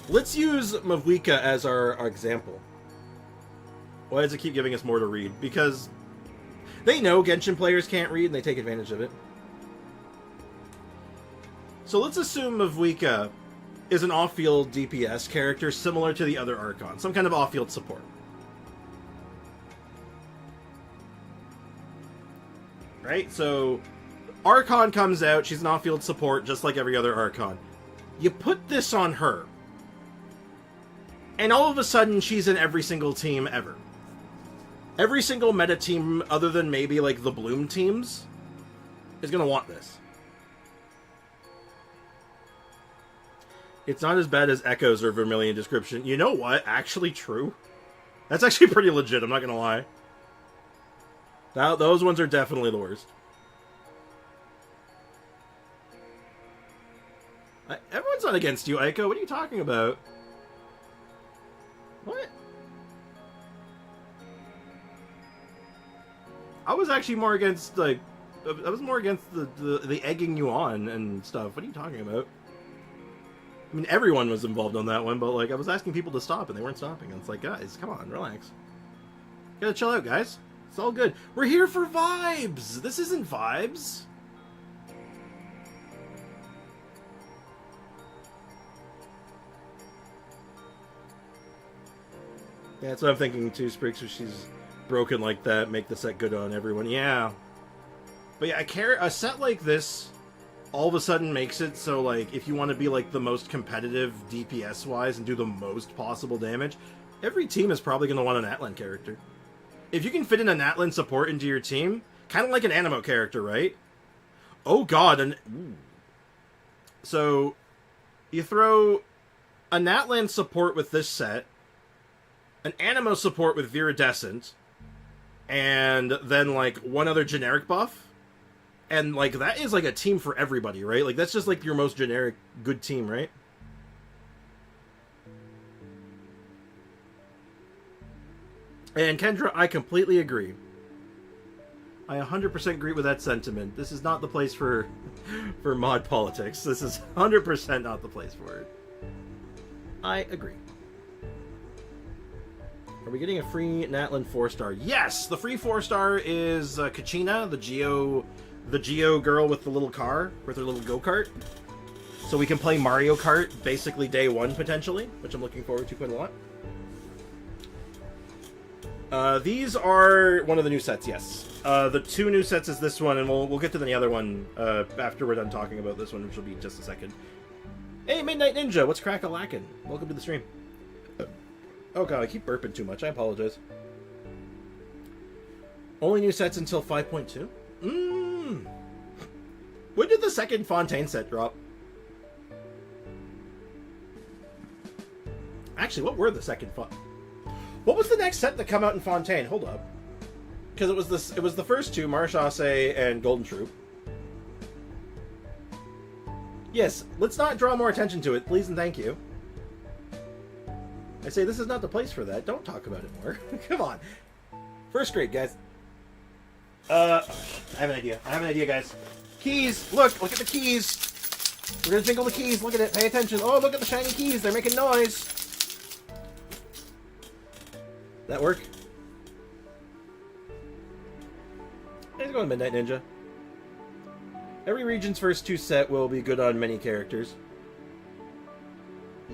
Let's use Mavwika as our example. Why does it keep giving us more to read? Because they know Genshin players can't read and they take advantage of it. So let's assume Mavwika is an off-field DPS character similar to the other Archon. Some kind of off-field support. Right? So Archon comes out, she's an off-field support just like every other Archon. You put this on her. And all of a sudden she's in every single team ever. Every single meta team, other than maybe, like, the Bloom teams, is going to want this. It's not as bad as Echoes or Vermilion description. You know what? Actually true. That's actually pretty legit, I'm not going to lie. Now, those ones are definitely the worst. Everyone's not against you, Aiko. What are you talking about? What? I was actually more against, like, I was more against the egging you on and stuff. What are you talking about? I mean, everyone was involved on that one, but, like, I was asking people to stop, and they weren't stopping. And it's like, guys, come on, relax. Gotta chill out, guys. It's all good. We're here for vibes! This isn't vibes! Yeah, that's what I'm thinking, too, Spriggs, if she's broken like that, make the set good on everyone. Yeah. But yeah, a set like this all of a sudden makes it so, like, if you want to be, like, the most competitive DPS-wise and do the most possible damage, every team is probably going to want an Natlan character. If you can fit in a Natlan support into your team, kind of like an Animo character, right? Oh god, So, you throw a Natlan support with this set, an Animo support with Viridescent, and then, like, one other generic buff. And, like, that is, like, a team for everybody, right? Like, that's just, like, your most generic good team, right? And Kendra, I completely agree. I 100% agree with that sentiment. This is not the place for mod politics. This is 100% not the place for it. I agree. Are we getting a free Natlan 4-star? Yes! The free 4-star is Kachina, the Geo girl with the little car, with her little go-kart. So we can play Mario Kart basically day one, potentially, which I'm looking forward to quite a lot. These are one of the new sets, yes. The two new sets is this one, and we'll get to the other one after we're done talking about this one, which will be just a second. Hey, Midnight Ninja, what's crack-a-lackin'? Welcome to the stream. Oh god, I keep burping too much. I apologize. Only new sets until 5.2? When did the second Fontaine set drop? Actually, what were the second What was the next set that come out in Fontaine? Hold up. Because it was the first two, Marchase and Golden Troop. Yes, let's not draw more attention to it, please and thank you. I say this is not the place for that. Don't talk about it more. Come on. First grade, guys. I have an idea, guys. Keys! Look at the keys! We're gonna jingle the keys. Look at it. Pay attention. Oh, look at the shiny keys. They're making noise. That work? Let's go on Midnight Ninja. Every region's first two set will be good on many characters.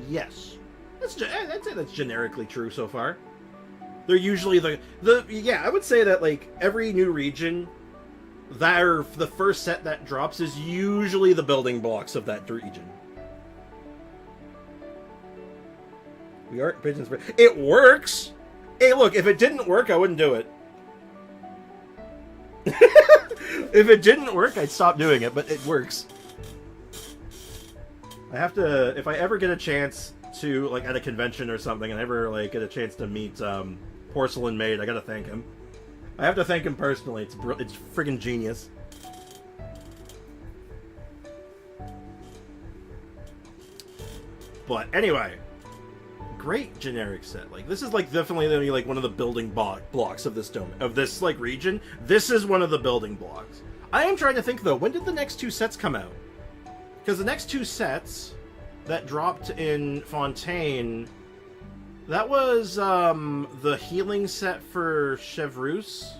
Yes. I'd say that's generically true so far. They're usually yeah, I would say that, like, every new region, the first set that drops is usually the building blocks of that region. We aren't pigeons. It works! Hey, look, if it didn't work, I wouldn't do it. If it didn't work, I'd stop doing it, but it works. I have to, if I ever get a chance to, like, at a convention or something, and ever, like, get a chance to meet Porcelain Maid, I gotta thank him. I have to thank him personally. It's friggin' genius. But anyway, great generic set. Like, this is, like, definitely like one of the building blocks of this dome, of this, like, region. This is one of the building blocks. I am trying to think, though, when did the next two sets come out? Because the next two sets that dropped in Fontaine, that was the healing set for Chevreuse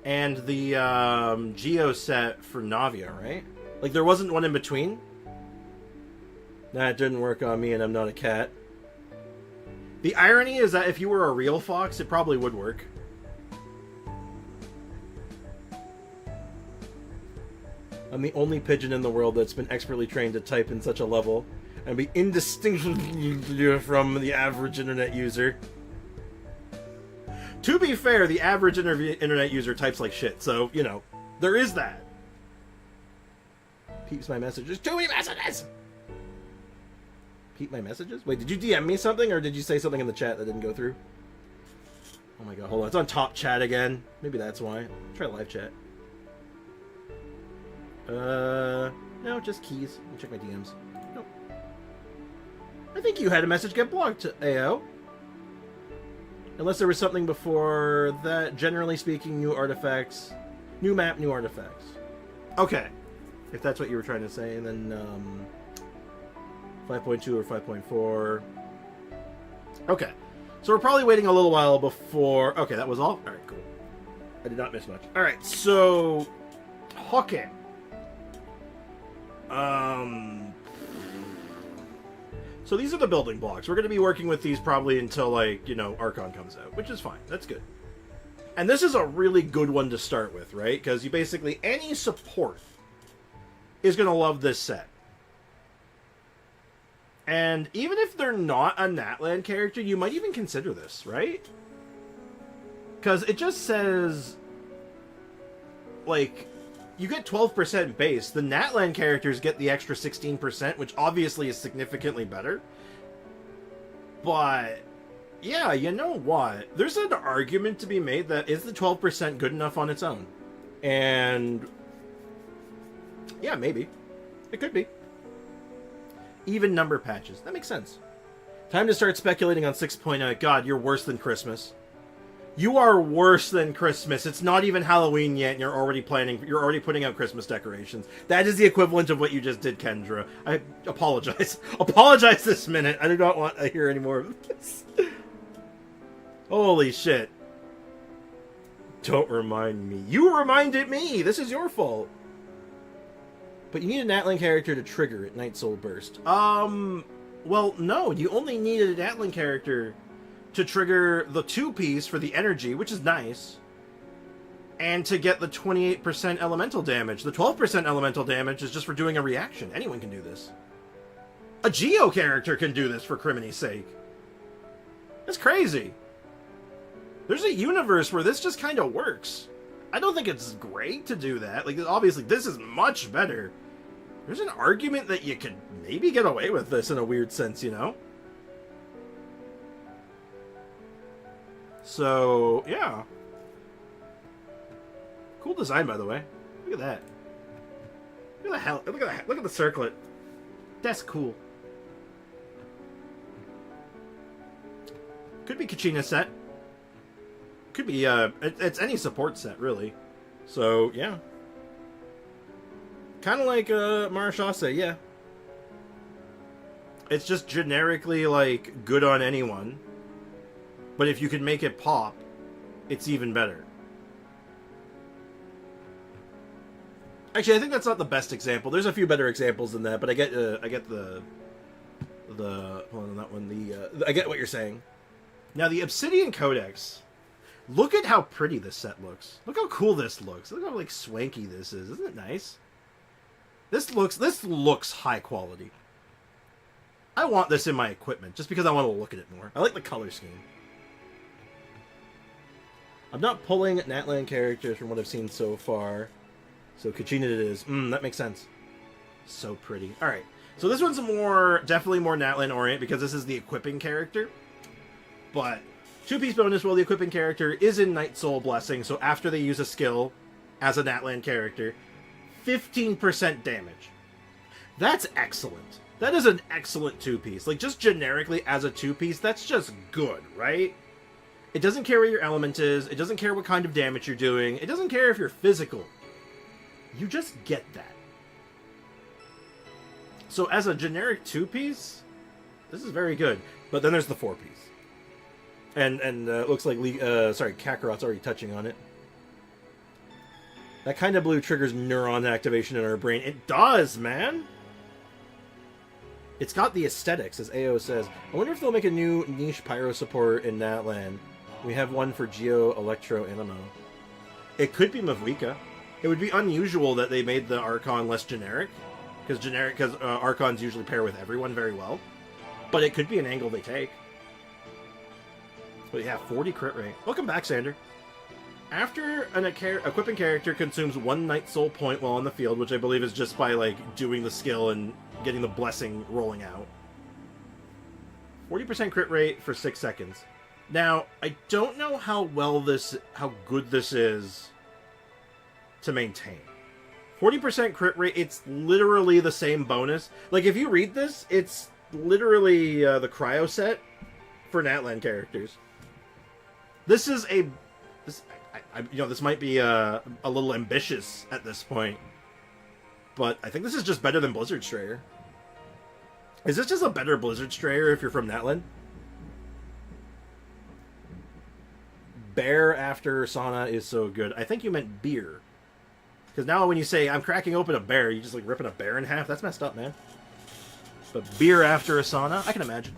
and the Geo set for Navia, right? Like, there wasn't one in between? Nah, it didn't work on me, and I'm not a cat. The irony is that if you were a real fox, it probably would work. I'm the only pigeon in the world that's been expertly trained to type in such a level and be indistinguishable from the average internet user. To be fair, the average internet user types like shit, so, you know, there is that. Peeps my messages. Too many messages! Peep my messages? Wait, did you DM me something, or did you say something in the chat that didn't go through? Oh my god, hold on. It's on top chat again. Maybe that's why. Try live chat. No, just keys. Let me check my DMs. Nope. I think you had a message get blocked, AO. Unless there was something before that. Generally speaking, new artifacts. New map, new artifacts. Okay. If that's what you were trying to say, then, 5.2 or 5.4. Okay. So we're probably waiting a little while before... Okay, that was all? Alright, cool. I did not miss much. Alright, so... Hadoken. So these are the building blocks. We're going to be working with these probably until, like, you know, Archon comes out, which is fine. That's good. And this is a really good one to start with, right? Because you basically... Any support is going to love this set. And even if they're not a Natlan character, you might even consider this, right? Because it just says... Like... You get 12% base. The Natlan characters get the extra 16%, which obviously is significantly better. But, yeah, you know what? There's an argument to be made that is the 12% good enough on its own? And, yeah, maybe. It could be. Even number patches. That makes sense. Time to start speculating on 6.0. God, you're worse than Christmas. You are worse than Christmas. It's not even Halloween yet, and you're already putting out Christmas decorations. That is the equivalent of what you just did, Kendra. I apologize. Apologize this minute. I do not want to hear any more of this. Holy shit. Don't remind me. You reminded me! This is your fault. But you need a Natlan character to trigger it, Night Soul Burst. Well, no. You only needed a Natlan character to trigger the 2-piece for the energy, which is nice, and to get the 28% elemental damage. The 12% elemental damage is just for doing a reaction. Anyone can do this. A Geo character can do this, for crimini's sake. That's crazy. There's a universe where this just kind of works. I don't think it's great to do that. Like, obviously, this is much better. There's an argument that you could maybe get away with this in a weird sense, you know? So, yeah. Cool design, by the way. Look at that. Look at the hell. Look at that. Look at the circlet. That's cool. Could be Kachina's set. Could be, it's any support set, really. So, yeah. Kind of like, Marashase, yeah. It's just generically, like, good on anyone. But if you can make it pop, it's even better. Actually, I think that's not the best example. There's a few better examples than that, but I get the hold on that one. I get what you're saying. Now the Obsidian Codex. Look at how pretty this set looks. Look how cool this looks. Look how like swanky this is. Isn't it nice? This looks high quality. I want this in my equipment just because I want to look at it more. I like the color scheme. I'm not pulling Natlan characters from what I've seen so far. So Kachina it is. That makes sense. So pretty. Alright. So this one's definitely more Natlan orient because this is the equipping character. But 2-piece bonus while the equipping character is in Night Soul Blessing. So after they use a skill as a Natlan character, 15% damage. That's excellent. That is an excellent 2-piece. Like just generically as a 2-piece, that's just good, right? It doesn't care what your element is. It doesn't care what kind of damage you're doing. It doesn't care if you're physical. You just get that. So as a generic 2-piece, this is very good. But then there's the 4-piece. And it looks like Kakarot's already touching on it. That kind of blue triggers neuron activation in our brain. It does, man! It's got the aesthetics, as AO says. I wonder if they'll make a new niche pyro support in Natlan. We have one for Geo, Electro, Animo. It could be Mavuika. It would be unusual that they made the Archon less generic. Because Archons usually pair with everyone very well. But it could be an angle they take. But yeah, 40 crit rate. Welcome back, Sander. After an equipping character consumes 1 Night Soul point while on the field, which I believe is just by like doing the skill and getting the blessing rolling out. 40% crit rate for 6 seconds. Now, I don't know how good this is to maintain. 40% crit rate, it's literally the same bonus. Like, if you read this, it's literally the cryo set for Natlan characters. This is this might be a little ambitious at this point, but I think this is just better than Blizzard Strayer. Is this just a better Blizzard Strayer if you're from Natlan? Bear after sauna is so good. I think you meant beer. Because now when you say, I'm cracking open a bear, you just like ripping a bear in half? That's messed up, man. But beer after a sauna? I can imagine.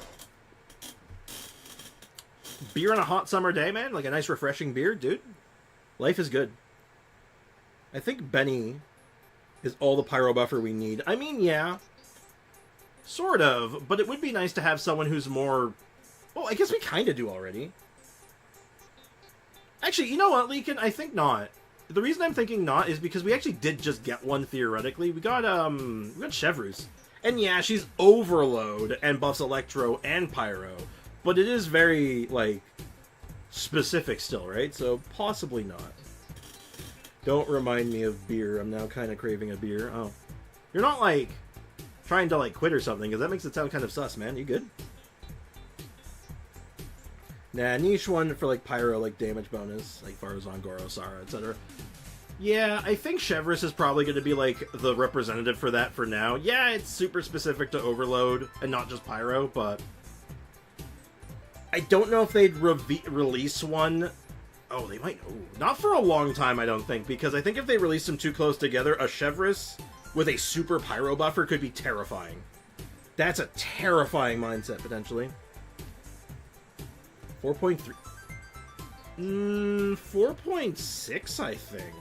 Beer on a hot summer day, man? Like a nice refreshing beer? Dude, life is good. I think Benny is all the pyro buffer we need. I mean, yeah. Sort of. But it would be nice to have someone who's more... Well, I guess we kind of do already. Actually, you know what, Leakin? I think not. The reason I'm thinking not is because we actually did just get one theoretically. We got Chevreuse. And yeah, she's overload and buffs Electro and Pyro. But it is very, like, specific still, right? So, possibly not. Don't remind me of beer. I'm now kind of craving a beer. Oh. You're not, like, trying to, like, quit or something, because that makes it sound kind of sus, man. You good? Nah, niche one for, like, Pyro, like, damage bonus. Like, Farazan, Goro, Sara, etc. Yeah, I think Chevreuse is probably going to be, like, the representative for that for now. Yeah, it's super specific to Overload, and not just Pyro, but... I don't know if they'd release one... Oh, they might... Ooh, not for a long time, I don't think, because I think if they release them too close together, a Chevreuse with a super Pyro buffer could be terrifying. That's a terrifying mindset, potentially. 4.3. 4.6, I think.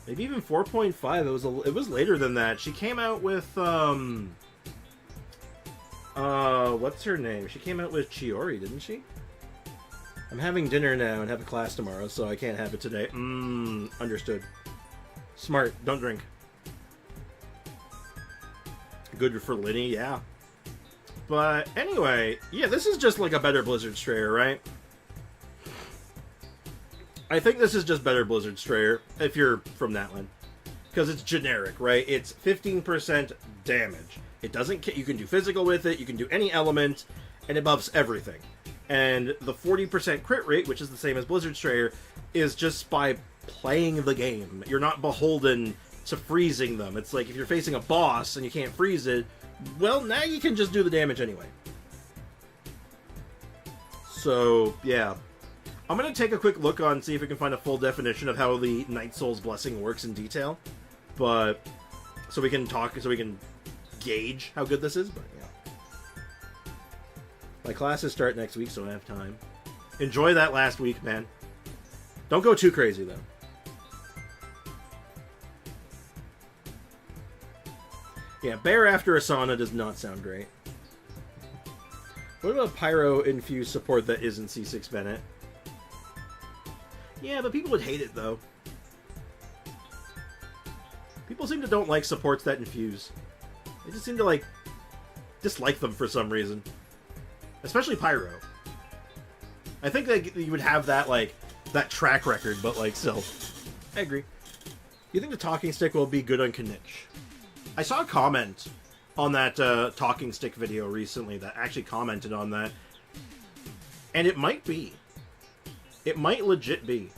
Maybe even 4.5. It was later than that. She came out with what's her name? She came out with Chiori, didn't she? I'm having dinner now and have a class tomorrow, so I can't have it today. Understood. Smart. Don't drink. Good for Linny, yeah. But anyway, yeah, this is just like a better Blizzard Strayer, right? I think this is just better Blizzard Strayer, if you're from Natlan. Because it's generic, right? It's 15% damage. It doesn't... You can do physical with it, you can do any element, and it buffs everything. And the 40% crit rate, which is the same as Blizzard Strayer, is just by playing the game. You're not beholden to freezing them. It's like if you're facing a boss and you can't freeze it, well, now you can just do the damage anyway. So, yeah. I'm going to take a quick look on, see if we can find a full definition of how the Night Soul's Blessing works in detail. But, so we can talk, so we can gauge how good this is, but yeah. My classes start next week, so I have time. Enjoy that last week, man. Don't go too crazy, though. Yeah, Bear after Asana does not sound great. What about Pyro-infused support that isn't C6 Bennett? Yeah, but people would hate it, though. People seem to don't like supports that infuse. They just seem to, like, dislike them for some reason. Especially Pyro. I think that you would have that, like, that track record, but, like, still. I agree. You think the talking stick will be good on Kanich? I saw a comment on that talking stick video recently that actually commented on that. And it might be. It might legit be.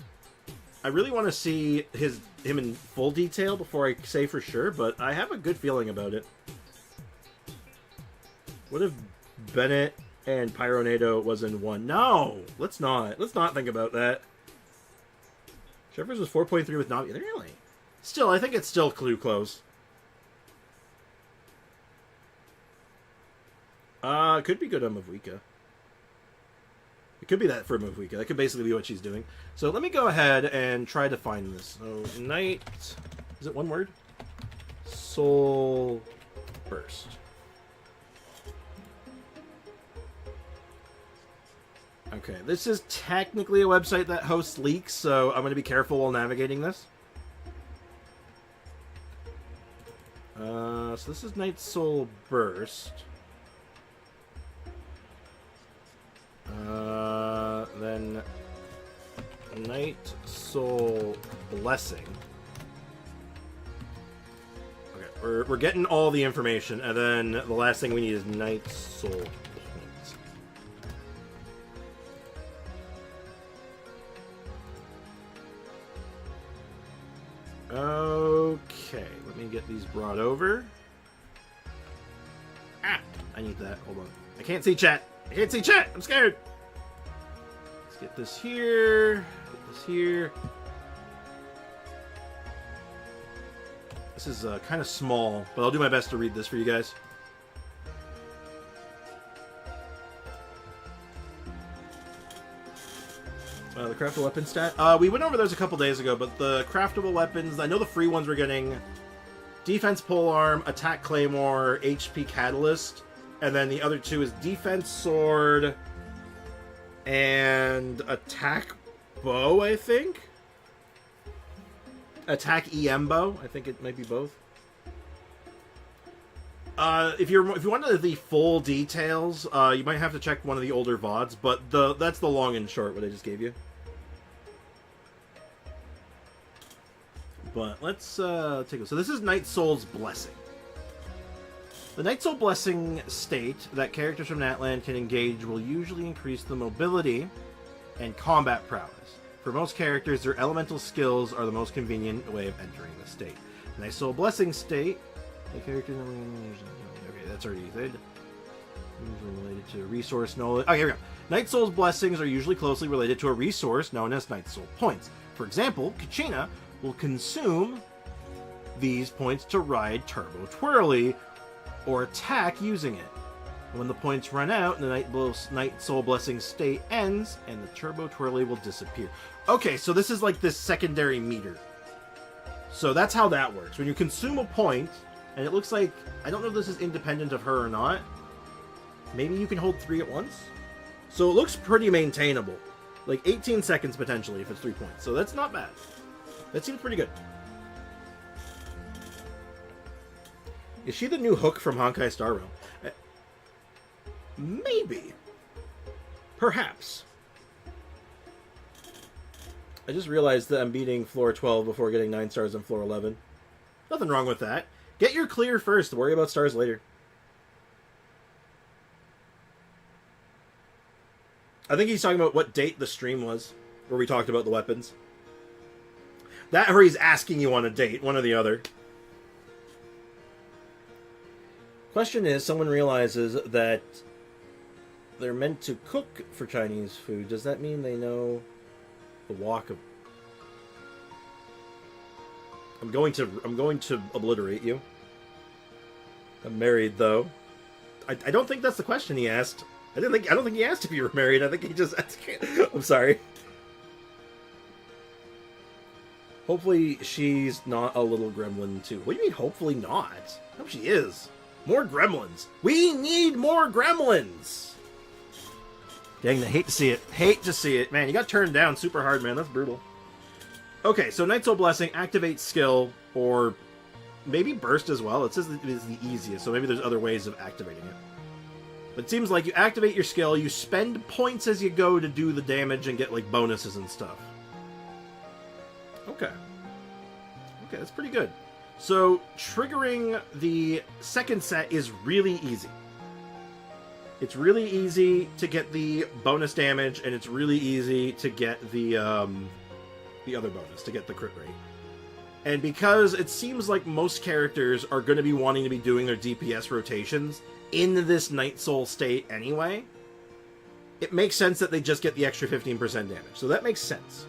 I really want to see him in full detail before I say for sure, but I have a good feeling about it. What if Bennett and Pyronado was in one? No! Let's not. Let's not think about that. Chevreuse was 4.3 with Navi. Really? Still, I think it's still clue close. Could be good on Mavwika. It could be that for Mavwika. That could basically be what she's doing. So let me go ahead and try to find this. So, Night... Is it one word? Soul Burst. Okay, this is technically a website that hosts leaks, so I'm going to be careful while navigating this. So this is Night Soul Burst. Then Night Soul Blessing. Okay, we're getting all the information, and then the last thing we need is Night Soul Point. Okay, let me get these brought over. I need that. Hold on. I can't see chat. I can't see chat. I'm scared. Let's get this here. Get this here. This is kind of small, but I'll do my best to read this for you guys. The craftable weapon stat. We went over those a couple days ago, but the craftable weapons, I know the free ones we're getting defense polearm, attack claymore, HP catalyst, and then the other two is defense sword and attack bow, I think. Attack EM bow. I think it might be both. If you wanted the full details, you might have to check one of the older VODs, but that's the long and short what I just gave you. But let's take a... So this is Night Soul's Blessing. The Night Soul Blessing state that characters from Natlan can engage will usually increase the mobility and combat prowess. For most characters, their elemental skills are the most convenient way of entering the state. The Night Soul Blessing state... The character... Okay, that's already said. Usually related to resource knowledge... Oh, here we go. Night Soul's Blessings are usually closely related to a resource known as Night Soul Points. For example, Kachina will consume these points to ride Turbo Twirly or attack using it. When the points run out, the Night Soul Blessing state ends and the Turbo Twirly will disappear. Okay, so this is like this secondary meter. So that's how that works. When you consume a point, and it looks like, I don't know if this is independent of her or not. Maybe you can hold 3 at once? So it looks pretty maintainable. Like 18 seconds potentially if it's 3 points. So that's not bad. That seems pretty good. Is she the new Hook from Honkai Star Rail? Maybe. Perhaps. I just realized that I'm beating floor 12 before getting 9 stars on floor 11. Nothing wrong with that. Get your clear first. Worry about stars later. I think he's talking about what date the stream was, where we talked about the weapons. That or he's asking you on a date, one or the other. Question is, someone realizes that they're meant to cook for Chinese food. Does that mean they know the walk of... I'm going to obliterate you. I'm married, though. I don't think that's the question he asked. I don't think he asked if you were married. I think he just asked... I'm sorry. Hopefully she's not a little gremlin, too. What do you mean, hopefully not? I hope she is. More gremlins. We need more gremlins! Dang, I hate to see it. Hate to see it. Man, you got turned down super hard, man. That's brutal. Okay, so Night Soul Blessing activates skill, or maybe burst as well. It says it is the easiest, so maybe there's other ways of activating it. But it seems like you activate your skill, you spend points as you go to do the damage and get, like, bonuses and stuff. Okay. Okay, that's pretty good. So, triggering the second set is really easy. It's really easy to get the bonus damage, and it's really easy to get the other bonus, to get the crit rate. And because it seems like most characters are going to be wanting to be doing their DPS rotations in this Night Soul state anyway, it makes sense that they just get the extra 15% damage. So that makes sense.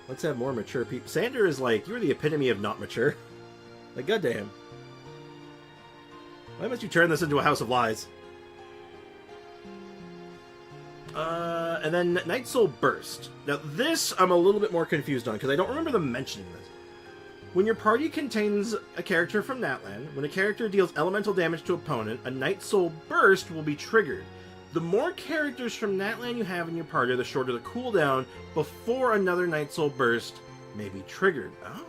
Let's have more mature people. Sander is like, you're the epitome of not mature. Like, goddamn. Why must you turn this into a house of lies? And then Night Soul Burst. Now, this I'm a little bit more confused on, because I don't remember them mentioning this. When your party contains a character from Natlan, when a character deals elemental damage to opponent, a Night Soul Burst will be triggered. The more characters from Natlan you have in your party, the shorter the cooldown before another Night Soul Burst may be triggered. Oh.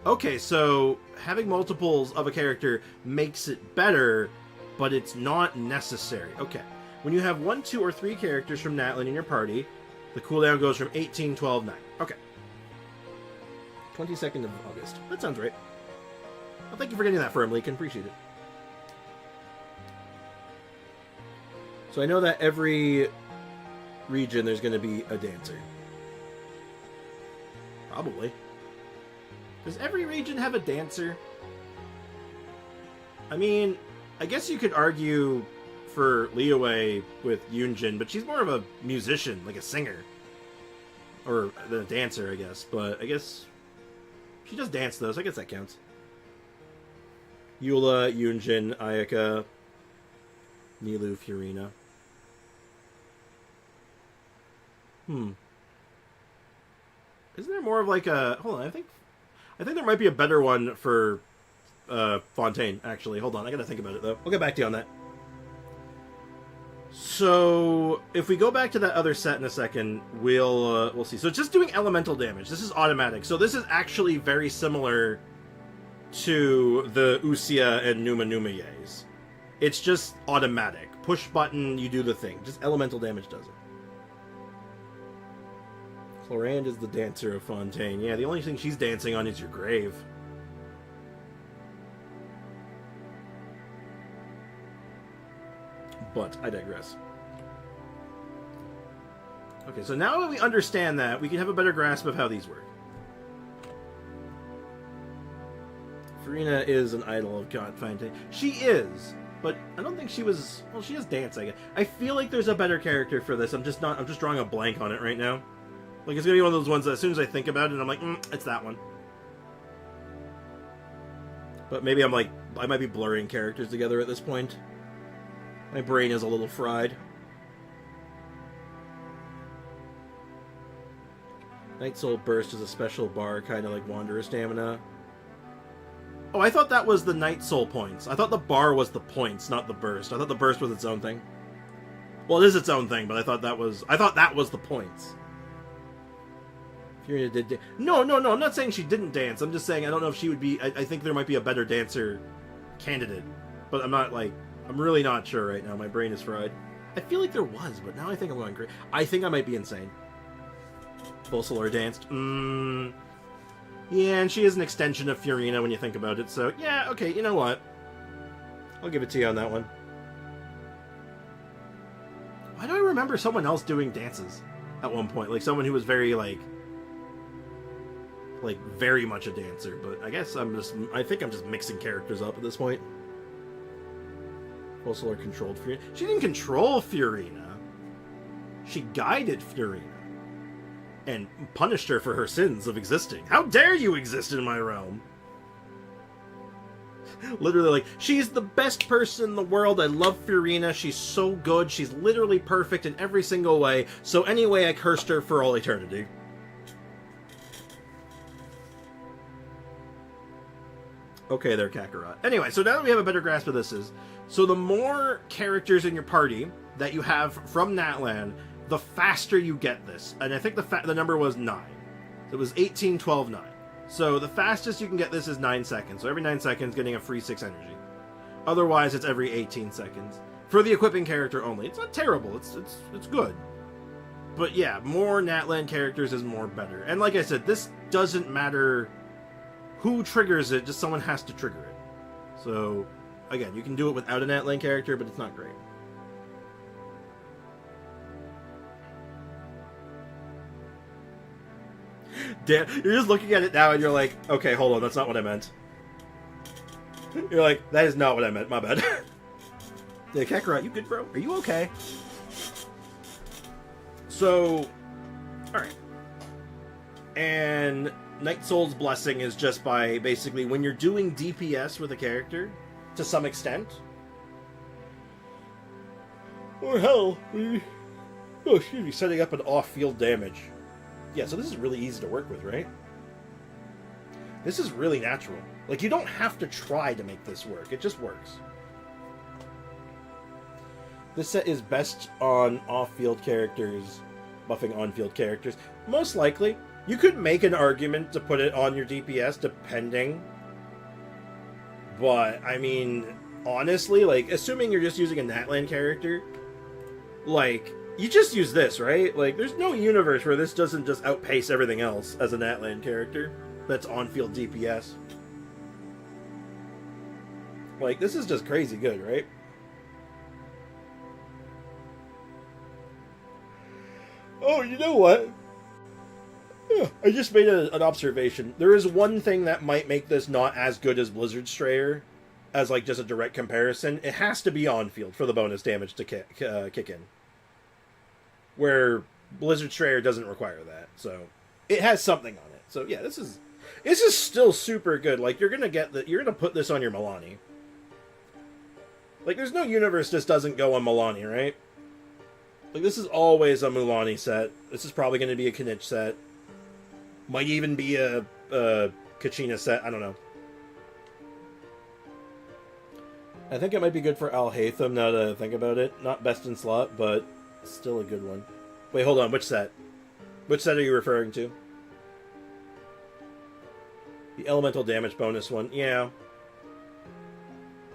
Okay, so having multiples of a character makes it better, but it's not necessary. Okay. When you have 1, 2, or 3 characters from Natlan in your party, the cooldown goes from 18, 12, 9. Okay. 22nd of August. That sounds right. Well, thank you for getting that firmly. Can appreciate it. So I know that every region there's going to be a dancer. Probably. Does every region have a dancer? I mean, I guess you could argue for Liyue with Yunjin, but she's more of a musician, like a singer. Or a dancer, I guess. But I guess she does dance, though, so I guess that counts. Eula, Yunjin, Ayaka, Nilou, Furina. Isn't there more of like a... Hold on, I think there might be a better one for Fontaine, actually. Hold on, I gotta think about it, though. I'll get back to you on that. So, if we go back to that other set in a second, we'll see. So, it's just doing elemental damage. This is automatic. So, this is actually very similar to the Usia and Numa Numa Yays. It's just automatic. Push button, you do the thing. Just elemental damage does it. Clorand is the dancer of Fontaine. Yeah, the only thing she's dancing on is your grave. But I digress. Okay, so now that we understand that, we can have a better grasp of how these work. Furina is an idol of God Fontaine. She is, but I don't think she was... Well, she has dance, I guess. I feel like there's a better character for this. I'm just drawing a blank on it right now. Like, it's gonna be one of those ones that as soon as I think about it, I'm like, it's that one. But maybe I might be blurring characters together at this point. My brain is a little fried. Night Soul Burst is a special bar, kind of like Wanderer Stamina. Oh, I thought that was the Night Soul points. I thought the bar was the points, not the burst. I thought the burst was its own thing. Well, it is its own thing, but I thought that was the points. Furina did No, I'm not saying she didn't dance. I'm just saying I don't know if she would be... I think there might be a better dancer candidate. But I'm not, like... I'm really not sure right now. My brain is fried. I feel like there was, but now I think I'm going crazy. I think I might be insane. Volsolar danced. Yeah, and she is an extension of Furina when you think about it, so... Yeah, okay, you know what? I'll give it to you on that one. Why do I remember someone else doing dances at one point? Like, someone who was very, like, very much a dancer, but I guess I think I'm just mixing characters up at this point. Volsolar controlled Furina. She didn't control Furina. She guided Furina. And punished her for her sins of existing. How dare you exist in my realm? Literally, like, she's the best person in the world. I love Furina. She's so good. She's literally perfect in every single way. So anyway, I cursed her for all eternity. Okay there, Kakarot. Anyway, so now that we have a better grasp of this so the more characters in your party that you have from Natlan, the faster you get this. And I think the number was 9. So it was 18, 12, 9. So the fastest you can get this is 9 seconds. So every 9 seconds, getting a free 6 energy. Otherwise, it's every 18 seconds. For the equipping character only. It's not terrible. It's good. But yeah, more Natlan characters is more better. And like I said, this doesn't matter who triggers it, just someone has to trigger it. So, again, you can do it without a Natlan character, but it's not great. Damn, you're just looking at it now and you're like, okay, hold on, that's not what I meant. You're like, that is not what I meant, my bad. Yeah, Kakarot, you good, bro? Are you okay? So, alright. And Night Soul's Blessing is just by, basically, when you're doing DPS with a character, to some extent. Or hell, setting up an off-field damage. Yeah, so this is really easy to work with, right? This is really natural. Like, you don't have to try to make this work. It just works. This set is best on off-field characters, buffing on-field characters. Most likely. You could make an argument to put it on your DPS, depending. But, I mean, honestly, like, assuming you're just using a Natlan character, like, you just use this, right? Like, there's no universe where this doesn't just outpace everything else as a Natlan character that's on-field DPS. Like, this is just crazy good, right? Oh, you know what? Yeah, I just made an observation. There is one thing that might make this not as good as Blizzard Strayer, as like just a direct comparison, it has to be on field for the bonus damage to kick in. Where Blizzard Strayer doesn't require that, so it has something on it. So yeah, this is still super good. Like you're gonna put this on your Milani. Like there's no universe this doesn't go on Milani, right? Like this is always a Mulani set. This is probably going to be a Kinich set. Might even be a Kachina set. I don't know. I think it might be good for Al Haytham now that I think about it. Not best in slot, but still a good one. Wait, hold on. Which set? Which set are you referring to? The elemental damage bonus one. Yeah.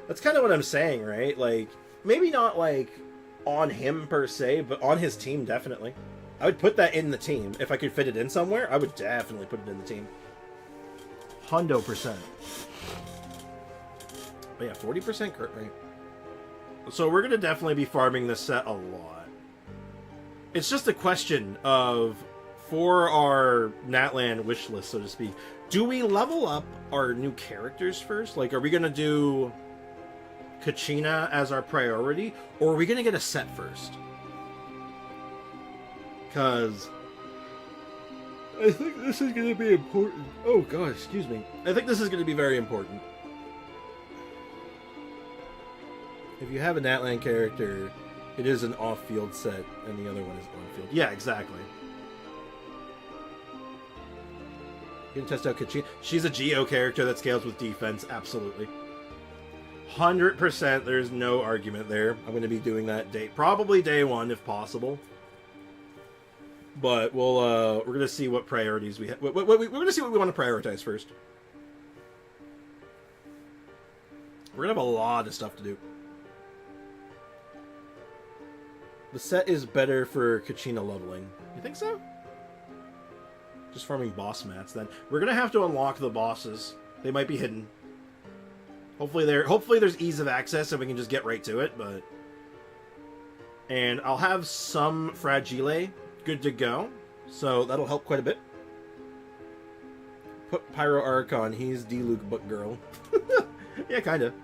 That's kind of what I'm saying, right? Like, maybe not, like, on him per se, but on his team, definitely. I would put that in the team. If I could fit it in somewhere, I would definitely put it in the team. 100%. But yeah, 40% crit rate. So we're going to definitely be farming this set a lot. It's just a question of, for our Natlan wish list, so to speak, do we level up our new characters first? Like, are we going to do Kachina as our priority, or are we going to get a set first? Because I think this is going to be important. Oh, God, excuse me. I think this is going to be very important. If you have a Natlan character, it is an off-field set, and the other one is on-field. Yeah, exactly. You can test out Kachina. She's a Geo character that scales with defense, absolutely. 100%, there's no argument there. I'm going to be doing that probably day one if possible. But we're going to see what priorities we have. We're going to see what we want to prioritize first. We're going to have a lot of stuff to do. The set is better for Kachina leveling. You think so? Just farming boss mats then. We're going to have to unlock the bosses. They might be hidden. Hopefully there's ease of access and we can just get right to it, but... And I'll have some Fragile good to go, so that'll help quite a bit. Put Pyro Archon, he's D-Luke book girl. Yeah, kinda.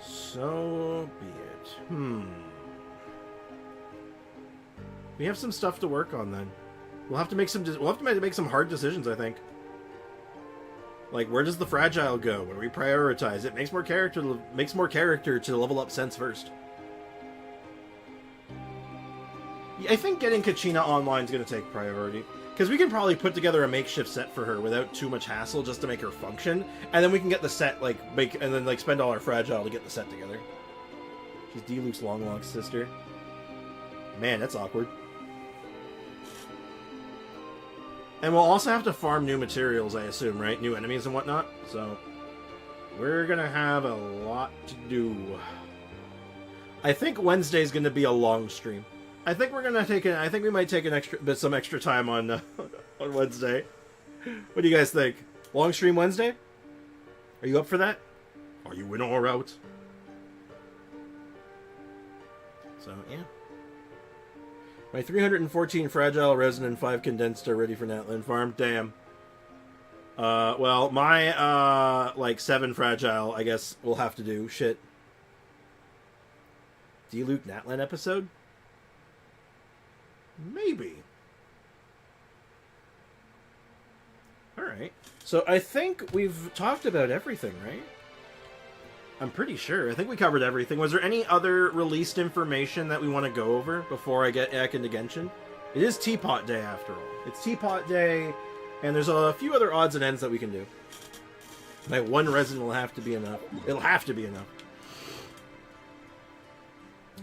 So be it. We have some stuff to work on then. We'll have to make some hard decisions, I think. Like, where does the fragile go? Where do we prioritize? It makes more character to level up sense first. I think getting Kachina online is going to take priority. Because we can probably put together a makeshift set for her without too much hassle just to make her function. And then we can get the set, spend all our fragile to get the set together. She's D-Luke's Longlock's sister. Man, that's awkward. And we'll also have to farm new materials, I assume, right? New enemies and whatnot. So, we're going to have a lot to do. I think Wednesday's going to be a long stream. I think we're going to I think we might take some extra time on on Wednesday. What do you guys think? Long stream Wednesday? Are you up for that? Are you in or out? So, yeah. My 314 fragile resin and 5 condensed are ready for Natlan farm. Damn. Well, my 7 fragile, I guess we'll have to do. Shit. D-Luke Natlan episode? Maybe. Alright. So I think we've talked about everything, right? I'm pretty sure. I think we covered everything. Was there any other released information that we want to go over before I get back into Genshin? It is Teapot Day, after all. It's Teapot Day, and there's a few other odds and ends that we can do. Like, 1 resin will have to be enough. It'll have to be enough.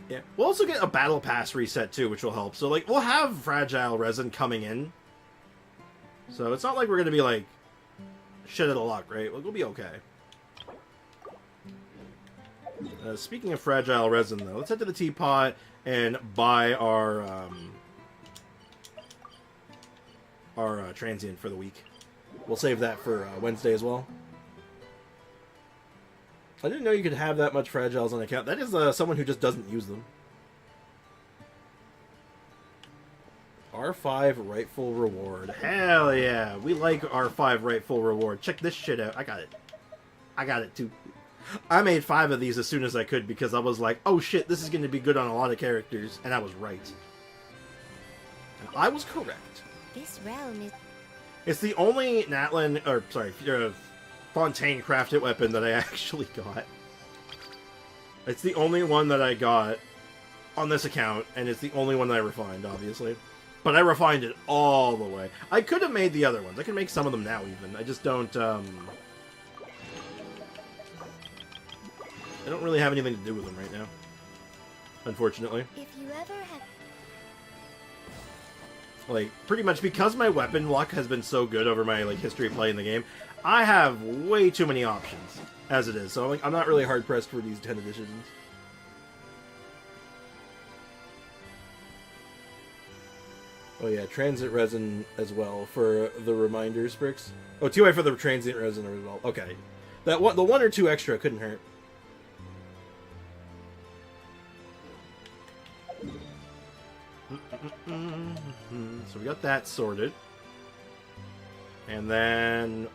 Yeah. We'll also get a Battle Pass reset, too, which will help. So, like, we'll have Fragile Resin coming in. So, it's not like we're going to be, like, shit out of luck, right? We'll be okay. Speaking of fragile resin, though, let's head to the teapot and buy our transient for the week. We'll save that for Wednesday as well. I didn't know you could have that much fragiles on account. That is someone who just doesn't use them. R5 rightful reward. Hell yeah. We like R5 rightful reward. Check this shit out. I got it. I got it too. I made 5 of these as soon as I could because I was like, oh shit, this is going to be good on a lot of characters. And I was right. And I was correct. This realm is... It's the only Natlan, or sorry, Fontaine crafted weapon that I actually got. It's the only one that I got on this account, and it's the only one that I refined, obviously. But I refined it all the way. I could have made the other ones. I can make some of them now, even. I just don't, I don't really have anything to do with them right now. Unfortunately. If you ever have... Like, pretty much because my weapon luck has been so good over my, like, history of playing the game, I have way too many options, as it is. So, like, I'm not really hard-pressed for these 10 editions. Oh yeah, transit resin as well for the reminders bricks. Oh, 2i for the transient resin as well. Okay. The 1 or 2 extra couldn't hurt. So we got that sorted. And then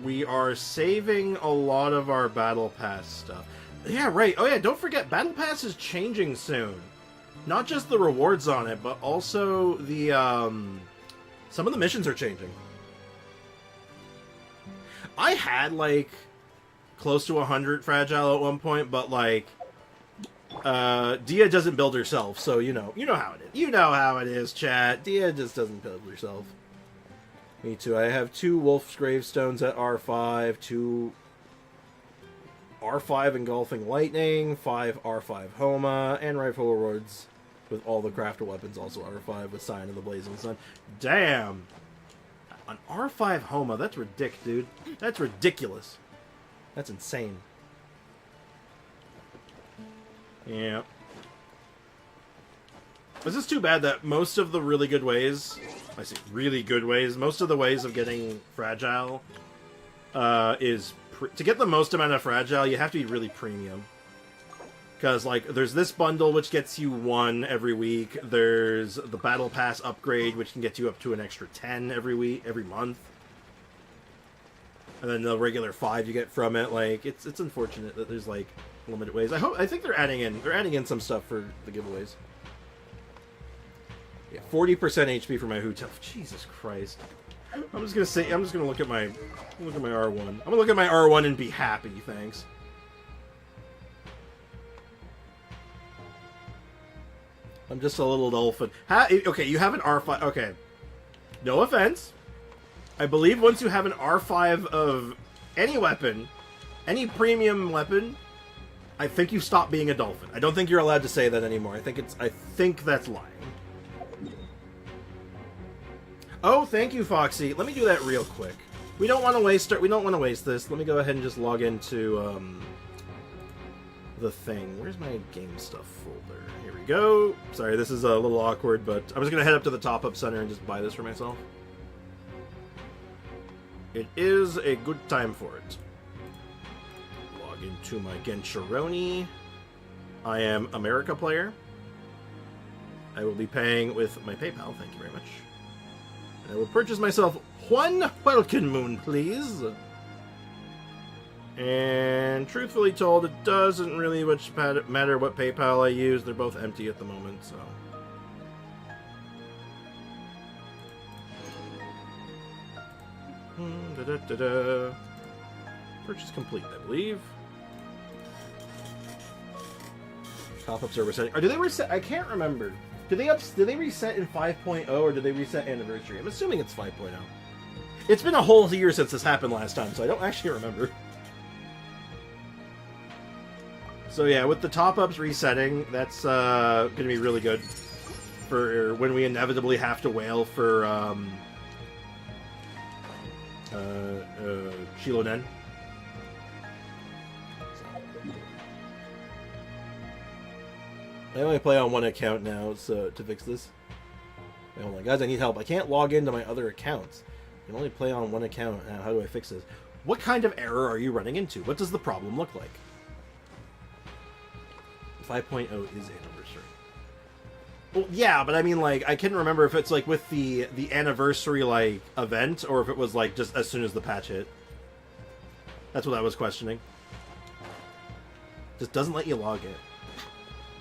we are saving a lot of our Battle Pass stuff. Yeah, right. Oh yeah, don't forget, Battle Pass is changing soon. Not just the rewards on it, but also the, some of the missions are changing. I had, like, close to 100 Fragile at one point, but, like, Dia doesn't build herself, so you know how it is. You know how it is, chat. Dia just doesn't build herself. Me too. I have 2 Wolf's Gravestones at R5, 2 R5 Engulfing Lightning, 5 R5 Homa, and Rifle Rewards with all the crafted weapons, also R5 with Sign of the Blazing Sun. Damn! An R5 Homa, that's ridiculous, dude. That's ridiculous. That's insane. Yeah. It's just too bad that most of the really good ways, I say really good ways, most of the ways of getting Fragile is, to get the most amount of Fragile, you have to be really premium. Because, like, there's this bundle, which gets you 1 every week. There's the Battle Pass upgrade, which can get you up to an extra 10 every month. And then the regular 5 you get from it. Like, it's unfortunate that there's, like, limited ways. I think they're adding in some stuff for the giveaways. Yeah, 40% HP for my Hotel. Jesus Christ. I'm just gonna look at my R1. I'm gonna look at my R1 and be happy, thanks. I'm just a little dolphin. Okay, you have an R5. Okay. No offense. I believe once you have an R5 of any weapon, any premium weapon, I think you stop being a dolphin. I don't think you're allowed to say that anymore. I think that's lying. Oh, thank you, Foxy. Let me do that real quick. We don't want to waste this. Let me go ahead and just log into the thing. Where's my game stuff folder? Here we go. Sorry, this is a little awkward, but I'm just gonna head up to the top-up center and just buy this for myself. It is a good time for it. Log into my Genshironi. I am America player. I will be paying with my PayPal. Thank you very much. I will purchase myself 1 Welkin Moon, please. And truthfully told, it doesn't really much matter what PayPal I use. They're both empty at the moment, so. Purchase complete, I believe. Top-ups are resetting. Or do they reset? I can't remember. Do they reset in 5.0 or do they reset anniversary? I'm assuming it's 5.0. It's been a whole year since this happened last time, so I don't actually remember. So yeah, with the top-ups resetting, that's going to be really good for when we inevitably have to whale for Shiloden. I only play on 1 account now, so to fix this. Wait, hold on, guys, I need help. I can't log into my other accounts. I can only play on 1 account now. How do I fix this? What kind of error are you running into? What does the problem look like? 5.0 is anniversary. Well, yeah, but I mean, like, I couldn't remember if it's, like, with the anniversary, like, event, or if it was, like, just as soon as the patch hit. That's what I was questioning. Just doesn't let you log in.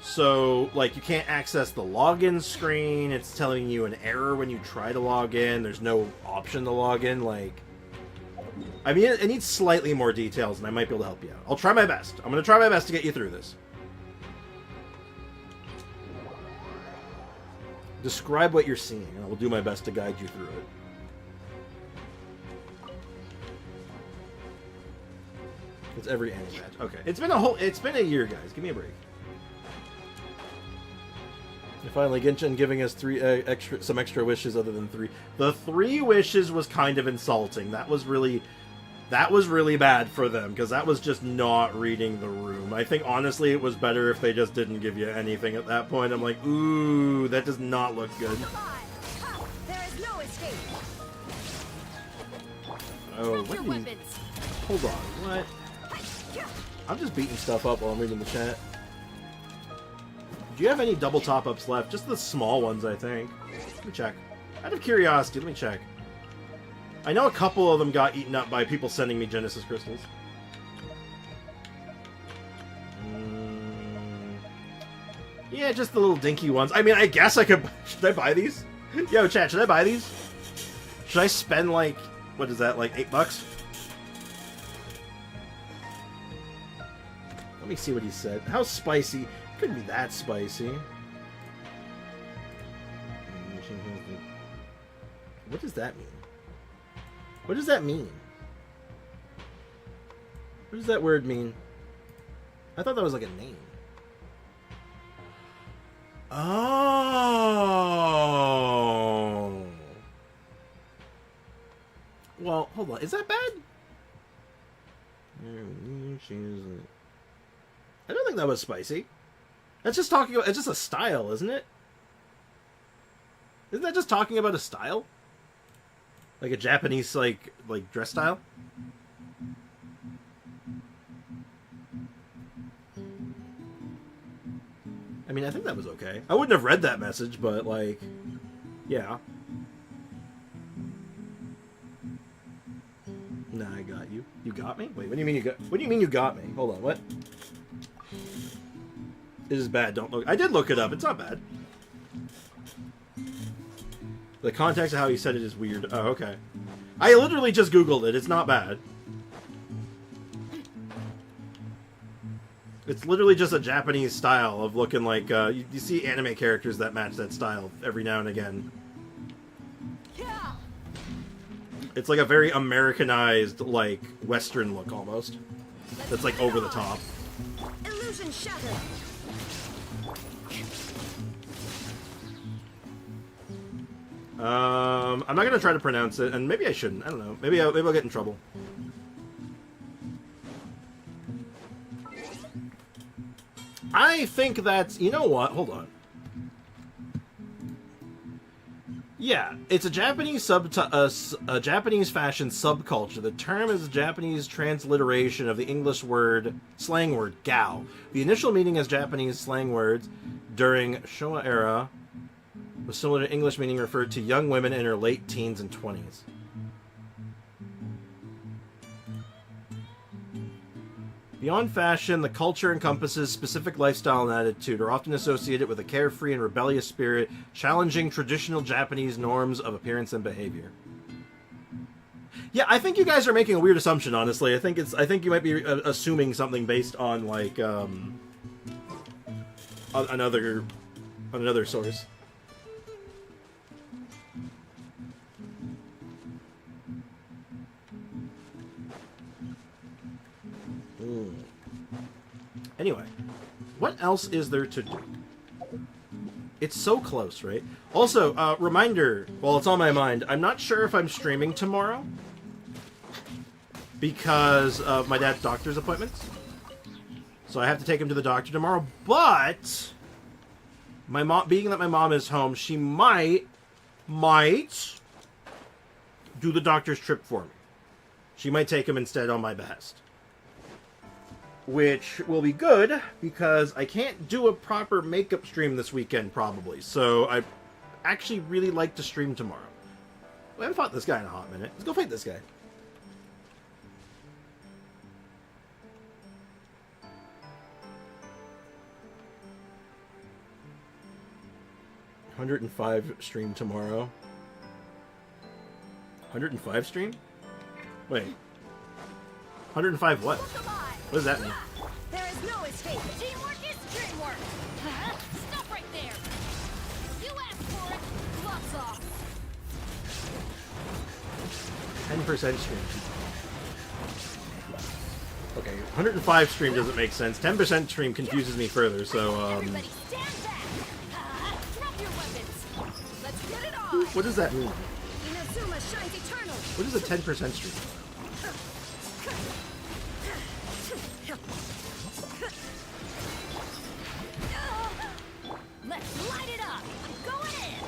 So, like, you can't access the login screen. It's telling you an error when you try to log in. There's no option to log in. Like, I mean, it needs slightly more details, and I might be able to help you out. I'll try my best. I'm going to try my best to get you through this. Describe what you're seeing, and I will do my best to guide you through it. It's every anime patch. Okay, it's been a year, guys. Give me a break. And finally, Genshin giving us some extra wishes other than 3. The 3 wishes was kind of insulting. That was really bad for them, because that was just not reading the room. I think, honestly, it was better if they just didn't give you anything at that point. I'm like, ooh, that does not look good. There is no escape. Oh, what hold on, what? I'm just beating stuff up while I'm reading the chat. Do you have any double top-ups left? Just the small ones, I think. Let me check. Out of curiosity, let me check. I know a couple of them got eaten up by people sending me Genesis crystals. Yeah, just the little dinky ones. I mean, I guess I could... Should I buy these? Yo, chat, should I buy these? Should I spend, like... What is that, like $8? Let me see what he said. How spicy? Couldn't be that spicy. What does that mean? What does that mean? What does that word mean? I thought that was like a name. Oh. Well, hold on. Is that bad? I don't think that was spicy. That's just talking about... It's just a style, isn't it? Isn't that just talking about a style? Like a Japanese, like dress style? I mean, I think that was okay. I wouldn't have read that message, but, like... Yeah. Nah, I got you. You got me? Wait, what do you mean you got... What do you mean you got me? Hold on, what? It is bad, don't look... I did look it up, it's not bad. The context of how he said it is weird. Oh, okay. I literally just Googled it, it's not bad. It's literally just a Japanese style of looking like... you see anime characters that match that style every now and again. Yeah. It's like a very Americanized, like, Western look, almost. That's, like, over the top. Illusion shattered. I'm not gonna try to pronounce it, and maybe I shouldn't. I don't know. Maybe I'll get in trouble. I think that's... You know what? Hold on. Yeah, it's a Japanese a Japanese fashion subculture. The term is a Japanese transliteration of the English slang word gao. The initial meaning as Japanese slang words during Showa era was similar to English meaning, referred to young women in her late teens and 20s. Beyond fashion, the culture encompasses specific lifestyle and attitude, are often associated with a carefree and rebellious spirit, challenging traditional Japanese norms of appearance and behavior. Yeah, I think you guys are making a weird assumption, honestly. I think you might be assuming something based on, like, another source. Anyway, what else is there to do? It's so close, right? Also, reminder, while it's on my mind, I'm not sure if I'm streaming tomorrow because of my dad's doctor's appointments. So I have to take him to the doctor tomorrow, but my mom, being that my mom is home, she might do the doctor's trip for me. She might take him instead on my behest. which will be good because I can't do a proper makeup stream this weekend probably. So I actually really like to stream tomorrow. We haven't fought this guy in a hot minute. Let's go fight this guy. $105 stream tomorrow. 105 stream? Wait. 105 what? What does that mean? There is no escape. Teamwork is dreamwork. Stop right there. You asked for it. Gloves off. 10% stream. Okay, 105 stream doesn't make sense. 10% stream confuses me further, so, Everybody stand back. Drop your weapons. Let's get it on. what does that mean? Inazuma shines eternal. What is a 10% stream? Let's light it up. I'm going in.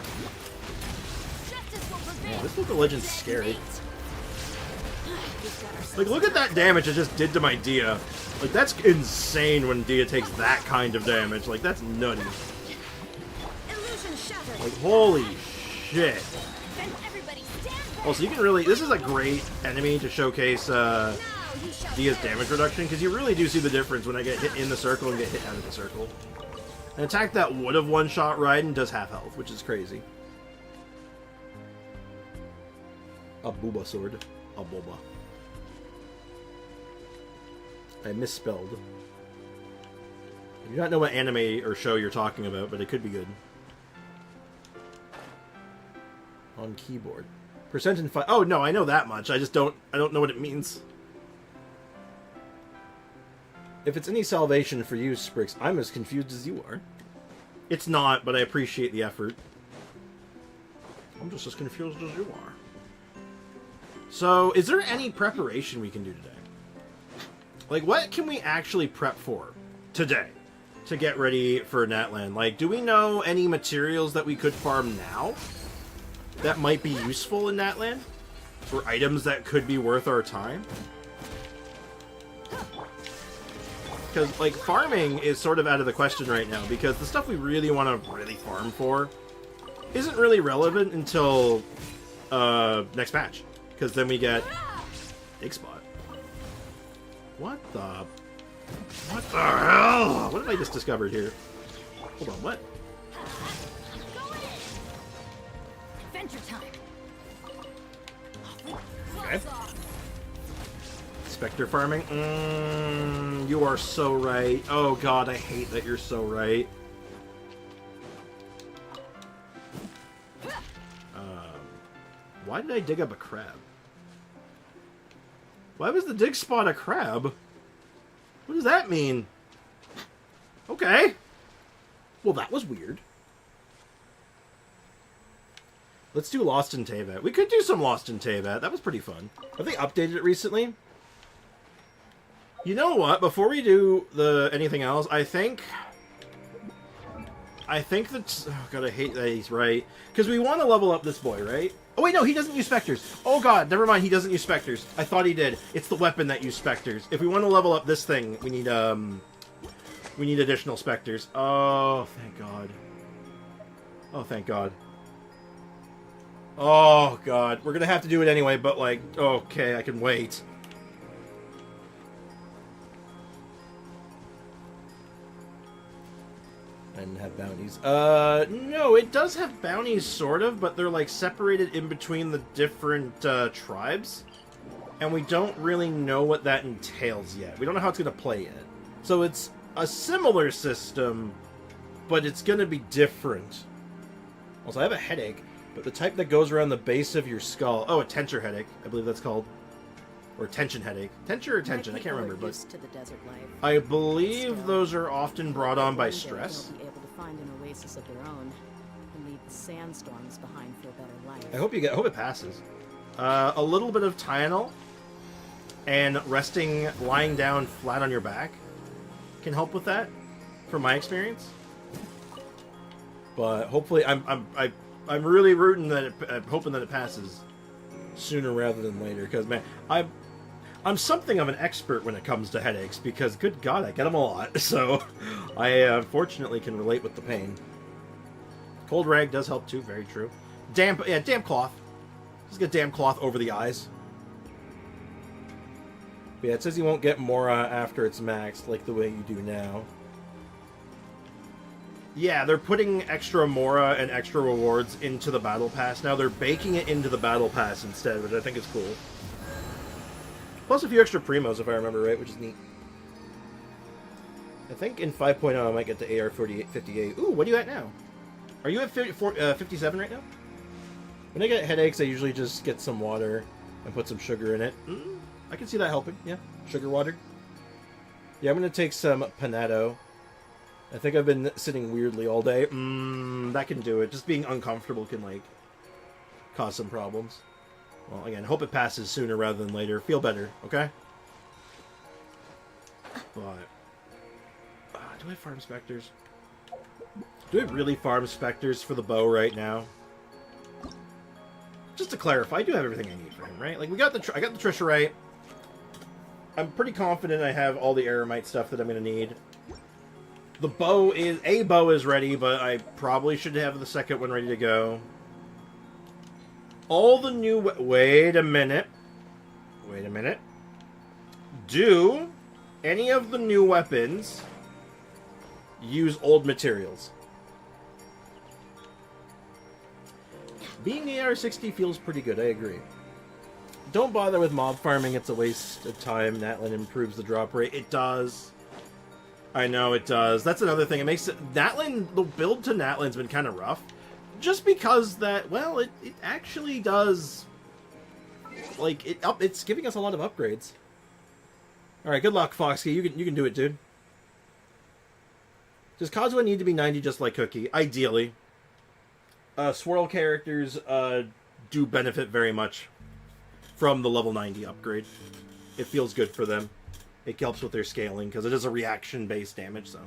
Justice will prevail. Yeah, this Book of Legends is scary. Like, look at that damage it just did to my Dia. Like, that's insane when Dia takes that kind of damage. Like, that's nutty. Illusion shattered. Like, holy shit. Then everybody stand back. Also, you can really... This is a great enemy to showcase Now you shall Dia's perish. damage reduction, because you really do see the difference when I get hit in the circle and get hit out of the circle. An attack that would have one-shot Raiden does half health, which is crazy. A Booba sword. A Boba. I misspelled. I do not know what anime or show you're talking about, but it could be good. On keyboard. Percent in five. Oh no, I know that much. I don't know what it means. If it's any salvation for you, Sprix, I'm as confused as you are. It's not, but I appreciate the effort. I'm just as confused as you are. So, is there any preparation we can do today? Like, what can we actually prep for today to get ready for Natlan? Like, do we know any materials that we could farm now that might be useful in Natlan? Or items that could be worth our time? Because, like, farming is sort of out of the question right now, because the stuff we really want to really farm for isn't really relevant until next patch. Because then we get Big Spot. What the hell? What have I just discovered here? Hold on, what? Go in. Adventure time. Okay. Gloves off. Spectre farming? You are so right. Oh god, I hate that you're so right. Why did I dig up a crab? Why was the dig spot a crab? What does that mean? Okay. Well, that was weird. Let's do Lost in Teyvat. We could do some Lost in Teyvat. That was pretty fun. Have they updated it recently? You know what? Before we do anything else, I think that... Oh god, I hate that he's right. Because we want to level up this boy, right? Oh wait, no, he doesn't use Spectres. Oh god, never mind, he doesn't use Spectres. I thought he did. It's the weapon that uses Spectres. If we want to level up this thing, we need additional Spectres. Oh, thank god. Oh, thank god. Oh god, we're gonna have to do it anyway, but like, okay, I can wait. And have bounties. No, it does have bounties, sort of, but they're, like, separated in between the different, tribes. And we don't really know what that entails yet. We don't know how it's gonna play yet. So it's a similar system, but it's gonna be different. Also, I have a headache, but the type that goes around the base of your skull... Oh, a tensure headache, I believe that's called. Or tension headache. Tensure or tension, I can't remember, but... To the desert life. I believe those are often brought on by stress. They'll be able to find an oasis of their own and leave the sandstorms behind for a better life. I hope it passes. A little bit of Tylenol and lying down flat on your back can help with that, from my experience. But hopefully, I'm really rooting that I'm hoping that it passes sooner rather than later. Because man, I'm something of an expert when it comes to headaches, because, good God, I get them a lot. So, I unfortunately can relate with the pain. Cold rag does help too, very true. Damp cloth. Just get damp cloth over the eyes. But yeah, it says you won't get Mora after it's maxed, like the way you do now. Yeah, they're putting extra Mora and extra rewards into the Battle Pass now. They're baking it into the Battle Pass instead, which I think is cool. Plus a few extra primos, if I remember right, which is neat. I think in 5.0 I might get to AR 58. Ooh, what are you at now? Are you at 57 right now? When I get headaches, I usually just get some water and put some sugar in it. I can see that helping, yeah. Sugar water. Yeah, I'm going to take some Panado. I think I've been sitting weirdly all day. That can do it. Just being uncomfortable can, like, cause some problems. Well, again, hope it passes sooner rather than later. Feel better, okay? But... do I farm Spectres? Do I really farm Spectres for the bow right now? Just to clarify, I do have everything I need for him, right? Like, I got the Trisha right. I'm pretty confident I have all the Eremite stuff that I'm going to need. The bow is ready, but I probably should have the second one ready to go. All the new... Wait a minute. Wait a minute. Do any of the new weapons use old materials? Being AR-60 feels pretty good, I agree. Don't bother with mob farming, it's a waste of time. Natlan improves the drop rate. It does. I know it does. That's another thing. It makes it... Natlan, the build to Natlan's been kind of rough. Just because that, well, it actually does... Like, it's giving us a lot of upgrades. Alright, good luck, Foxy. You can do it, dude. Does Kazuha need to be 90 just like Cookie? Ideally. Swirl characters do benefit very much from the level 90 upgrade. It feels good for them. It helps with their scaling because it is a reaction-based damage. So,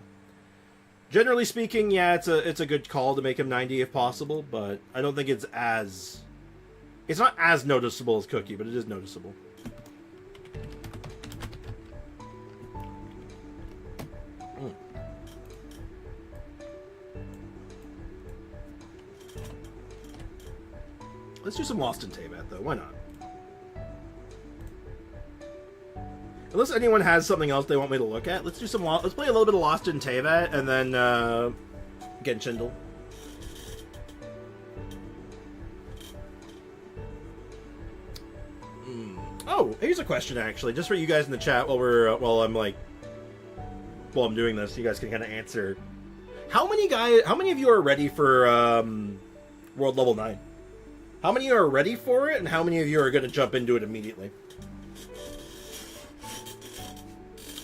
generally speaking, yeah, it's a good call to make him 90 if possible. But I don't think it's not as noticeable as Cookie, but it is noticeable. Let's do some Lost in Teyvat, though. Why not? Unless anyone has something else they want me to look at, let's do some. Let's play a little bit of Lost in Teyvat and then Genshindle. Oh, here's a question actually, just for you guys in the chat while I'm doing this, you guys can kind of answer. How many of you are ready for World Level 9? How many are ready for it, and how many of you are going to jump into it immediately?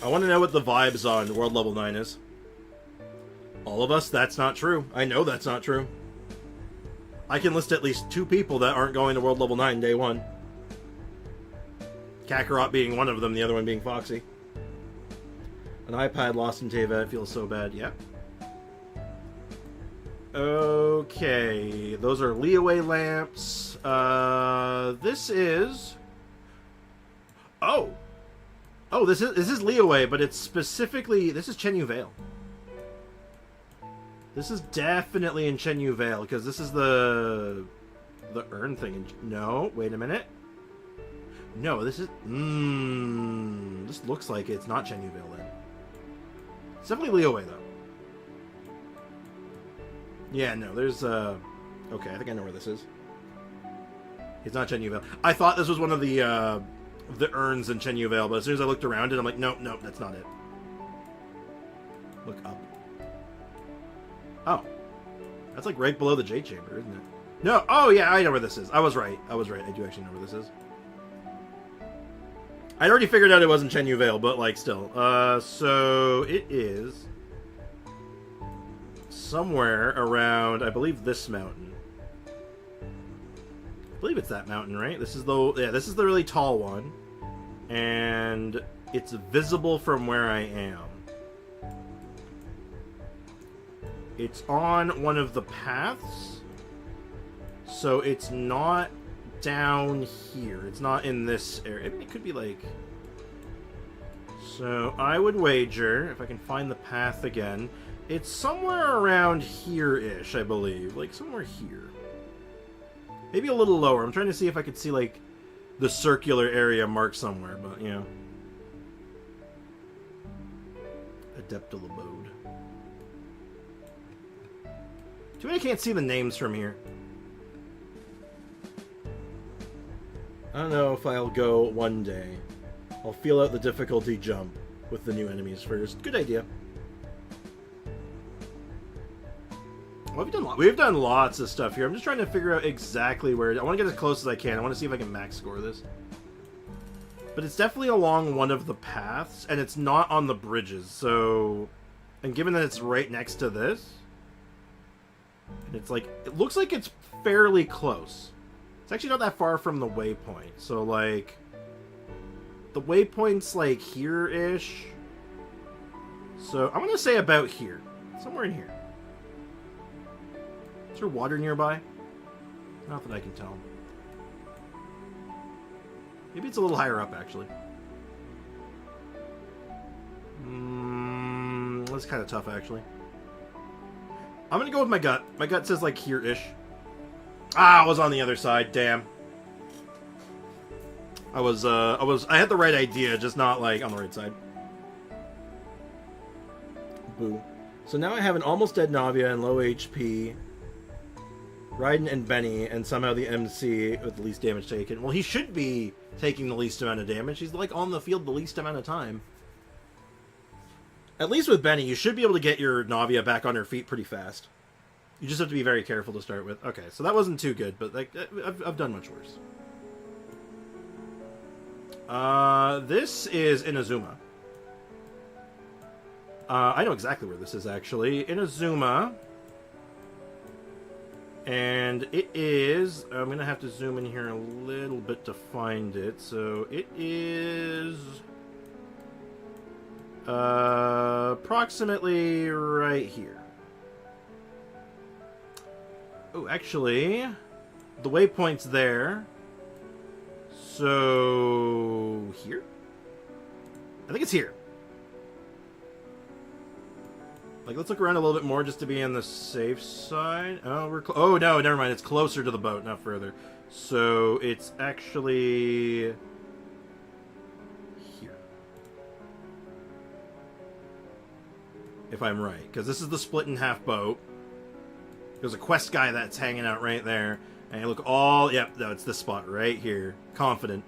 I want to know what the vibes on World Level 9 is. All of us? That's not true. I know that's not true. I can list at least 2 people that aren't going to World Level 9 day 1. Kakarot being one of them, the other one being Foxy. An iPad Lost in Teyvat feels so bad. Yep. Okay, those are leeway lamps. This is... Oh, this is leeway, but it's specifically... This is Chenyu Vale. This is definitely in Chenyu Vale, because this is the urn thing. No, wait a minute. No, this is... This looks like it's not Chenyu Vale, then. It's definitely leeway, though. Yeah, no, there's, okay, I think I know where this is. It's not Chenyu Vale. I thought this was one of the urns in Chenyu Vale, but as soon as I looked around it, I'm like, nope, that's not it. Look up. Oh. That's like right below the Jade Chamber, isn't it? No, oh yeah, I know where this is. I was right. I do actually know where this is. I'd already figured out it wasn't Chenyu Vale, but, like, still. So, it is... somewhere around, I believe, this mountain. I believe it's that mountain, right? This is the really tall one. And it's visible from where I am. It's on one of the paths. So it's not down here. It's not in this area. I mean, it could be like... So I would wager, if I can find the path again, it's somewhere around here-ish, I believe. Like, somewhere here. Maybe a little lower. I'm trying to see if I could see, like, the circular area marked somewhere, but, you know. Adeptal Abode. Too bad I can't see the names from here. I don't know if I'll go one day. I'll feel out the difficulty jump with the new enemies first. Good idea. Well, we've done lots of stuff here. I'm just trying to figure out exactly where... I want to get as close as I can. I want to see if I can max score this. But it's definitely along one of the paths, and it's not on the bridges, so... And given that it's right next to this... And it's like... It looks like it's fairly close. It's actually not that far from the waypoint, so like... The waypoint's like here-ish. So I'm going to say about here. Somewhere in here. Is there water nearby? Not that I can tell. Maybe it's a little higher up, actually. That's kind of tough, actually. I'm going to go with my gut. My gut says like here-ish. Ah, I was on the other side. Damn. I had the right idea, just not like on the right side. Boo. So now I have an almost dead Navia and low HP. Raiden and Benny, and somehow the MC with the least damage taken. Well, he should be taking the least amount of damage. He's like on the field the least amount of time. At least with Benny, you should be able to get your Navia back on her feet pretty fast. You just have to be very careful to start with. Okay, so that wasn't too good, but like I've done much worse. This is Inazuma. I know exactly where this is, actually. Inazuma. And it is... I'm going to have to zoom in here a little bit to find it. So it is... approximately right here. Oh, actually... The waypoint's there. So... here? I think it's here. Like, let's look around a little bit more just to be on the safe side. Oh, oh, no, never mind. It's closer to the boat, not further. So, it's actually... here. If I'm right. Because this is the split-in-half boat. There's a quest guy that's hanging out right there. And you look all... Yep, no, it's this spot right here. Confident.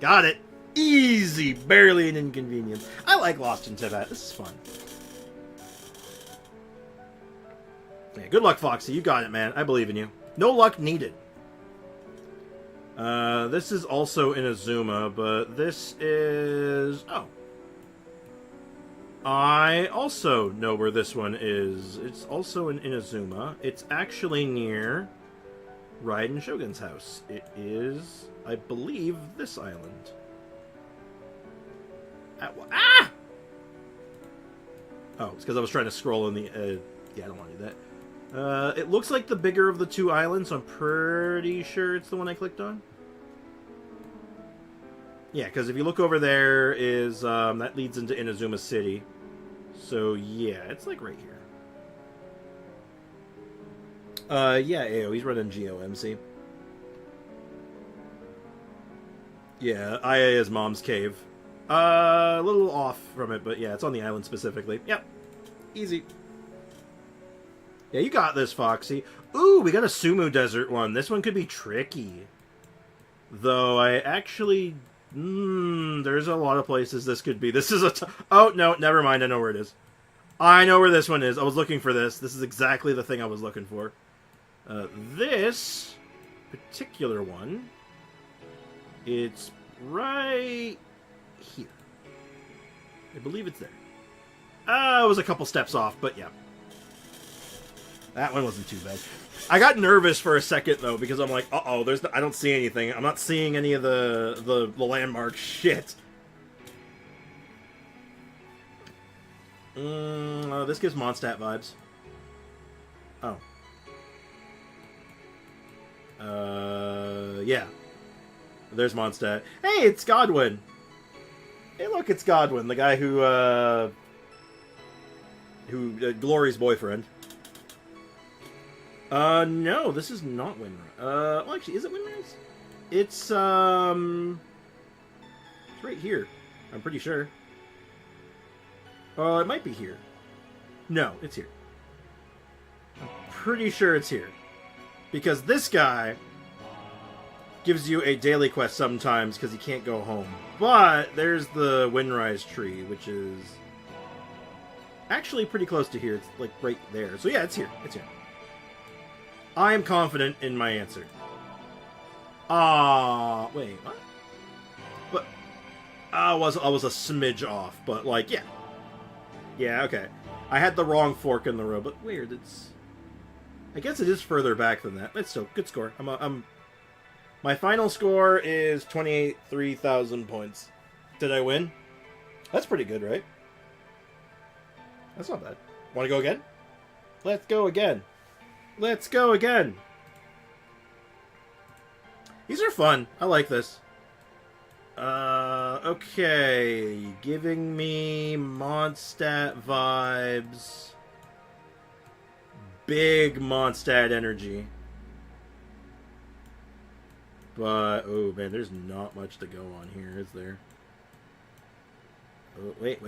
Got it! Easy! Barely an inconvenience. I like Lost in Tibet. This is fun. Yeah, good luck, Foxy. You got it, man. I believe in you. No luck needed. This is also Inazuma, but this is... Oh. I also know where this one is. It's also in Inazuma. It's actually near Raiden Shogun's house. It is, I believe, this island. Ah! Oh, it's because I was trying to scroll in the... yeah, I don't want to do that. It looks like the bigger of the two islands, so I'm pretty sure it's the one I clicked on. Yeah, because if you look over there, is that leads into Inazuma City. So, yeah, it's like right here. Yeah, AO, he's running GOMC. Yeah, Ayaya's mom's cave. A little off from it, but yeah, it's on the island specifically. Yep. Easy. Yeah, you got this, Foxy. Ooh, we got a Sumu Desert one. This one could be tricky. Though, I actually... there's a lot of places this could be. This is a... Oh, no, never mind. I know where it is. I know where this one is. I was looking for this. This is exactly the thing I was looking for. This particular one... It's right here. I believe it's there. It was a couple steps off, but yeah. That one wasn't too bad. I got nervous for a second, though, because I'm like, uh-oh, I don't see anything. I'm not seeing any of the landmarks. Shit. This gives Mondstadt vibes. Oh. Yeah. There's Mondstadt. Hey, it's Godwin. Hey, look, it's Godwin, the guy who Glory's boyfriend. No, this is not Windrise. Well, actually, is it Windrise? It's right here. I'm pretty sure. It might be here. No, it's here. I'm pretty sure it's here. Because this guy gives you a daily quest sometimes because he can't go home. But there's the Windrise tree, which is actually pretty close to here. It's like right there. So yeah, it's here. It's here. I am confident in my answer. Wait, what? But I was a smidge off, but like, yeah. Yeah, okay. I had the wrong fork in the road, but weird, it's... I guess it is further back than that. It's still good score. My final score is 23,000 points. Did I win? That's pretty good, right? That's not bad. Want to go again? Let's go again. Let's go again. These are fun. I like this. Okay. Giving me Mondstadt vibes. Big Mondstadt energy. But, oh man, there's not much to go on here, is there? Oh, wait.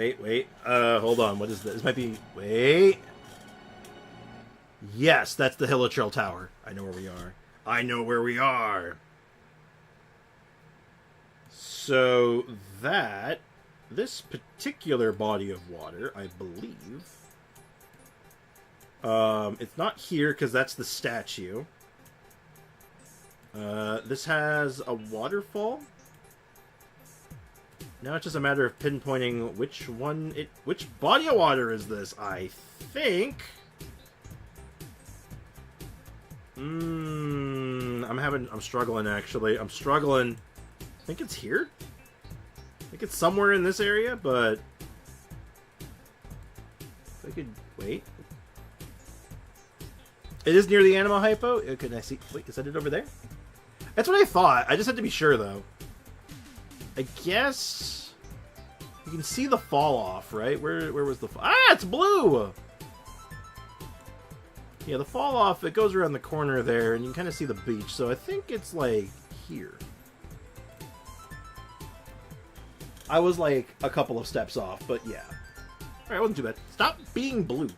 Hold on. What is this? This might be... Wait. Yes, that's the Hilichurl Tower. I know where we are. I know where we are. So that, this particular body of water, I believe, it's not here because that's the statue. This has a waterfall. Now it's just a matter of pinpointing which body of water is this. I think. I'm struggling actually. I'm struggling. I think it's here. I think it's somewhere in this area, but if I could wait. It is near the animal hypo. Can I see? Wait, is that it over there? That's what I thought. I just had to be sure though. I guess you can see the fall off, right? Where was the fall? Ah, it's blue. Yeah, the fall off, it goes around the corner there, and you can kind of see the beach. So I think it's, like, here. I was, like, a couple of steps off, but yeah. Alright, wasn't too bad. Stop being blue.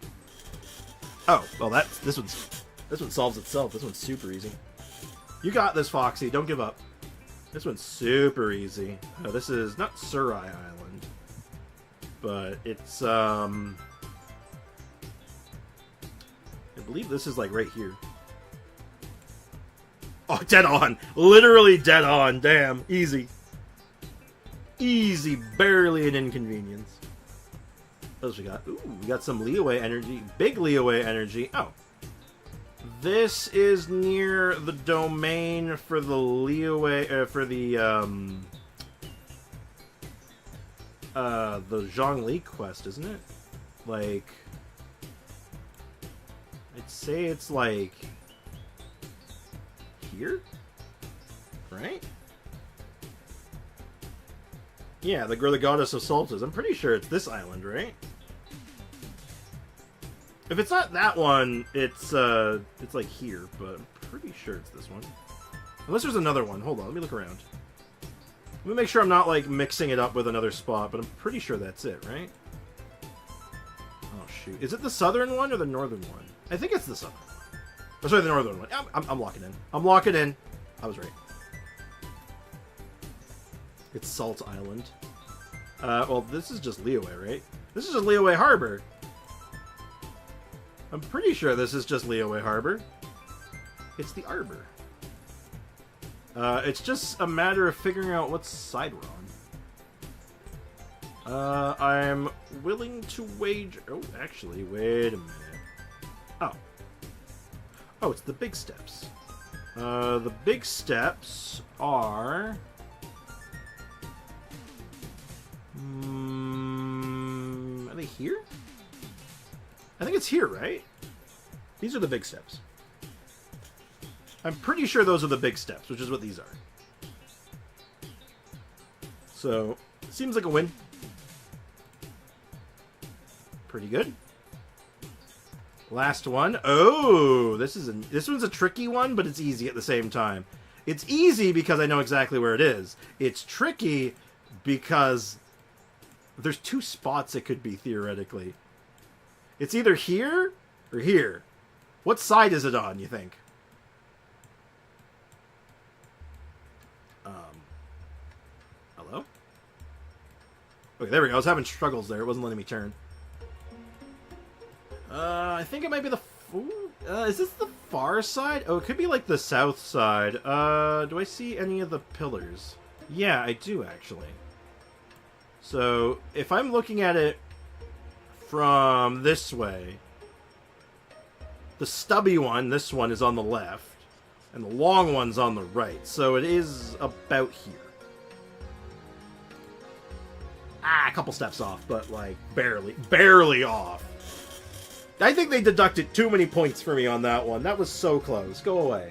Oh, well, this one solves itself. This one's super easy. You got this, Foxy. Don't give up. This one's super easy. Oh, this is not Surai Island, but it's, I believe this is like right here. Oh, dead on! Literally dead on. Damn. Easy. Easy. Barely an inconvenience. What else we got? Ooh, we got some Liyue energy. Big Liyue energy. Oh. This is near the domain for the Liyue, for the Zhongli quest, isn't it? Like... I'd say it's like here, right? Yeah, the goddess of salt is. I'm pretty sure it's this island, right? If it's not that one, it's like here, but I'm pretty sure it's this one. Unless there's another one. Hold on, let me look around. Let me make sure I'm not like mixing it up with another spot, but I'm pretty sure that's it, right? Oh shoot, is it the southern one or the northern one? I think it's the southern one. Oh, sorry, the northern one. I'm locking in. I'm locking in. I was right. It's Salt Island. Well, this is just Liyue, right? This is just Liyue Harbor. I'm pretty sure this is just Liyue Harbor. It's the Arbor. It's just a matter of figuring out what side we're on. I'm willing to wager... Oh, actually, wait a minute. Oh. Oh, it's the big steps. The big steps are... Are they here? I think it's here, right? These are the big steps. I'm pretty sure those are the big steps, which is what these are. So, Seems like a win. Pretty good. Last one. Oh, this one's a tricky one, but it's easy at the same time. It's easy because I know exactly where it is. It's tricky because there's 2 spots it could be, theoretically. It's either here or here. What side is it on, you think? Hello? Okay, there we go. I was having struggles there. It wasn't letting me turn. I think it might be the... is this the far side? Oh, it could be like the south side. Do I see any of the pillars? Yeah, I do, actually. So, if I'm looking at it from this way, the stubby one, this one, is on the left, and the long one's on the right. So it is about here. A couple steps off, but, like, barely off. I think they deducted too many points for me on that one. That was so close. Go away.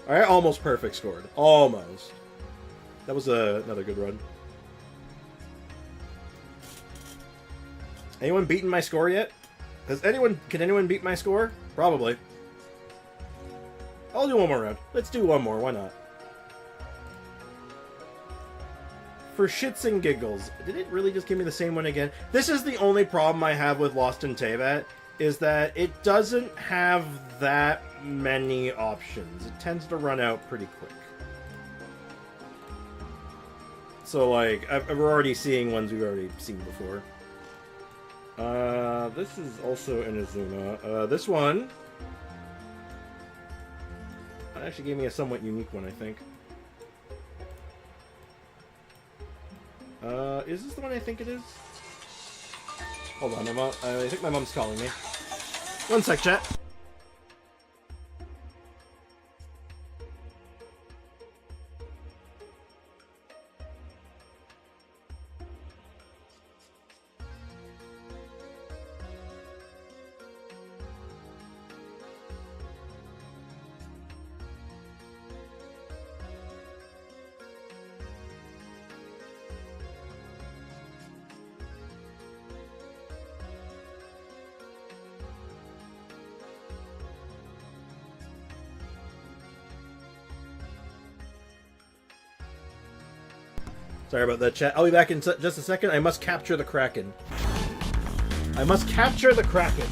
Alright, almost perfect scored. Almost. That was another good run. Anyone beaten my score yet? Can anyone beat my score? Probably. I'll do one more round. Let's do one more. Why not? For shits and giggles, did it really just give me the same one again? This is the only problem I have with Lost in Teyvat, is that it doesn't have that many options. It tends to run out pretty quick. So, like, we're already seeing ones we've already seen before. This is also Inazuma. This one... That actually gave me a somewhat unique one, I think. Is this the one I think it is? Hold on, I think my mom's calling me. One sec, chat. Sorry about that, chat. I'll be back in just a second. I must capture the Kraken. I must capture the Kraken.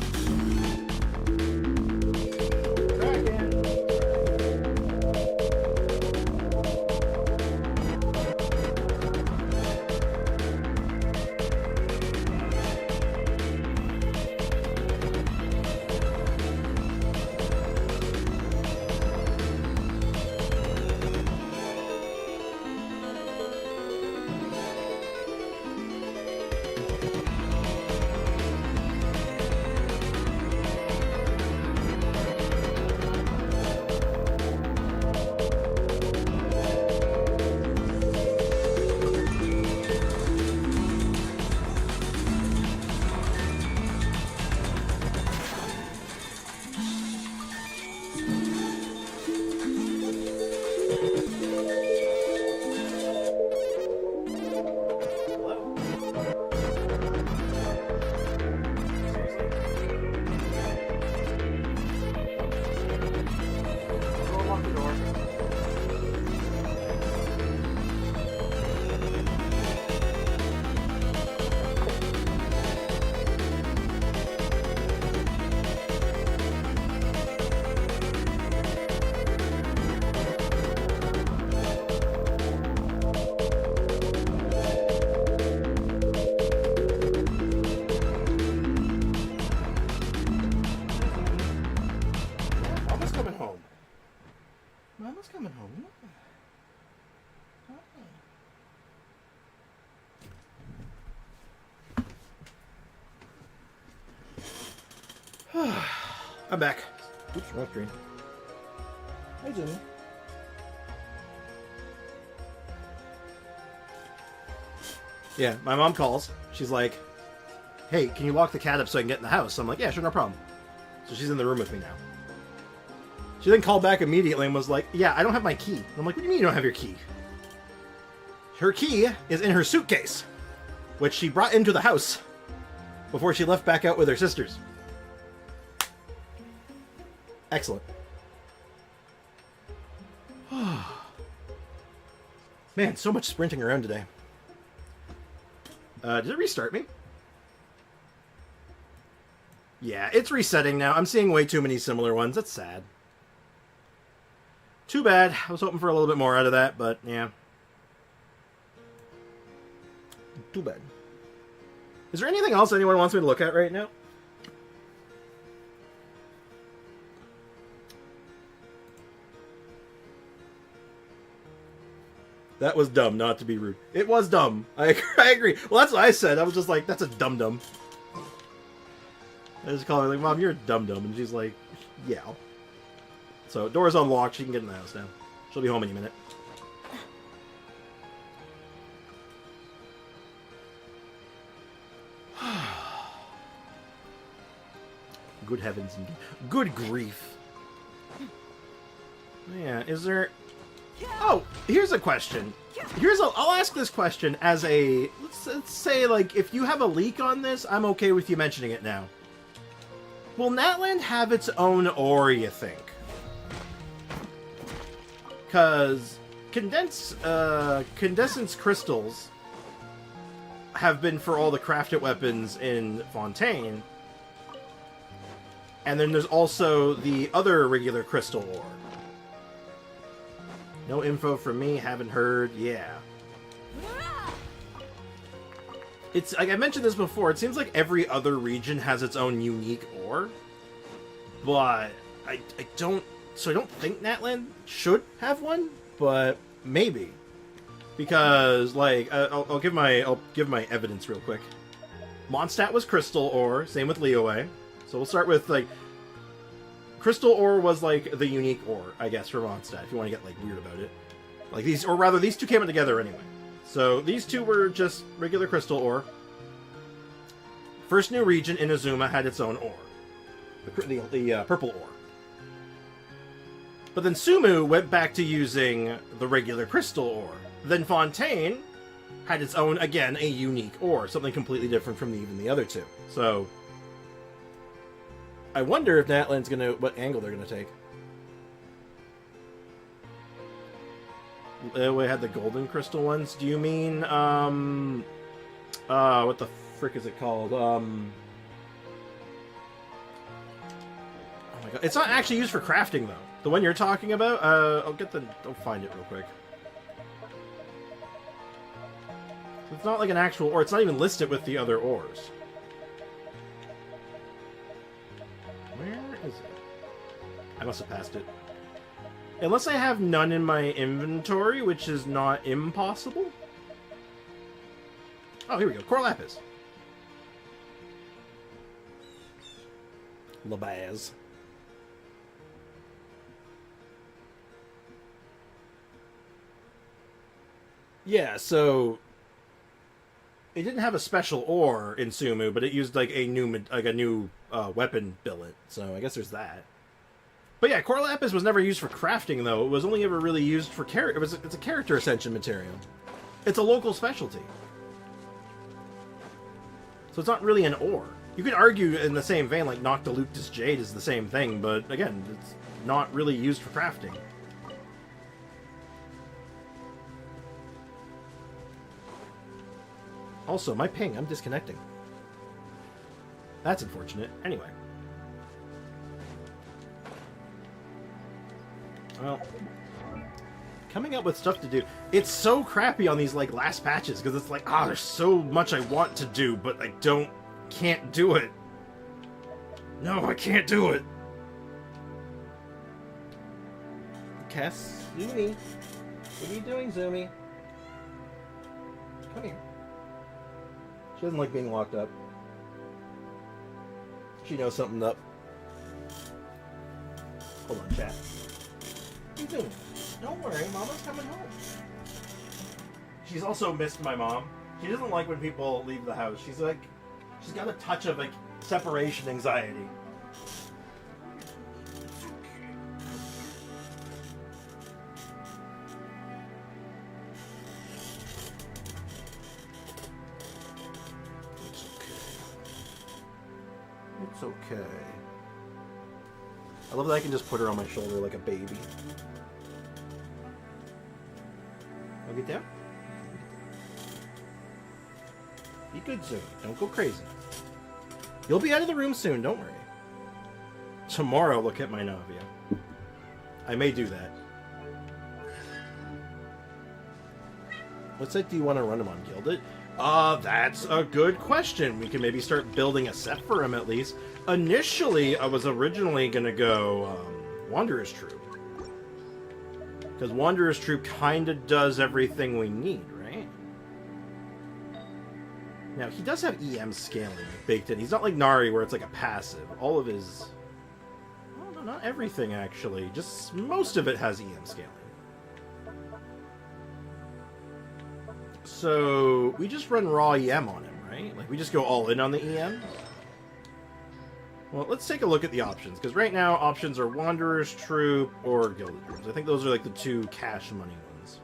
I'm back. Oops, wrong screen. Hi, Jimmy. Yeah, my mom calls. She's like, hey, can you lock the cat up so I can get in the house? I'm like, yeah, sure, no problem. So she's in the room with me now. She then called back immediately and was like, yeah, I don't have my key. And I'm like, what do you mean you don't have your key? Her key is in her suitcase, which she brought into the house before she left back out with her sisters. Excellent. Man, so much sprinting around today. Did it restart me? Yeah, it's resetting now. I'm seeing way too many similar ones. That's sad. Too bad. I was hoping for a little bit more out of that, but yeah. Too bad. Is there anything else anyone wants me to look at right now? That was dumb, not to be rude. It was dumb. I agree. Well, that's what I said. I was just like, that's a dum-dum. I just called her like, Mom, you're a dum-dum. And she's like, yeah. So, door's unlocked. She can get in the house now. She'll be home any minute. Good heavens and good grief. Yeah, is there... Oh, here's a question. I'll ask this question as a... Let's say, like, if you have a leak on this, I'm okay with you mentioning it now. Will Natlan have its own ore, you think? Because condensance crystals have been for all the crafted weapons in Fontaine. And then there's also the other regular crystal ore. No info from me, haven't heard, yeah. It's, like I mentioned this before, it seems like every other region has its own unique ore. But I don't think Natlan should have one, but maybe. Because, like, I'll give my evidence real quick. Mondstadt was crystal ore, same with Liyue. So we'll start with, like, crystal ore was, like, the unique ore, I guess, for Mondstadt, if you want to get, like, weird about it. Like, these, or rather, these two came together anyway. So, these two were just regular crystal ore. First new region, Inazuma, had its own ore. The purple ore. But then Sumu went back to using the regular crystal ore. Then Fontaine had its own, again, a unique ore. Something completely different from even the other two. So... I wonder if Natlan's gonna... what angle they're gonna take. We had the golden crystal ones. Do you mean, what the frick is it called? Oh my god. It's not actually used for crafting, though. The one you're talking about? I'll find it real quick. It's not like an actual ore. It's not even listed with the other ores. Where is it? I must have passed it. Unless I have none in my inventory, which is not impossible. Oh, here we go. Core Lapis. Labaz. Yeah, so... It didn't have a special ore in Sumu, but it used like a new weapon billet. So I guess there's that. But yeah, Core Lapis was never used for crafting, though. It was only ever really used for it's a character ascension material. It's a local specialty. So it's not really an ore. You could argue in the same vein, like Noctiluctus Jade is the same thing, but again, it's not really used for crafting. Also, my ping, I'm disconnecting. That's unfortunate. Anyway. Well, coming up with stuff to do. It's so crappy on these, like, last patches, because it's like, there's so much I want to do, but I can't do it. No, I can't do it. Cass, Zumi. What are you doing, Zumi? Come here. She doesn't like being locked up. She knows something's up. Hold on, chat. What are you doing? Don't worry, Mama's coming home. She's also missed my mom. She doesn't like when people leave the house. She's got a touch of, like, separation anxiety. It's okay. I love that I can just put her on my shoulder like a baby. I'll get down. Be good, Zoom. Don't go crazy. You'll be out of the room soon, don't worry. Tomorrow, look at my Navia. I may do that. What set do you want to run him on, Gilded? That's a good question. We can maybe start building a set for him at least. Initially, I was originally going to go Wanderer's Troop. Because Wanderer's Troop kind of does everything we need, right? Now, he does have EM scaling baked in. He's not like Nari where it's like a passive. All of his... Well, no, not everything, actually. Just most of it has EM scaling. So, we just run raw EM on him, right? Like, we just go all in on the EM? Well, let's take a look at the options, because right now, options are Wanderer's Troop or Gilded Dreams. I think those are, like, the two cash money ones.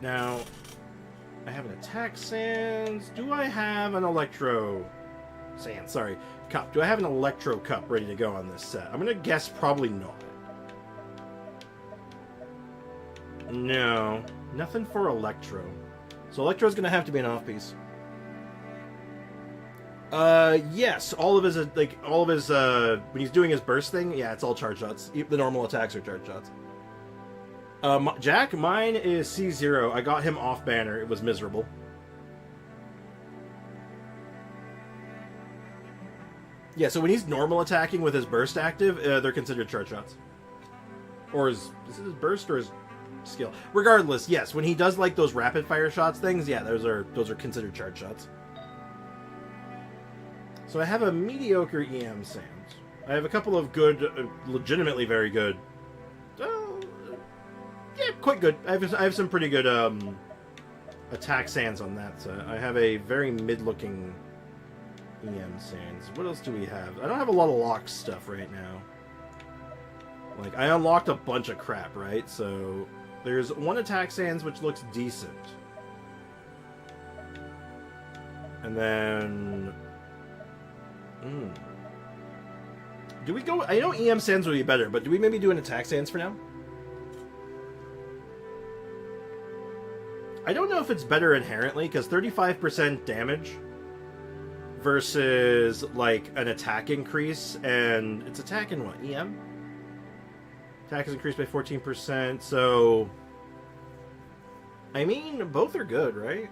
Now, I have an Attack Sands. Do I have an Electro... Sands, sorry. Cup. Do I have an Electro Cup ready to go on this set? I'm going to guess probably not. No, nothing for Electro. So Electro's gonna have to be an off-piece. Yes, all of his, when he's doing his burst thing, yeah, it's all charge shots. The normal attacks are charge shots. Jack, mine is C0. I got him off banner. It was miserable. Yeah, so when he's normal attacking with his burst active, they're considered charge shots. Or is this his burst or his... skill. Regardless, yes, when he does like those rapid fire shots things, yeah, those are considered charge shots. So I have a mediocre EM Sands. I have a couple of good, legitimately very good. Yeah, quite good. I have some pretty good attack Sands on that. So I have a very mid-looking EM Sands. What else do we have? I don't have a lot of locked stuff right now. Like I unlocked a bunch of crap, right? So. There's one Attack Sands which looks decent. And then... Do we go... I know EM Sands would be better, but do we maybe do an Attack Sands for now? I don't know if it's better inherently, because 35% damage versus, like, an attack increase, and it's attack in what? EM? Attack is increased by 14%, so... I mean, both are good, right?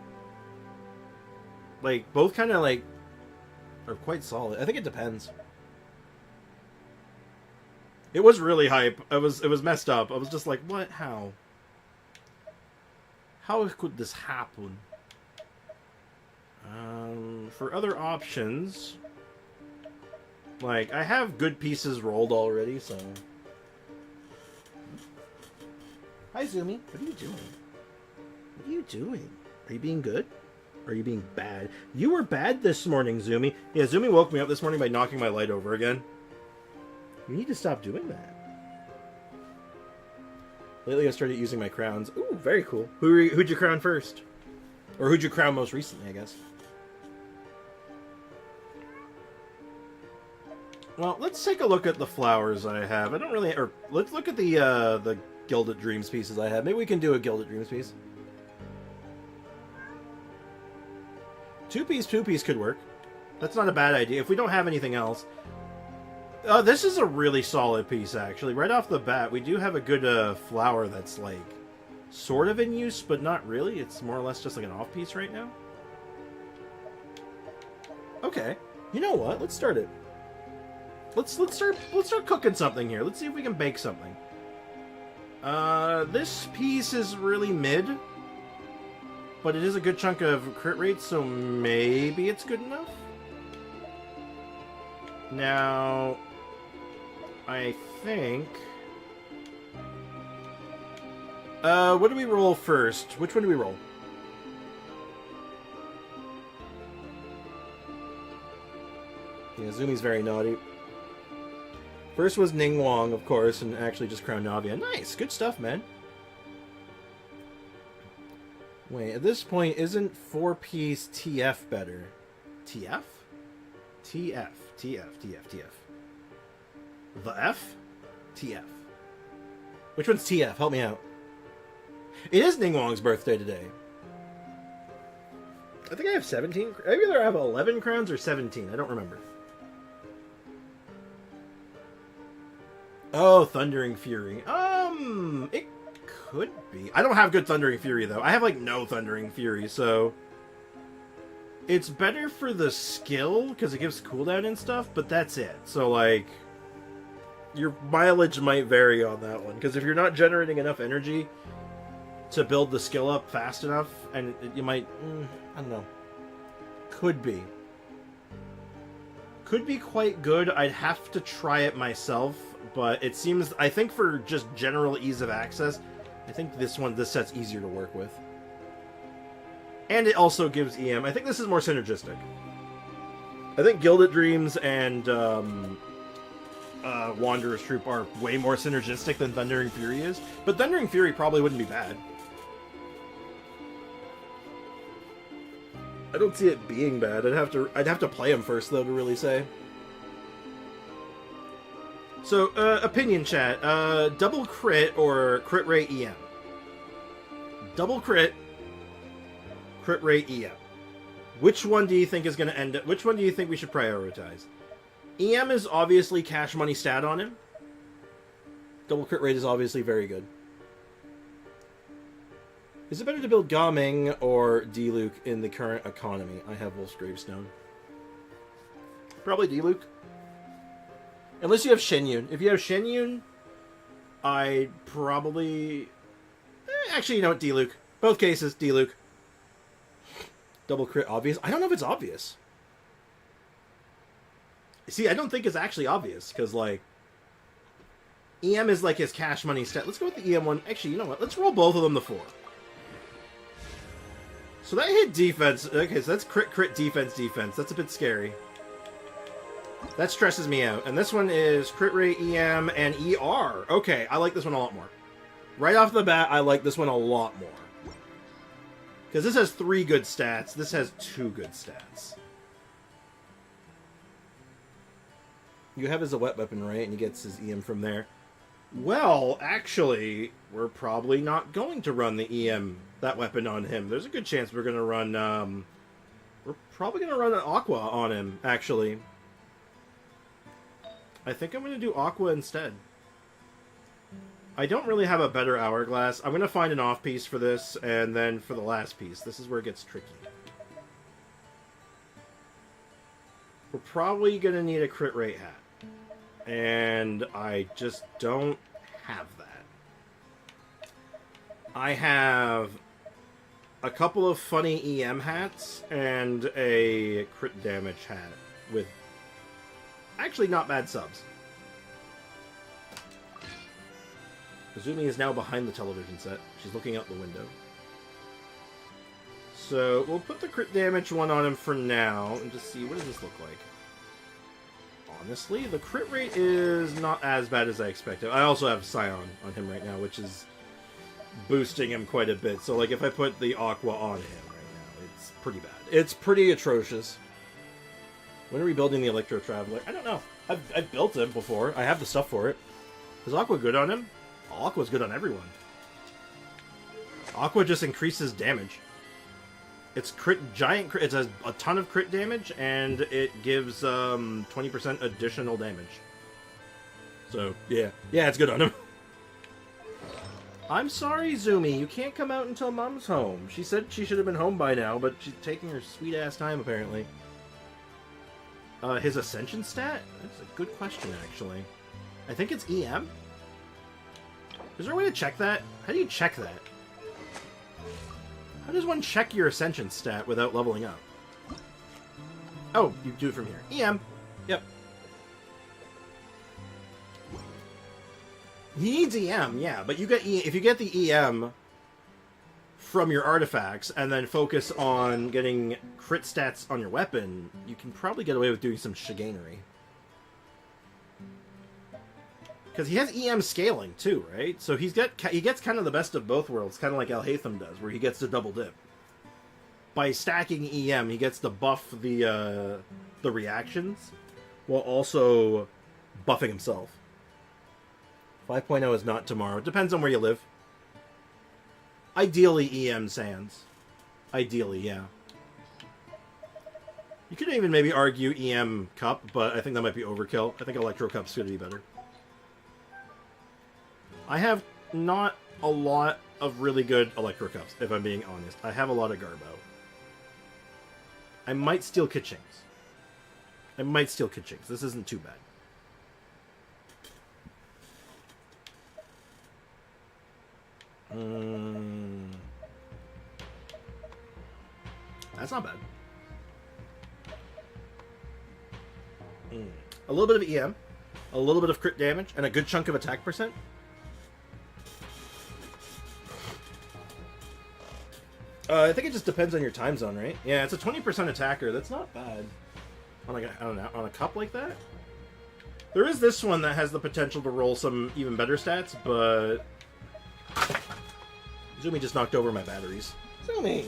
Like, both kind of, like, are quite solid. I think it depends. It was really hype. It was messed up. I was just like, what? How? How could this happen? For other options... Like, I have good pieces rolled already, so... Hi, Zumi. What are you doing? What are you doing? Are you being good? Or are you being bad? You were bad this morning, Zumi. Yeah, Zumi woke me up this morning by knocking my light over again. You need to stop doing that. Lately, I started using my crowns. Ooh, very cool. Who'd you crown first? Or who'd you crown most recently, I guess? Well, let's take a look at the flowers I have. I don't really... Or, let's look at the Gilded Dreams pieces I have. Maybe we can do a Gilded Dreams piece. Two-piece could work. That's not a bad idea. If we don't have anything else... this is a really solid piece, actually. Right off the bat, we do have a good flower that's, like, sort of in use, but not really. It's more or less just like an off-piece right now. Okay. You know what? Let's start it. Let's start cooking something here. Let's see if we can bake something. This piece is really mid, but it is a good chunk of crit rate, so maybe it's good enough. Now, I think... what do we roll first? Which one do we roll? Yeah, Zumi's very naughty. First was Ning Wong, of course, and actually just crowned Navia. Nice! Good stuff, man. Wait, at this point, isn't 4-piece TF better? TF? TF. TF. TF. TF. The F? TF. Which one's TF? Help me out. It is Ningguang's birthday today. I think I have 17. I either have 11 crowns or 17. I don't remember. Oh, Thundering Fury. It could be. I don't have good Thundering Fury, though. I have, like, no Thundering Fury, so... It's better for the skill, because it gives cooldown and stuff, but that's it. So, like... Your mileage might vary on that one, because if you're not generating enough energy to build the skill up fast enough, and you might... I don't know. Could be. Could be quite good. I'd have to try it myself, but it seems... I think for just general ease of access, I think this set's easier to work with. And it also gives EM. I think this is more synergistic. I think Gilded Dreams and Wanderer's Troop are way more synergistic than Thundering Fury is, but Thundering Fury probably wouldn't be bad. I don't see it being bad. I'd have to play him first, though, to really say. So, opinion chat. Double crit or crit rate EM? Double crit rate EM. Which one do you think is going to end up? Which one do you think we should prioritize? EM is obviously cash money stat on him. Double crit rate is obviously very good. Is it better to build Gaming or Diluc in the current economy? I have Wolf's Gravestone. Probably Diluc. Unless you have Shenyun. If you have Shenyun, I'd probably... actually, you know what? Diluc. Both cases, Diluc. Double crit obvious? I don't know if it's obvious. See, I don't think it's actually obvious, because, like... EM is like his cash money stat. Let's go with the EM one. Actually, you know what? Let's roll both of them to 4. So that hit defense. Okay, so that's crit defense. That's a bit scary. That stresses me out. And this one is crit rate, EM, and ER. Okay, I like this one a lot more. Right off the bat, I like this one a lot more. Because this has 3 good stats. This has 2 good stats. You have his wet weapon, right? And he gets his EM from there. Well, actually, we're probably not going to run the EM, that weapon on him. There's a good chance we're going to run, we're probably going to run an Aqua on him, actually. I think I'm going to do Aqua instead. I don't really have a better Hourglass. I'm going to find an off-piece for this, and then for the last piece. This is where it gets tricky. We're probably going to need a crit rate hat. And I just don't have that. I have a couple of funny EM hats and a crit damage hat with actually not bad subs. Azumi is now behind the television set. She's looking out the window. So we'll put the crit damage one on him for now and just see what does this look like. Honestly, the crit rate is not as bad as I expected. I also have Scion on him right now, which is boosting him quite a bit. So, like, if I put the Aqua on him right now, it's pretty bad. It's pretty atrocious. When are we building the Electro Traveler? I don't know. I've built him before. I have the stuff for it. Is Aqua good on him? Oh, Aqua's good on everyone. Aqua just increases damage. It's giant crit. It has a ton of crit damage, and it gives 20% additional damage. So yeah, it's good on him. I'm sorry, Zumi. You can't come out until Mom's home. She said she should have been home by now, but she's taking her sweet ass time apparently. His Ascension stat? That's a good question, actually. I think it's EM. Is there a way to check that? How do you check that? How does one check your Ascension stat without leveling up? Oh, you do it from here. EM. Yep. He needs EM, yeah, but you get if you get the EM from your artifacts and then focus on getting crit stats on your weapon, you can probably get away with doing some chicanery. Because he has EM scaling, too, right? So he gets kind of the best of both worlds, kind of like Al Hatham does, where he gets to double dip. by stacking EM, he gets to buff the reactions while also buffing himself. 5.0 is not tomorrow. It depends on where you live. Ideally, EM Sands. Ideally, yeah. You could even maybe argue EM Cup, but I think that might be overkill. I think Electro Cup's going to be better. I have not a lot of really good Electro Cups, if I'm being honest. I have a lot of Garbo. I might steal Kachings. This isn't too bad. That's not bad. A little bit of EM, a little bit of crit damage, and a good chunk of attack percent. I think it just depends on your time zone, right? Yeah, it's a 20% attacker. That's not bad. On like I don't know, on a cup like that. There is this one that has the potential to roll some even better stats, but Zumi just knocked over my batteries. Zumi,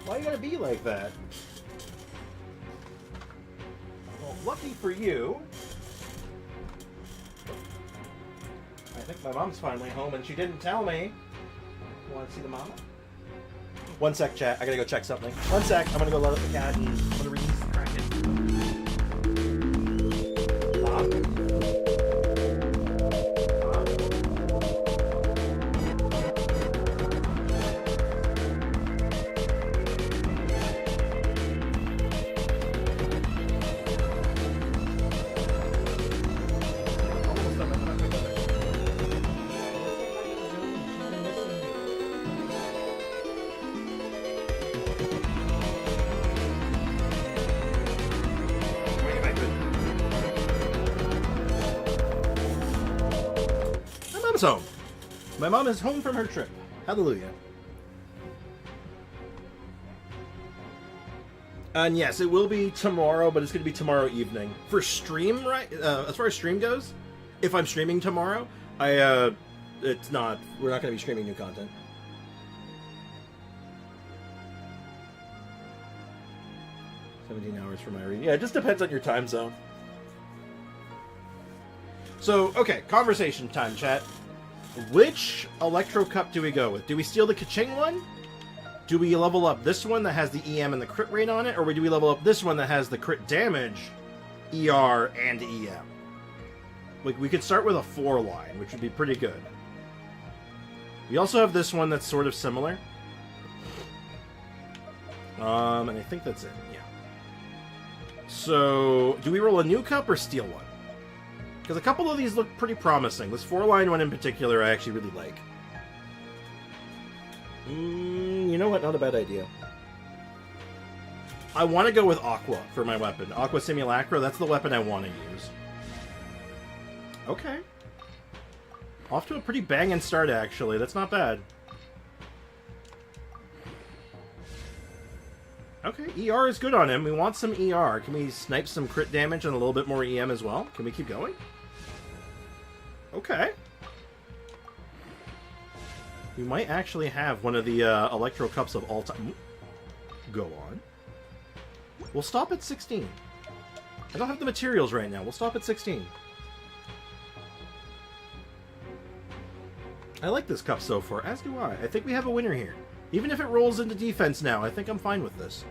why you gotta be like that? Well, lucky for you, I think my mom's finally home and she didn't tell me. Want to see the mama? One sec, chat. I gotta go check something. One sec. I'm gonna go let out the cat and I'm gonna release the kraken. Mom? Home. My mom is home from her trip. Hallelujah. And yes, it will be tomorrow, but it's going to be tomorrow evening. For stream, right? As far as stream goes, if I'm streaming tomorrow, it's not. We're not going to be streaming new content. $17 for my reading. Yeah, it just depends on your time zone. So, okay, conversation time, chat. Which Electro Cup do we go with? Do we steal the Kaching one? Do we level up this one that has the EM and the crit rate on it? Or do we level up this one that has the crit damage, ER, and EM? Like, we could start with a 4 line, which would be pretty good. We also have this one that's sort of similar. And I think that's it, yeah. So, do we roll a new cup or steal one? Because a couple of these look pretty promising. This 4-line one in particular I actually really like. You know what? Not a bad idea. I want to go with Aqua for my weapon. Aqua Simulacra, that's the weapon I want to use. Okay. Off to a pretty banging start, actually. That's not bad. Okay, ER is good on him. We want some ER. Can we snipe some crit damage and a little bit more EM as well? Can we keep going? Okay. We might actually have one of the Electro Cups of all time. Go on. We'll stop at 16. I don't have the materials right now. We'll stop at 16. I like this cup so far, as do I. I think we have a winner here. Even if it rolls into defense now, I think I'm fine with this.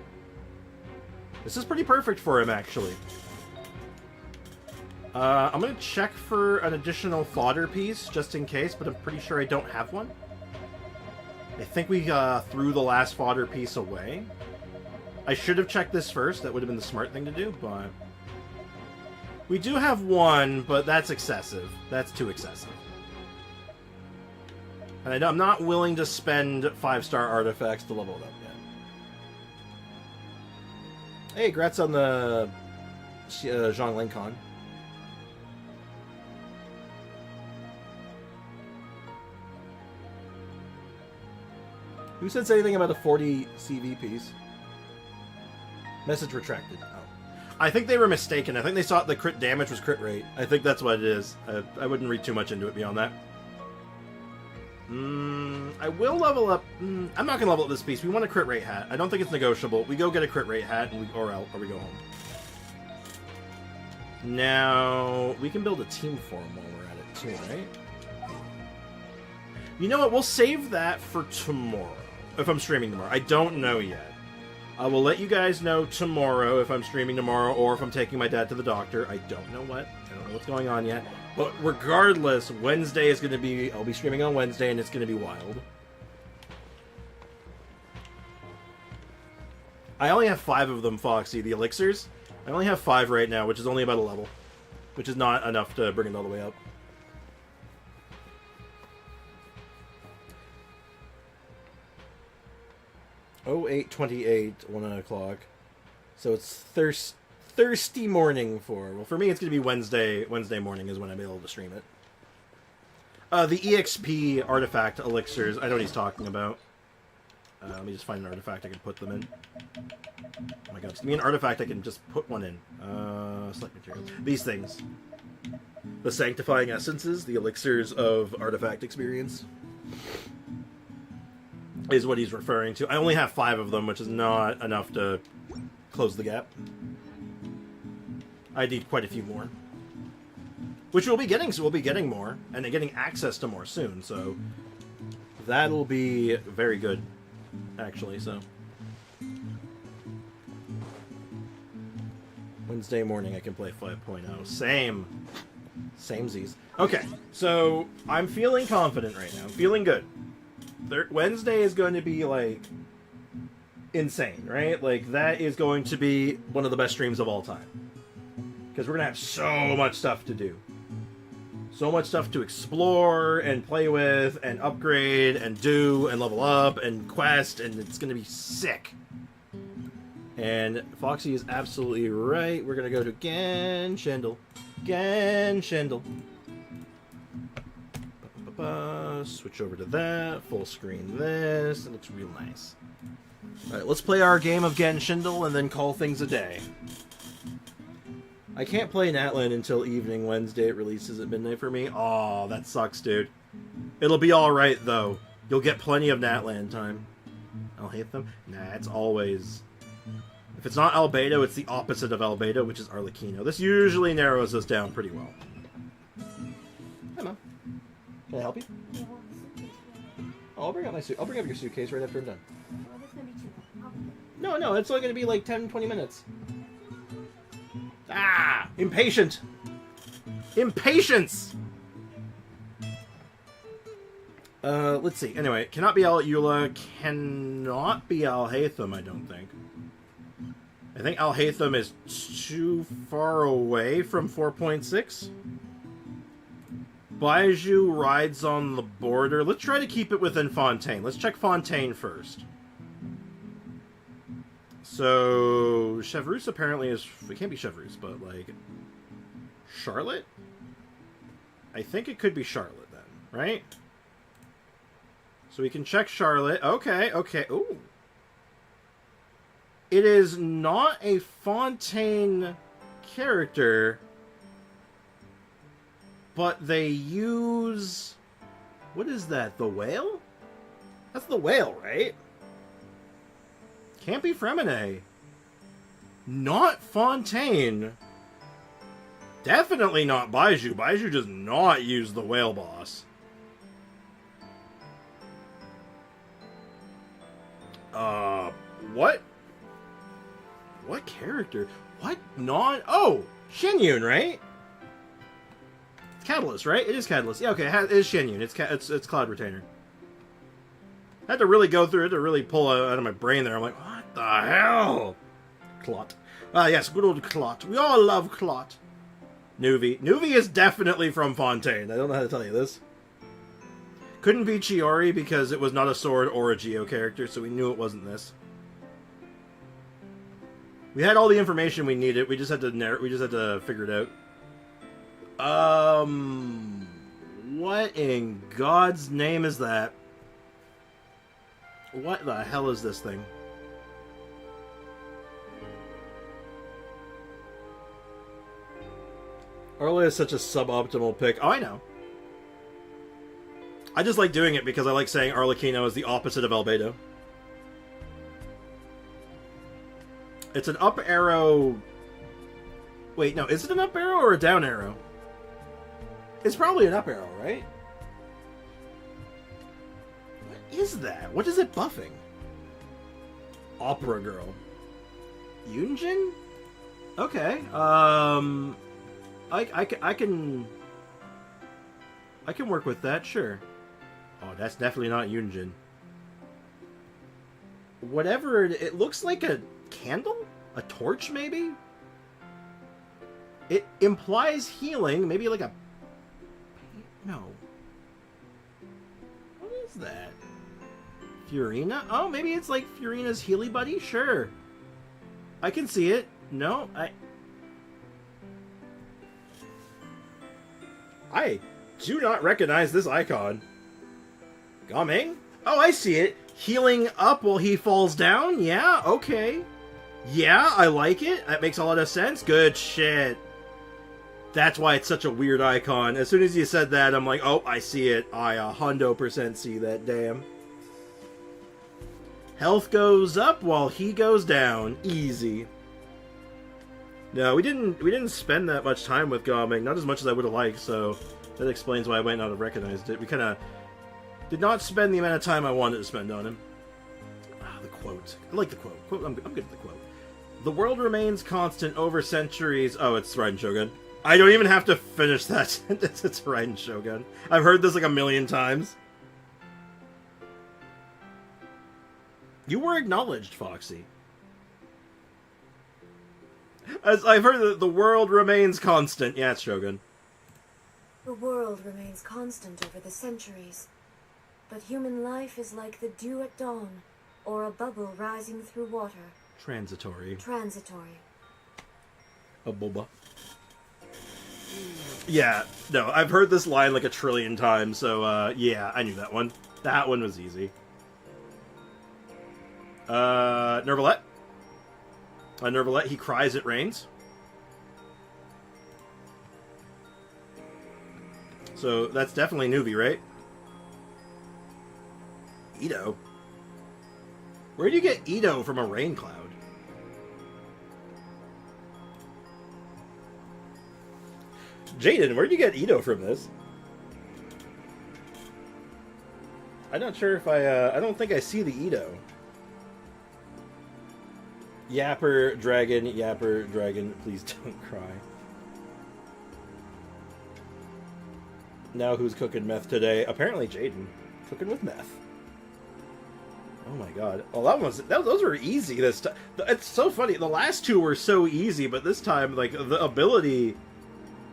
This is pretty perfect for him, actually. I'm going to check for an additional fodder piece, just in case, but I'm pretty sure I don't have one. I think we threw the last fodder piece away. I should have checked this first. That would have been the smart thing to do, but... We do have one, but that's excessive. That's too excessive. And I'm not willing to spend 5-star artifacts to level it up yet. Hey, congrats on the Zhang Lincon. Who said anything about a 40 CV piece? Message retracted. Oh. I think they were mistaken. I think they thought the crit damage was crit rate. I think that's what it is. I wouldn't read too much into it beyond that. I will level up. I'm not gonna level up this piece. We want a crit rate hat. I don't think it's negotiable. We go get a crit rate hat, and or we go home. Now we can build a team form while we're at it too, right? You know what? We'll save that for tomorrow. If I'm streaming tomorrow, I don't know yet. I will let you guys know tomorrow if I'm streaming tomorrow or if I'm taking my dad to the doctor. I don't know what. I don't know what's going on yet. But regardless, Wednesday is going to be... I'll be streaming on Wednesday, and it's going to be wild. I only have 5 of them, Foxy, the elixirs. I only have 5 right now, which is only about a level. Which is not enough to bring it all the way up. Oh, 8:28, 1 o'clock. So it's thirsty morning for... Well, for me, it's going to be Wednesday. Wednesday morning is when I'm able to stream it. The EXP artifact elixirs. I know what he's talking about. Let me just find an artifact I can put them in. Oh my god, give me an artifact I can just put one in. Select materials. These things. The sanctifying essences, the elixirs of artifact experience, is what he's referring to. I only have 5 of them, which is not enough to close the gap. I need quite a few more. Which we'll be getting, so we'll be getting more, and then getting access to more soon, so that'll be very good, actually, so. Wednesday morning I can play 5.0. Same. Samesies. Okay, so I'm feeling confident right now. I'm feeling good. Wednesday is going to be, like, insane, right? Like, that is going to be one of the best streams of all time. Because we're going to have so much stuff to do. So much stuff to explore and play with and upgrade and do and level up and quest, and it's going to be sick. And Foxy is absolutely right. We're going to go to Genshindle. Genshindle. Switch over to that. Full screen this. It looks real nice. Alright, let's play our game of Genshindle and then call things a day. I can't play Natlan until evening Wednesday. It releases at midnight for me. Aw, that sucks, dude. It'll be alright, though. You'll get plenty of Natlan time. I'll hate them? Nah, it's always... If it's not Albedo, it's the opposite of Albedo, which is Arlecchino. This usually narrows us down pretty well. Hi, Mom. Can I help you? Oh, I'll bring up I'll bring up your suitcase right after I'm done. No, it's only going to be like 10-20 minutes. Ah! Impatient! Impatience! Let's see. Anyway, cannot be Al Eula, cannot be Al Haytham, I don't think. I think Al Haytham is too far away from 4.6. Baiju rides on the border. Let's try to keep it within Fontaine. Let's check Fontaine first. So, Chevreuse apparently is... It can't be Chevreuse, but, like... Charlotte? I think it could be Charlotte, then. Right? So we can check Charlotte. Okay. Ooh. It is not a Fontaine character... But they use... What is that? The whale? That's the whale, right? Can't be Fremine. Not Fontaine. Definitely not Baiju. Baiju does not use the whale boss. What? What character? What? Oh! Shenyun, right? Catalyst, right? It is Catalyst. Yeah, okay, it is Shenyun. It's Cloud Retainer. I had to really go through it to really pull out of my brain there. I'm like, what the hell? Clot. Ah, yes, good old Clot. We all love Clot. Nuvi. Nuvi is definitely from Fontaine. I don't know how to tell you this. Couldn't be Chiori because it was not a sword or a Geo character, so we knew it wasn't this. We had all the information we needed. We just had to figure it out. What in God's name is that? What the hell is this thing? Arla is such a suboptimal pick. Oh, I know. I just like doing it because I like saying Arlecchino is the opposite of Albedo. It's an up arrow... Wait, no, is it an up arrow or a down arrow? It's probably an up arrow, right? What is that? What is it buffing? Opera Girl. Yunjin? Okay. I can work with that, sure. Oh, that's definitely not Yunjin. Whatever it looks like a candle? A torch, maybe? It implies healing, maybe like a... No. What is that? Furina? Oh, maybe it's like Furina's Healy Buddy? Sure. I can see it. No, I do not recognize this icon. Gaming? Oh, I see it. Healing up while he falls down? Yeah, okay. Yeah, I like it. That makes a lot of sense. Good shit. That's why it's such a weird icon. As soon as you said that, I'm like, oh, I see it. I 100% see that, damn. Health goes up while he goes down. Easy. No, we didn't spend that much time with Gaming. Not as much as I would have liked, so that explains why I might not have recognized it. We kind of did not spend the amount of time I wanted to spend on him. Ah, the quote. I like the quote. I'm good at the quote. The world remains constant over centuries. Oh, it's Raiden Shogun. I don't even have to finish that sentence. It's Raiden Shogun. I've heard this like a million times. You were acknowledged, Foxy. As I've heard that the world remains constant. Yeah, it's Shogun. The world remains constant over the centuries, but human life is like the dew at dawn, or a bubble rising through water. Transitory. Transitory. A boba. Yeah, no, I've heard this line like a trillion times, so, yeah, I knew that one. That one was easy. Nervalette. Nervalette, he cries it rains. So, that's definitely Nuvi, right? Ito. Where do you get Ito from a rain cloud? Jaden, where did you get Ito from this? I'm not sure if I don't think I see the Ito. Yapper dragon, please don't cry. Now who's cooking meth today? Apparently Jaden. Cooking with meth. Oh my god. Well, those were easy this time. It's so funny. The last two were so easy, but this time, like, the ability...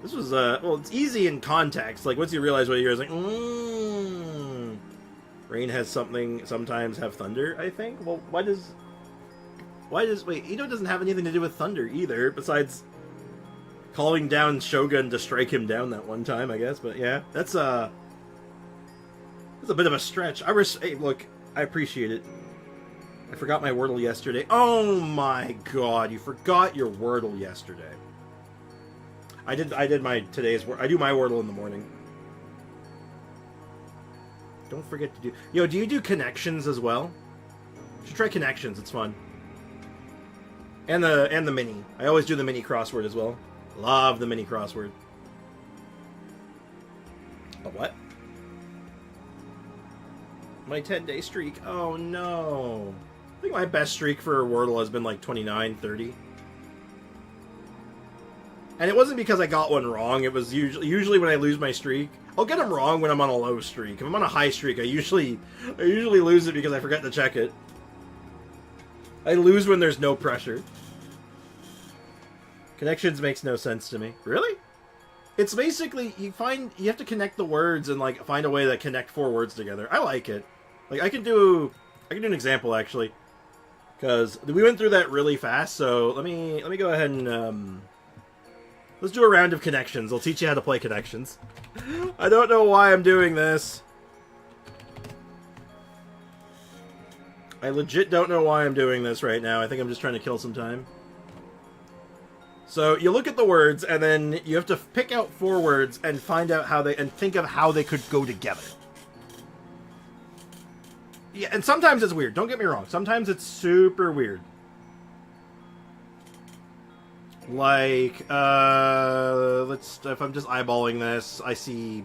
This was, well, it's easy in context. Like, once you realize what you're like, Rain has something, sometimes have thunder, I think? Well, wait, Ito doesn't have anything to do with thunder either, besides calling down Shogun to strike him down that one time, I guess, but yeah, that's a bit of a stretch. Hey, look, I appreciate it. I forgot my Wordle yesterday. Oh my god, you forgot your Wordle yesterday. I did my today's I do my Wordle in the morning. Don't forget to do... Yo, do you do connections as well? You should try connections, it's fun. And the mini. I always do the mini crossword as well. Love the mini crossword. A what? My 10-day streak. Oh no. I think my best streak for Wordle has been like 29, 30. And it wasn't because I got one wrong. It was usually when I lose my streak, I'll get them wrong when I'm on a low streak. If I'm on a high streak, I usually lose it because I forget to check it. I lose when there's no pressure. Connections makes no sense to me. Really? It's basically you have to connect the words and like find a way to connect four words together. I like it. Like I can do an example actually, because we went through that really fast. So let me go ahead and let's do a round of connections. I'll teach you how to play connections. I don't know why I'm doing this. I legit don't know why I'm doing this right now. I think I'm just trying to kill some time. So you look at the words, and then you have to pick out four words and find out how and think of how they could go together. Yeah, and sometimes it's weird. Don't get me wrong. Sometimes it's super weird. Like, if I'm just eyeballing this, I see...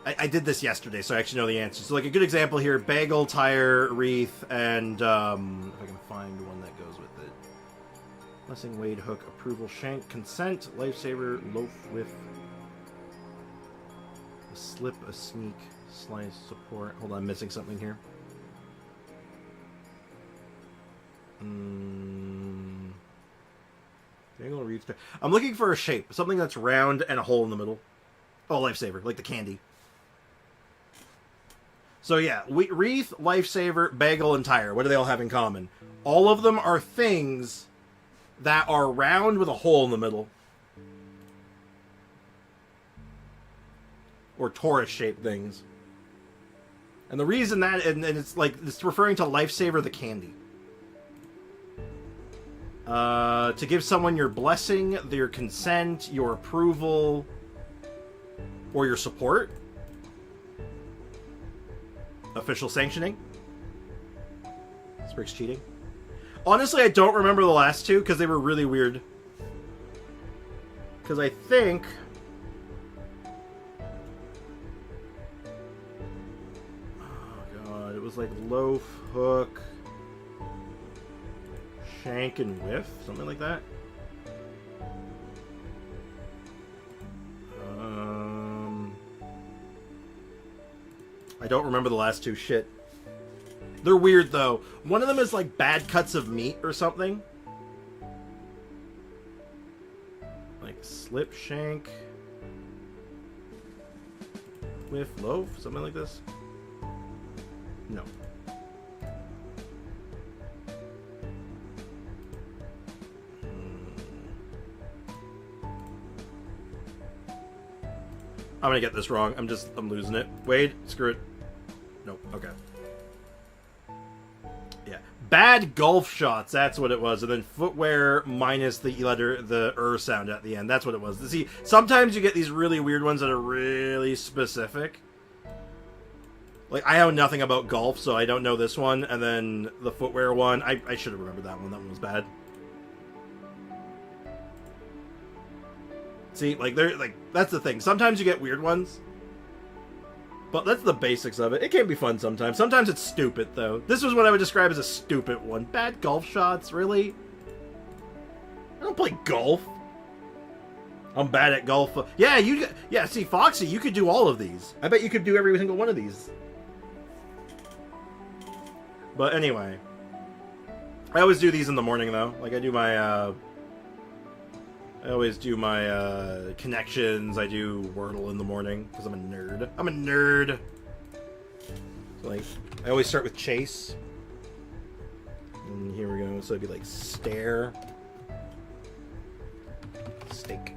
I did this yesterday, so I actually know the answer. So, like, a good example here, bagel, tire, wreath, and, if I can find one that goes with it. Blessing, Wade, hook, approval, shank, consent, lifesaver, loaf, with a slip, a sneak, slice, support. Hold on, I'm missing something here. Bagel, wreath, I'm looking for a shape, something that's round and a hole in the middle. Oh, lifesaver, like the candy. So yeah, wreath, lifesaver, bagel, and tire. What do they all have in common? All of them are things that are round with a hole in the middle. Or torus-shaped things. And the reason that, and it's like, it's referring to lifesaver, the candy. To give someone your blessing, your consent, your approval, or your support. Official sanctioning. Sprig's cheating. Honestly, I don't remember the last two because they were really weird. Because I think... Oh god, it was like loaf, hook, shank, and whiff? Something like that? I don't remember the last two. Shit. They're weird, though. One of them is, like, bad cuts of meat or something. Like, slip, shank, whiff, loaf? Something like this? No. I'm gonna get this wrong. I'm losing it. Wade, screw it. Nope, okay. Yeah. Bad golf shots, that's what it was. And then footwear minus the letter, the sound at the end. That's what it was. See, sometimes you get these really weird ones that are really specific. Like, I know nothing about golf, so I don't know this one. And then the footwear one, I should have remembered that one. That one was bad. See, like, that's the thing. Sometimes you get weird ones. But that's the basics of it. It can be fun sometimes. Sometimes it's stupid, though. This was what I would describe as a stupid one. Bad golf shots, really? I don't play golf. I'm bad at golf. Yeah, see, Foxy, you could do all of these. I bet you could do every single one of these. But anyway. I always do these in the morning, though. Like, I do my, I always do my connections. I do Wordle in the morning because I'm a nerd. I'm a nerd. So, like, I always start with chase. And here we go. So it'd be like stare, steak.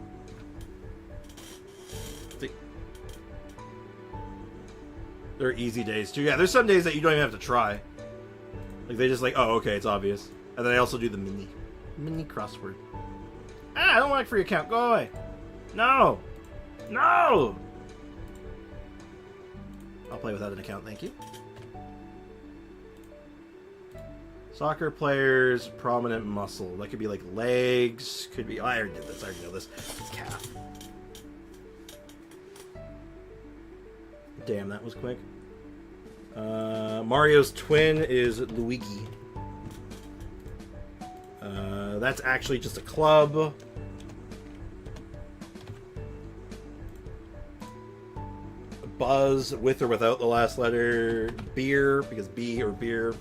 See? There are easy days too. Yeah, there's some days that you don't even have to try. Like they just like, oh, okay, it's obvious. And then I also do the mini crossword. Ah, I don't like free account. Go away. No. No. I'll play without an account. Thank you. Soccer players, prominent muscle. That could be like legs. Could be... Oh, I already did this. I already know this. Calf. Damn, that was quick. Mario's twin is Luigi. That's actually just a club. Buzz, with or without the last letter. Beer, because B or beer.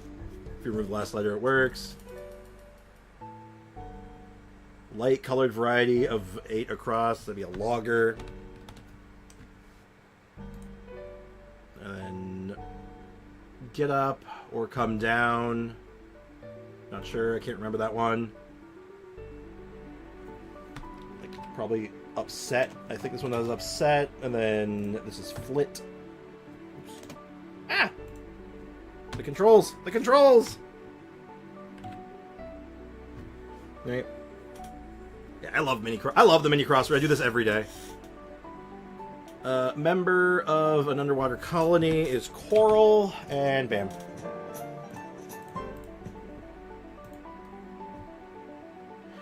If you remove the last letter, it works. Light colored variety of 8 across. That'd be a logger. And then get up or come down. Not sure. I can't remember that one. Like, probably upset. I think this one was upset. And then this is flit. Oops. Ah! The controls! The controls! Right. Yeah, I love the mini crossword. I do this every day. Member of an underwater colony is Coral, and bam.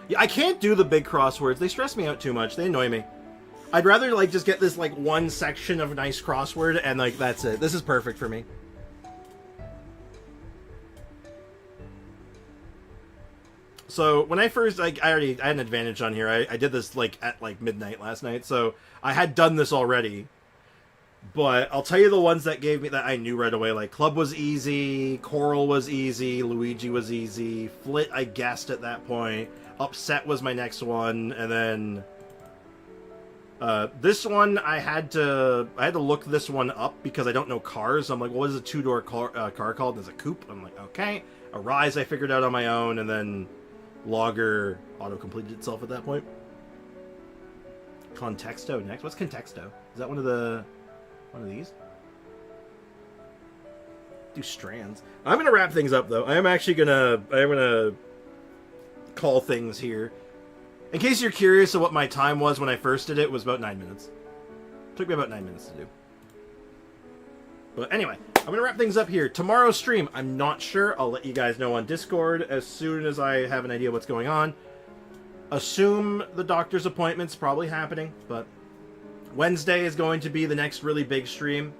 Yeah, I can't do the big crosswords. They stress me out too much. They annoy me. I'd rather, like, just get this, like, one section of nice crossword, and, like, that's it. This is perfect for me. So, when I first, like, I had an advantage on here. I did this, like, at, like, midnight last night, so I had done this already. But I'll tell you the ones that gave me, that I knew right away. Like, Club was easy, Coral was easy, Luigi was easy, Flit I guessed at that point, Upset was my next one, and then... this one, I had to look this one up because I don't know cars. I'm like, what is a two-door car called? There's a coupe. I'm like, okay. Arise I figured out on my own, and then Logger auto-completed itself at that point. Contexto next. What's Contexto? Is that one of these? Do strands. I'm gonna wrap things up though. I am gonna call things here. In case you're curious of what my time was when I first did it, it was about 9 minutes. It took me about 9 minutes to do. But anyway, I'm going to wrap things up here. Tomorrow's stream, I'm not sure. I'll let you guys know on Discord as soon as I have an idea what's going on. Assume the doctor's appointment's probably happening, but Wednesday is going to be the next really big stream.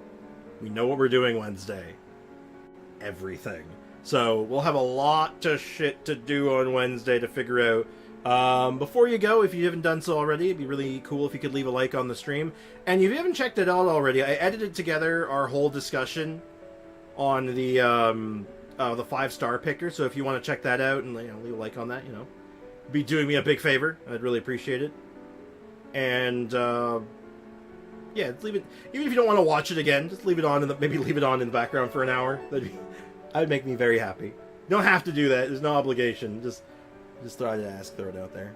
We know what we're doing Wednesday. Everything. So we'll have a lot of shit to do on Wednesday to figure out. Before you go, if you haven't done so already, it'd be really cool if you could leave a like on the stream. And if you haven't checked it out already, I edited together our whole discussion on the 5-star picker. So if you want to check that out and leave a like on that, be doing me a big favor. I'd really appreciate it. And yeah, leave it. Even if you don't want to watch it again, just leave it on maybe leave it on in the background for an hour. That'd make me very happy. You don't have to do that. There's no obligation. Just throw it out there.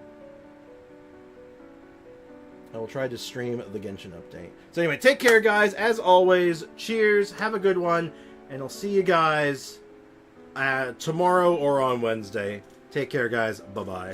I will try to stream the Genshin update. So anyway, take care, guys. As always, cheers. Have a good one. And I'll see you guys tomorrow or on Wednesday. Take care, guys. Bye-bye.